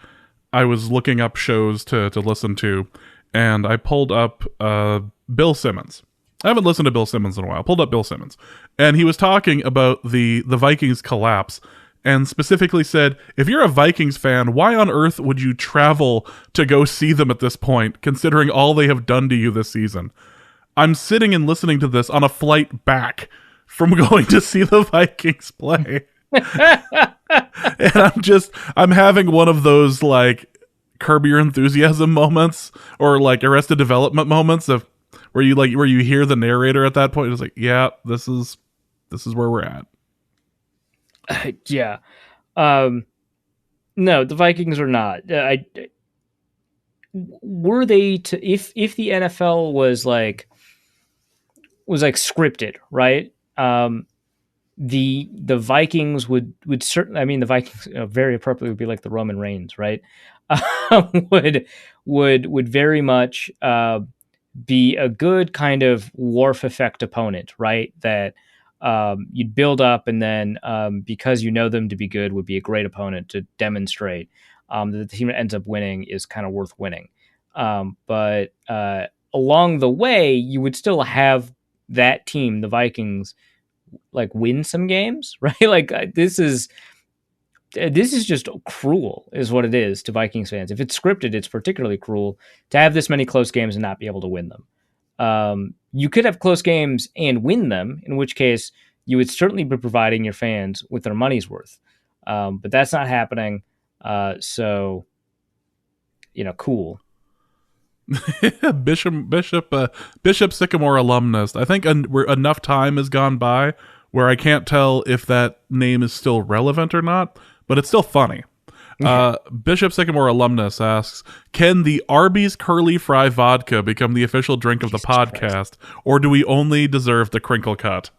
I was looking up shows to listen to, and I pulled up Bill Simmons. I haven't listened to Bill Simmons in a while. I pulled up Bill Simmons, and he was talking about the Vikings collapse, and specifically said, if you're a Vikings fan, why on earth would you travel to go see them at this point, considering all they have done to you this season? I'm sitting and listening to this on a flight back from going to see the Vikings play. And I'm having one of those like Curb Your Enthusiasm moments or like Arrested Development moments of where you hear the narrator at that point. It's like, yeah, this is where we're at. Yeah. No, the Vikings are not. Were they to if the NFL was like scripted, right? The Vikings would certainly, I mean, the Vikings very appropriately would be like the Roman Reigns, right? would very much be a good kind of Wharf effect opponent, right? That you'd build up, and then because you know them to be good, would be a great opponent to demonstrate that the team that ends up winning is kind of worth winning. But along the way, you would still have that team, the Vikings, like win some games, right? Like this is just cruel is what it is to Vikings fans. If it's scripted, it's particularly cruel to have this many close games and not be able to win them. You could have close games and win them, in which case you would certainly be providing your fans with their money's worth. But that's not happening. So, cool. Bishop Sycamore alumnus. I think enough time has gone by where I can't tell if that name is still relevant or not, but it's still funny. Bishop Sycamore alumnus asks, can the Arby's Curly Fry vodka become the official drink of the podcast, or do we only deserve the crinkle cut?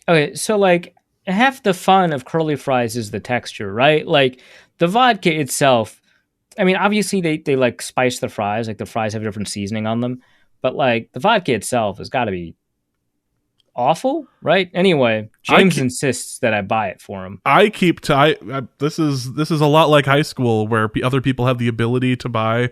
Okay, so like half the fun of curly fries is the texture, right? Like the vodka itself, I mean, obviously they like spice the fries, like the fries have a different seasoning on them, but like the vodka itself has got to be awful, right? Anyway, James insists that I buy it for him. This is a lot like high school where other people have the ability to buy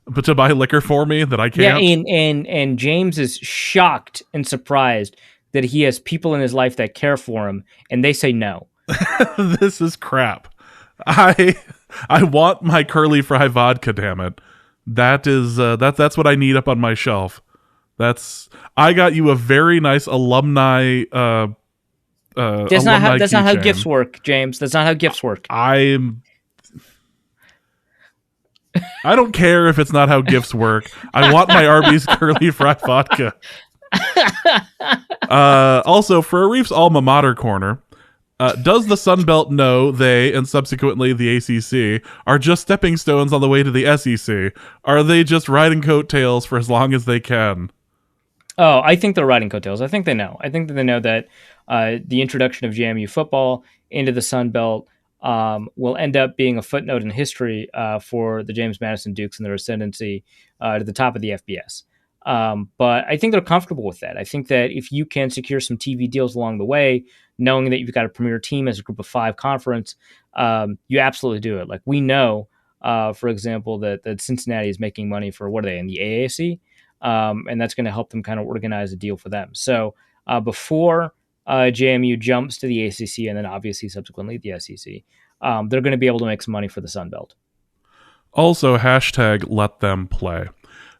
liquor for me that I can't. Yeah, and James is shocked and surprised that he has people in his life that care for him, and they say no. This is crap. I want my curly fry vodka, damn it. That's what I need up on my shelf. I got you a very nice alumni that's not how gifts work, James. That's not how gifts work. I don't care if it's not how gifts work. I want my Arby's curly fry vodka. Also, for Arif's alma mater corner, does the Sun Belt know they, and subsequently the ACC, are just stepping stones on the way to the SEC? Are they just riding coattails for as long as they can? Oh, I think they're riding coattails. I think they know. I think that they know that the introduction of JMU football into the Sun Belt will end up being a footnote in history for the James Madison Dukes and their ascendancy to the top of the FBS. But I think they're comfortable with that. I think that if you can secure some TV deals along the way, knowing that you've got a premier team as a group of 5 conference, you absolutely do it. Like we know, for example, that Cincinnati is making money for, what are they, in the AAC? And that's going to help them kind of organize a deal for them. So before JMU jumps to the ACC and then obviously subsequently the SEC, they're going to be able to make some money for the Sun Belt. Also, hashtag let them play.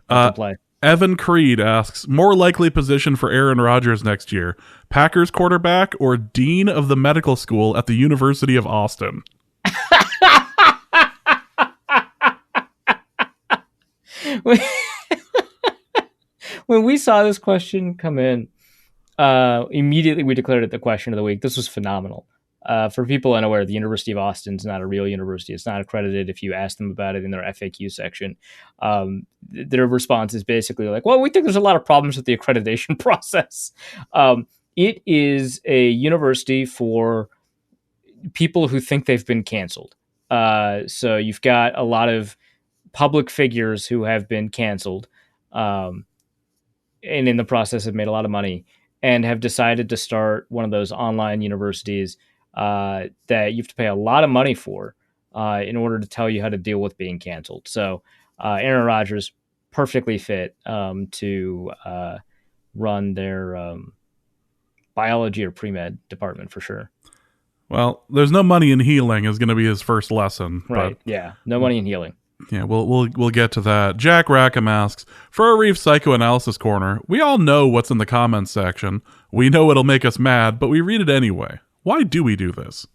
Let them play. Evan Creed asks, more likely position for Aaron Rodgers next year, Packers quarterback or dean of the medical school at the University of Austin? When we saw this question come in, immediately we declared it the question of the week. This was phenomenal. For people unaware, the University of Austin is not a real university. It's not accredited. If you ask them about it in their FAQ section, their response is basically like, well, we think there's a lot of problems with the accreditation process. It is a university for people who think they've been canceled. So you've got a lot of public figures who have been canceled and in the process have made a lot of money and have decided to start one of those online universities that you have to pay a lot of money for in order to tell you how to deal with being canceled. So Aaron Rodgers perfectly fit to run their biology or pre-med department for sure. Well, there's no money in healing is going to be his first lesson. Right. But, yeah. No money in healing. Yeah, we'll get to that. Jack Rackham asks, for a Reef Psychoanalysis Corner, we all know what's in the comments section. We know it'll make us mad, but we read it anyway. Why do we do this?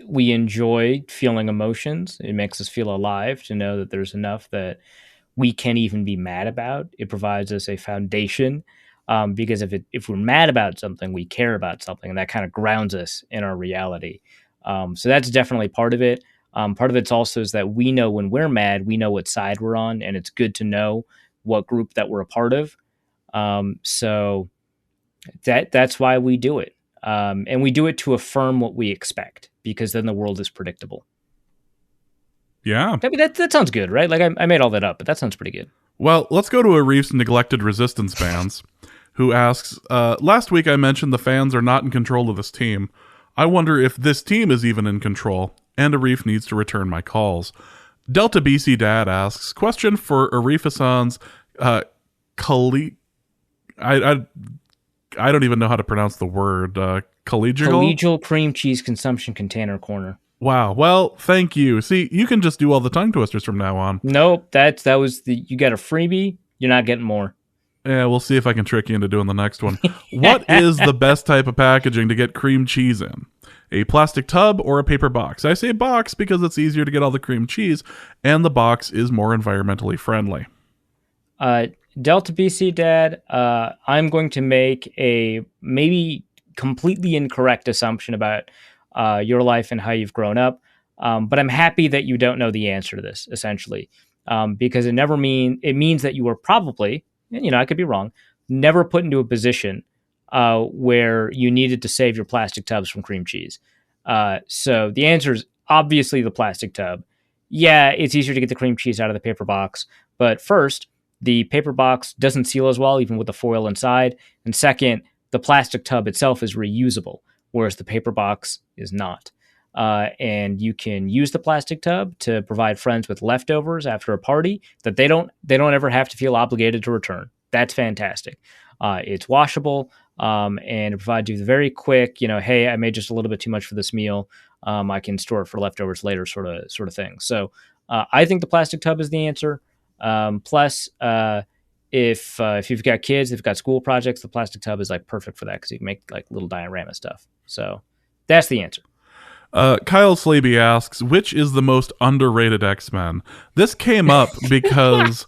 We enjoy feeling emotions. It makes us feel alive to know that there's enough that we can even be mad about. It provides us a foundation because if we're mad about something, we care about something, and that kind of grounds us in our reality. So that's definitely part of it. Part of it's also is that we know when we're mad, we know what side we're on, and it's good to know what group that we're a part of. So that's why we do it. And we do it to affirm what we expect, because then the world is predictable. Yeah. I mean, that sounds good, right? Like I made all that up, but that sounds pretty good. Well, let's go to Arif's neglected resistance fans, who asks, last week I mentioned the fans are not in control of this team. I wonder if this team is even in control, and Arif needs to return my calls. Delta BC Dad asks, question for Arif Hassan's I don't even know how to pronounce the word. Collegial cream cheese consumption container corner. Wow. Well, thank you. See, you can just do all the tongue twisters from now on. Nope. That was you got a freebie. You're not getting more. Yeah, we'll see if I can trick you into doing the next one. What is the best type of packaging to get cream cheese in? A plastic tub or a paper box? I say box because it's easier to get all the cream cheese, and the box is more environmentally friendly. Delta BC Dad, I'm going to make a maybe completely incorrect assumption about your life and how you've grown up, but I'm happy that you don't know the answer to this, essentially, because it means that you were probably, I could be wrong, never put into a position where you needed to save your plastic tubs from cream cheese. So the answer is obviously the plastic tub. Yeah, it's easier to get the cream cheese out of the paper box, but first, the paper box doesn't seal as well, even with the foil inside. And second, the plastic tub itself is reusable, whereas the paper box is not. And you can use the plastic tub to provide friends with leftovers after a party that they don't ever have to feel obligated to return. That's fantastic. It's washable, and it provides you the very quick, hey, I made just a little bit too much for this meal. I can store it for leftovers later, sort of thing. So I think the plastic tub is the answer. Plus, if you've got kids, if you've got school projects, the plastic tub is like perfect for that because you can make like little diorama stuff. So that's the answer. Kyle Slaby asks, which is the most underrated X-Men? This came up because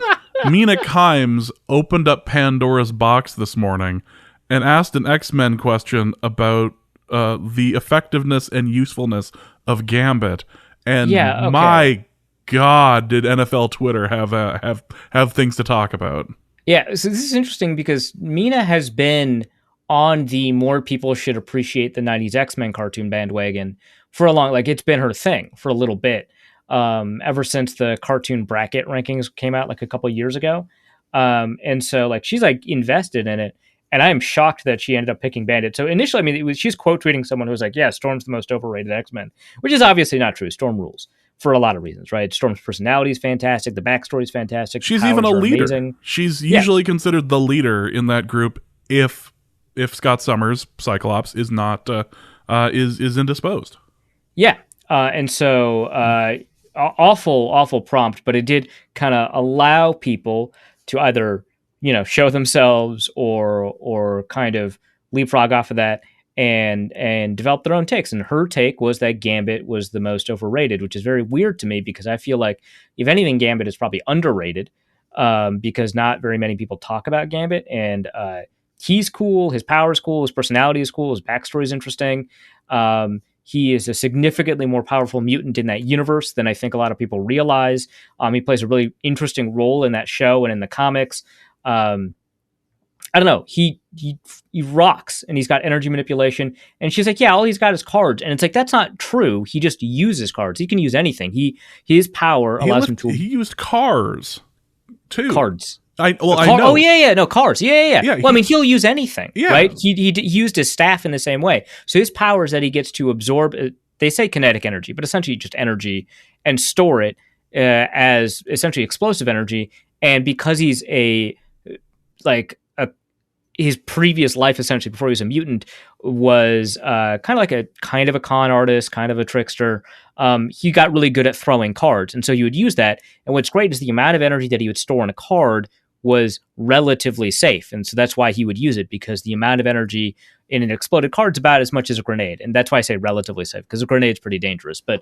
Mina Kimes opened up Pandora's box this morning and asked an X-Men question about the effectiveness and usefulness of Gambit. And my God, did NFL Twitter have things to talk about? Yeah, so this is interesting because Mina has been on the more people should appreciate the 90s X-Men cartoon bandwagon for a long, like it's been her thing for a little bit, ever since the cartoon bracket rankings came out like a couple years ago. And so like she's like invested in it, and I am shocked that she ended up picking Bandit. So initially, I mean, she's quote tweeting someone who was like, yeah, Storm's the most overrated X-Men, which is obviously not true. Storm rules for a lot of reasons, right? Storm's personality is fantastic. The backstory is fantastic. She's even a leader. Amazing. She's usually considered the leader in that group if Scott Summers, Cyclops, is not is indisposed. Yeah, and so awful prompt, but it did kind of allow people to either show themselves or kind of leapfrog off of that and develop their own takes. And her take was that Gambit was the most overrated, which is very weird to me because I feel like if anything, Gambit is probably underrated because not very many people talk about Gambit, and he's cool, his power is cool, his personality is cool, his backstory is interesting. He is a significantly more powerful mutant in that universe than I think a lot of people realize. He plays a really interesting role in that show and in the comics. I don't know. He rocks, and he's got energy manipulation. And she's like, yeah, all he's got is cards. And it's like, that's not true. He just uses cards. He can use anything. His power allows him to. He used cars too. Cards. I know. Oh yeah, no, cars. Yeah. Well, I mean, he'll use anything, right? He used his staff in the same way. So his power is that he gets to absorb. They say kinetic energy, but essentially just energy, and store it as essentially explosive energy. And because he's his previous life, essentially before he was a mutant, was kind of a con artist, kind of a trickster. He got really good at throwing cards, and so he would use that. And what's great is the amount of energy that he would store in a card was relatively safe, and so that's why he would use it, because the amount of energy in an exploded card is about as much as a grenade, and that's why I say relatively safe, because a grenade is pretty dangerous. But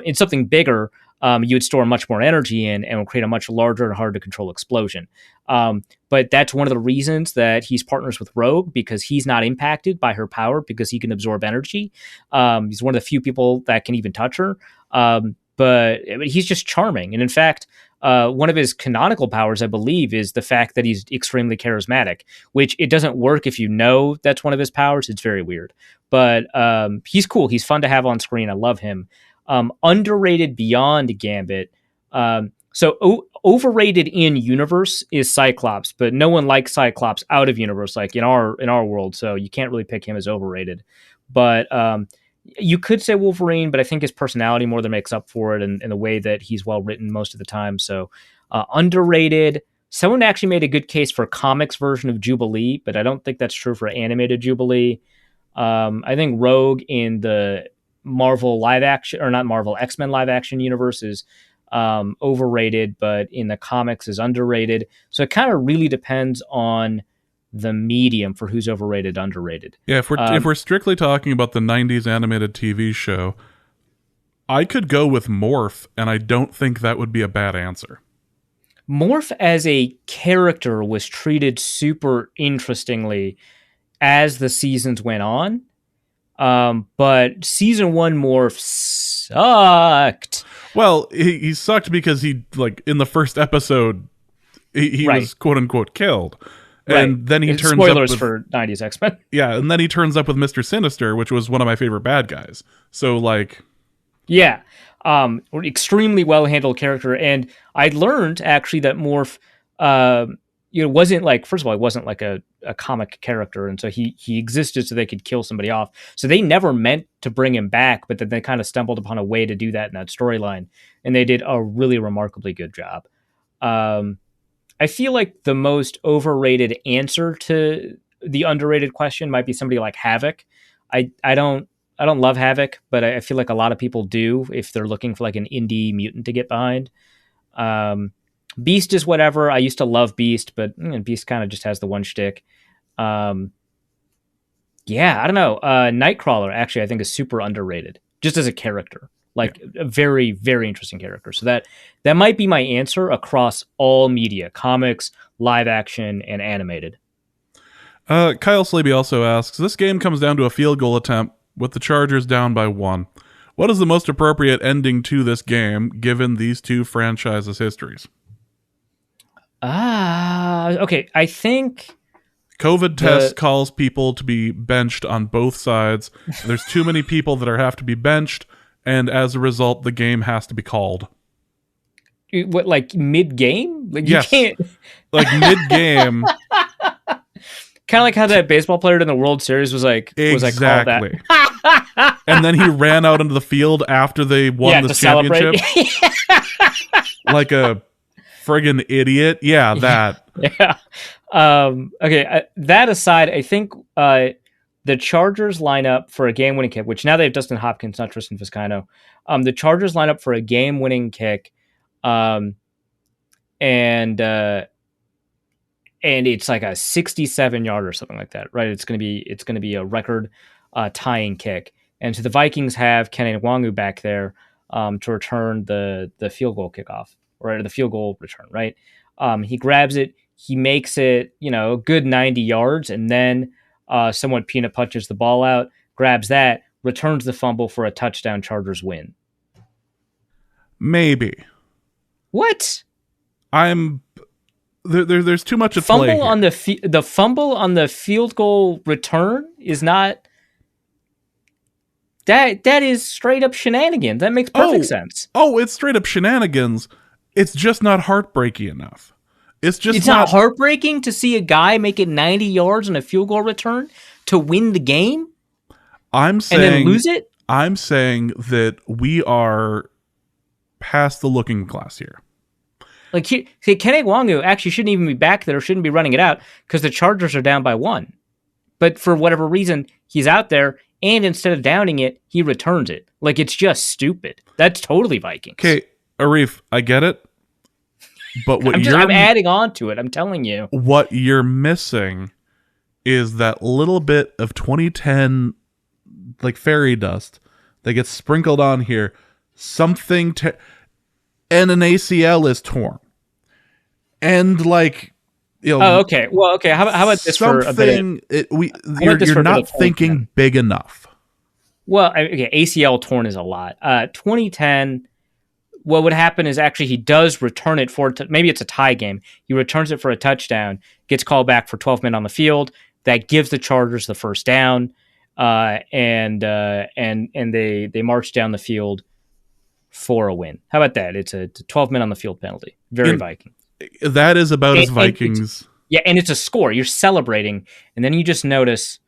in something bigger, you would store much more energy in and would create a much larger and harder to control explosion. But that's one of the reasons that he's partners with Rogue, because he's not impacted by her power because he can absorb energy. He's one of the few people that can even touch her. But he's just charming. And in fact, one of his canonical powers, I believe, is the fact that he's extremely charismatic, which it doesn't work if you know that's one of his powers. It's very weird. But he's cool. He's fun to have on screen. I love him. Underrated beyond Gambit. Overrated in universe is Cyclops, but no one likes Cyclops out of universe, like in our world. So you can't really pick him as overrated. But you could say Wolverine, but I think his personality more than makes up for it, and the way that he's well written most of the time. So underrated. Someone actually made a good case for comics version of Jubilee, but I don't think that's true for animated Jubilee. I think Rogue in the Marvel live action, or not Marvel, X-Men live action universe is overrated, but in the comics is underrated. So it kind of really depends on the medium for who's overrated, underrated. Yeah, if we're strictly talking about the 90s animated TV show, I could go with Morph, and I don't think that would be a bad answer. Morph as a character was treated super interestingly as the seasons went on. But season 1 Morph sucked. Well, he sucked because he, like, in the first episode, he was quote unquote killed. And then he turns spoilers up with, for 90s X-Men. Yeah, and then he turns up with Mr. Sinister, which was one of my favorite bad guys. So, like... Yeah. Extremely well-handled character. And I learned, actually, that Morph wasn't like... First of all, he wasn't like a comic character, and so he existed so they could kill somebody off. So they never meant to bring him back, but then they kind of stumbled upon a way to do that in that storyline. And they did a really remarkably good job. I feel like the most overrated answer to the underrated question might be somebody like Havoc. I don't love Havoc, but I feel like a lot of people do if they're looking for like an indie mutant to get behind. Beast is whatever. I used to love Beast, but Beast kind of just has the one shtick. Yeah, I don't know. Nightcrawler actually I think is super underrated. just as a character. Like a very, very interesting character. So that might be my answer across all media, comics, live action, and animated. Kyle Slaby also asks, this game comes down to a field goal attempt with the Chargers down by 1. What is the most appropriate ending to this game given these two franchises' histories? Okay. I think COVID test calls people to be benched on both sides. There's too many people that have to be benched, and as a result, the game has to be called. What, like mid-game? Like yes. You can't... Like mid-game. Kind of like how that baseball player in the World Series was like, exactly. And then he ran out into the field after they won the championship. Like a friggin' idiot. Yeah, that. Yeah. Okay. That aside, I think the Chargers line up for a game-winning kick, which now they have Dustin Hopkins, not Tristan Vizcaino. The Chargers line up for a game-winning kick, and it's like a 67-yard or something like that, right? It's gonna be a record tying kick, and so the Vikings have Kenny Nwangu back there to return the field goal kickoff or the field goal return, right? He grabs it, he makes it, a good 90 yards, and then someone peanut punches the ball out, grabs that, returns the fumble for a touchdown. Chargers win. Maybe. What? There's too much at fumble play here. On the fumble on the field goal return is not. That is straight up shenanigans. That makes perfect sense. Oh, it's straight up shenanigans. It's just not heartbreaking enough. It's not heartbreaking to see a guy make it 90 yards on a field goal return to win the game. And then lose it. I'm saying that we are past the looking glass here. Like, Kenny Nwangu actually shouldn't even be back there, shouldn't be running it out, because the Chargers are down by 1. But for whatever reason, he's out there, and instead of downing it, he returns it. Like, it's just stupid. That's totally Vikings. Okay, Arif, I get it. But what I'm adding on to it, I'm telling you. What you're missing is that little bit of 2010, like, fairy dust that gets sprinkled on here. And an ACL is torn. And like, Oh, okay. Well, okay. How about this for a bit? You're not thinking big enough. Well, okay. ACL torn is a lot. 2010. What would happen is actually he does return it for maybe it's a tie game. He returns it for a touchdown, gets called back for 12 men on the field. That gives the Chargers the first down, and they march down the field for a win. How about that? It's a 12 men on the field penalty. Very Viking. That is about as Vikings. And it's a score. You're celebrating, and then you just notice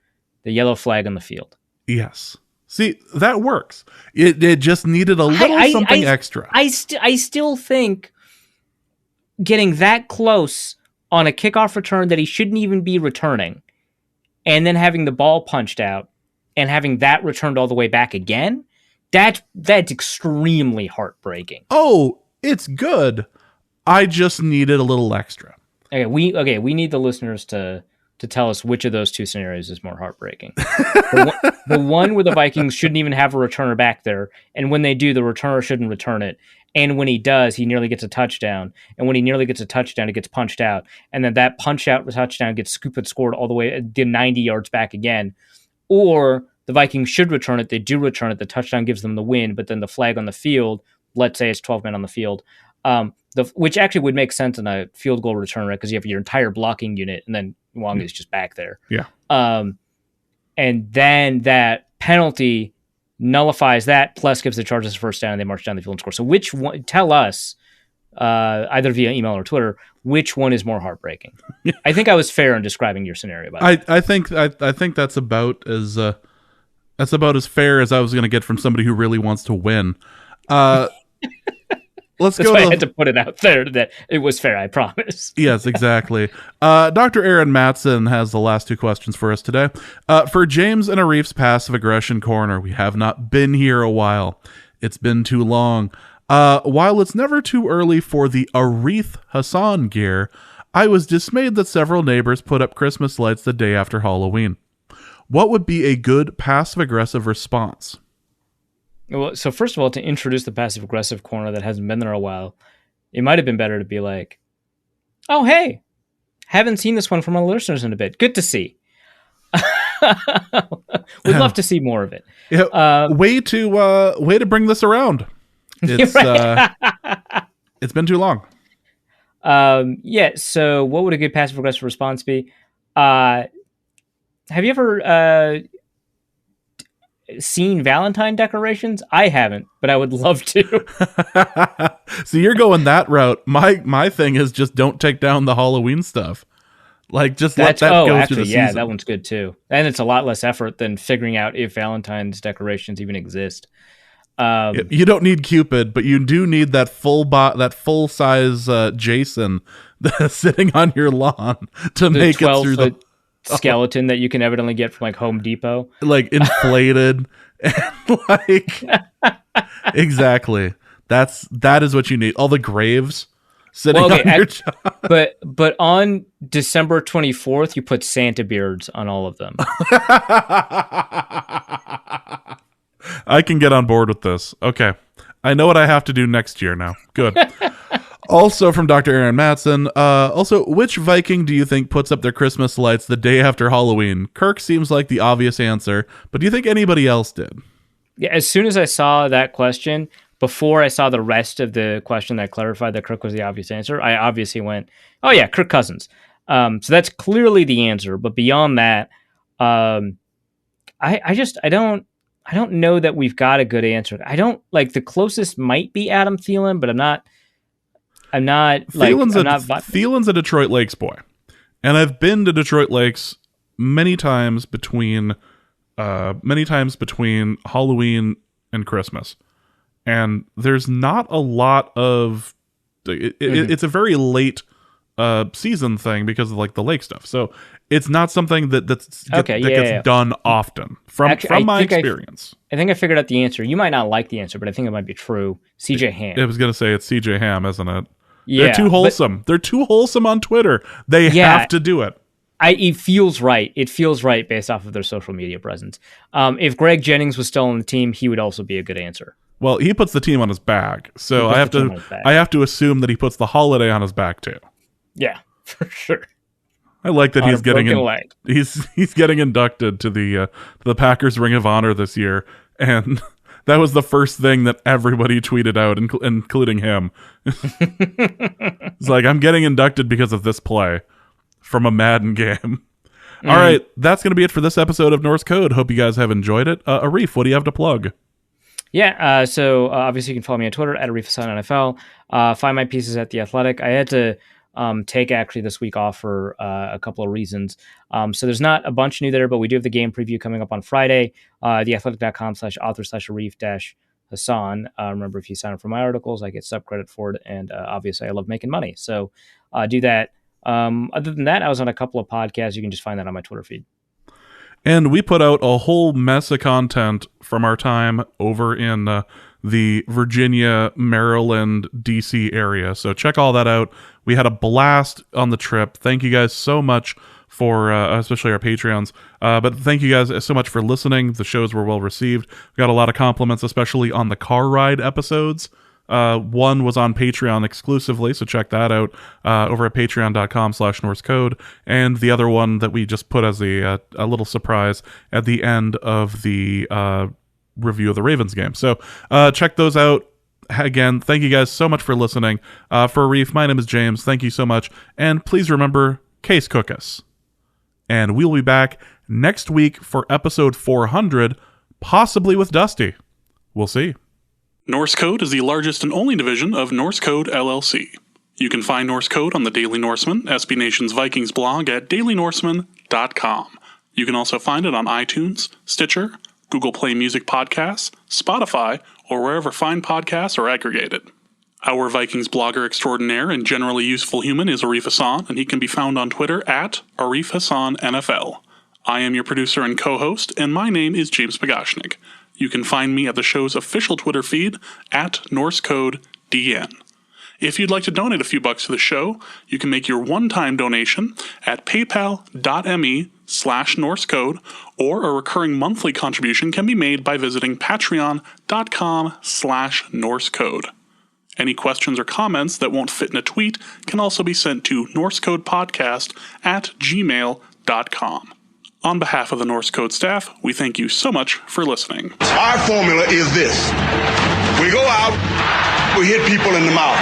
the yellow flag on the field. Yes. See, that works. It just needed a little something extra. I still think getting that close on a kickoff return that he shouldn't even be returning, and then having the ball punched out and having that returned all the way back again, that's extremely heartbreaking. Oh, it's good. I just needed a little extra. Okay, we need the listeners to tell us which of those two scenarios is more heartbreaking. The one where the Vikings shouldn't even have a returner back there, and when they do, the returner shouldn't return it. And when he does, he nearly gets a touchdown. And when he nearly gets a touchdown, it gets punched out. And then that punch out touchdown gets scooped and scored all the way to 90 yards back again. Or the Vikings should return it. They do return it. The touchdown gives them the win, but then the flag on the field, let's say it's 12 men on the field, which actually would make sense in a field goal return, right? Because you have your entire blocking unit, and then Wong is just back there. Yeah. And then that penalty nullifies that, plus gives the Chargers a first down, and they march down the field and score. So which one? Tell us, either via email or Twitter, which one is more heartbreaking? I think I was fair in describing your scenario. I think that's about as fair as I was going to get from somebody who really wants to win. That's why I had to put it out there that it was fair, I promise. Yes, exactly. Dr. Aaron Matson has the last two questions for us today. For James and Arif's passive aggression corner, we have not been here a while. It's been too long. While it's never too early for the Arif Hassan gear, I was dismayed that several neighbors put up Christmas lights the day after Halloween. What would be a good passive-aggressive response? Well, so first of all, to introduce the passive aggressive corner that hasn't been there a while, it might have been better to be like, "Oh, hey, haven't seen this one from our listeners in a bit. Good to see." We'd love to see more of it. Yeah, way to bring this around. It's it's been too long. Yeah. So, what would a good passive aggressive response be? Have you ever seen Valentine decorations? I haven't, but I would love to. So you're going that route. My thing is just don't take down the Halloween stuff. Like, just let that go through the season. Yeah, that one's good too. And it's a lot less effort than figuring out if Valentine's decorations even exist. You don't need Cupid, but you do need that full size Jason sitting on your lawn to make it through the skeleton that you can evidently get from like Home Depot, like inflated, and like exactly. That is what you need. All the graves sitting on your job. But on December 24th, you put Santa beards on all of them. I can get on board with this. Okay. I know what I have to do next year now. Good. Also from Dr. Aaron Matson, which Viking do you think puts up their Christmas lights the day after Halloween? Kirk seems like the obvious answer, but do you think anybody else did? Yeah, as soon as I saw that question, before I saw the rest of the question that clarified that Kirk was the obvious answer, I obviously went, oh yeah, Kirk Cousins. So that's clearly the answer. But beyond that, I don't know that we've got a good answer. I don't like the closest might be Adam Thielen, but I'm not Thielen's a Detroit Lakes boy. And I've been to Detroit Lakes many times between Halloween and Christmas. And there's not a lot of it's a very late season thing because of like the lake stuff. So it's not something that gets done often from my experience. I think I figured out the answer. You might not like the answer, but I think it might be true. CJ Ham. I was going to say it's CJ Ham, isn't it? Yeah, they're too wholesome. They're too wholesome on Twitter. They have to do it. It feels right. It feels right based off of their social media presence. If Greg Jennings was still on the team, he would also be a good answer. Well, he puts the team on his back, so I have to assume that he puts the holiday on his back too. Yeah, for sure. I like that he's getting inducted to the Packers Ring of Honor this year, and that was the first thing that everybody tweeted out, including him. It's like, I'm getting inducted because of this play from a Madden game. All right, that's going to be it for this episode of Norse Code. Hope you guys have enjoyed it. Arif, what do you have to plug? Yeah, so obviously you can follow me on Twitter at Arif Hassan NFL. Find my pieces at The Athletic. I had to take actually this week off for a couple of reasons. So there's not a bunch new there, but we do have the game preview coming up on Friday. theathletic.com/author/Arif-Hassan. Remember, if you sign up for my articles, I get subcredit for it, and obviously I love making money. So do that. Other than that, I was on a couple of podcasts. You can just find that on my Twitter feed. And we put out a whole mess of content from our time over in the Virginia, Maryland, DC area. So check all that out. We had a blast on the trip. Thank you guys so much for, especially our Patreons. But thank you guys so much for listening. The shows were well received. We got a lot of compliments, especially on the car ride episodes. One was on Patreon exclusively, so check that out over at patreon.com/NorseCode. And the other one that we just put as a little surprise at the end of the review of the Ravens game. So check those out. Again, thank you guys so much for listening. For Arif, my name is James. Thank you so much. And please remember, case cook us. And we'll be back next week for episode 400, possibly with Dusty. We'll see. Norse Code is the largest and only division of Norse Code LLC. You can find Norse Code on the Daily Norseman, SB Nation's Vikings blog at dailynorseman.com. You can also find it on iTunes, Stitcher, Google Play Music Podcasts, Spotify, or wherever fine podcasts are aggregated. Our Vikings blogger extraordinaire and generally useful human is Arif Hassan, and he can be found on Twitter at Arif Hassan NFL. I am your producer and co-host, and my name is James Pagashnik. You can find me at the show's official Twitter feed at NorseCodeDN. If you'd like to donate a few bucks to the show, you can make your one-time donation at paypal.me/NorseCodeDN. Norse Code, or a recurring monthly contribution can be made by visiting patreon.com/Norse Code. Any questions or comments that won't fit in a tweet can also be sent to norsecodepodcast@gmail.com. On behalf of the Norse Code staff, we thank you so much for listening. Our formula is this. We go out, we hit people in the mouth.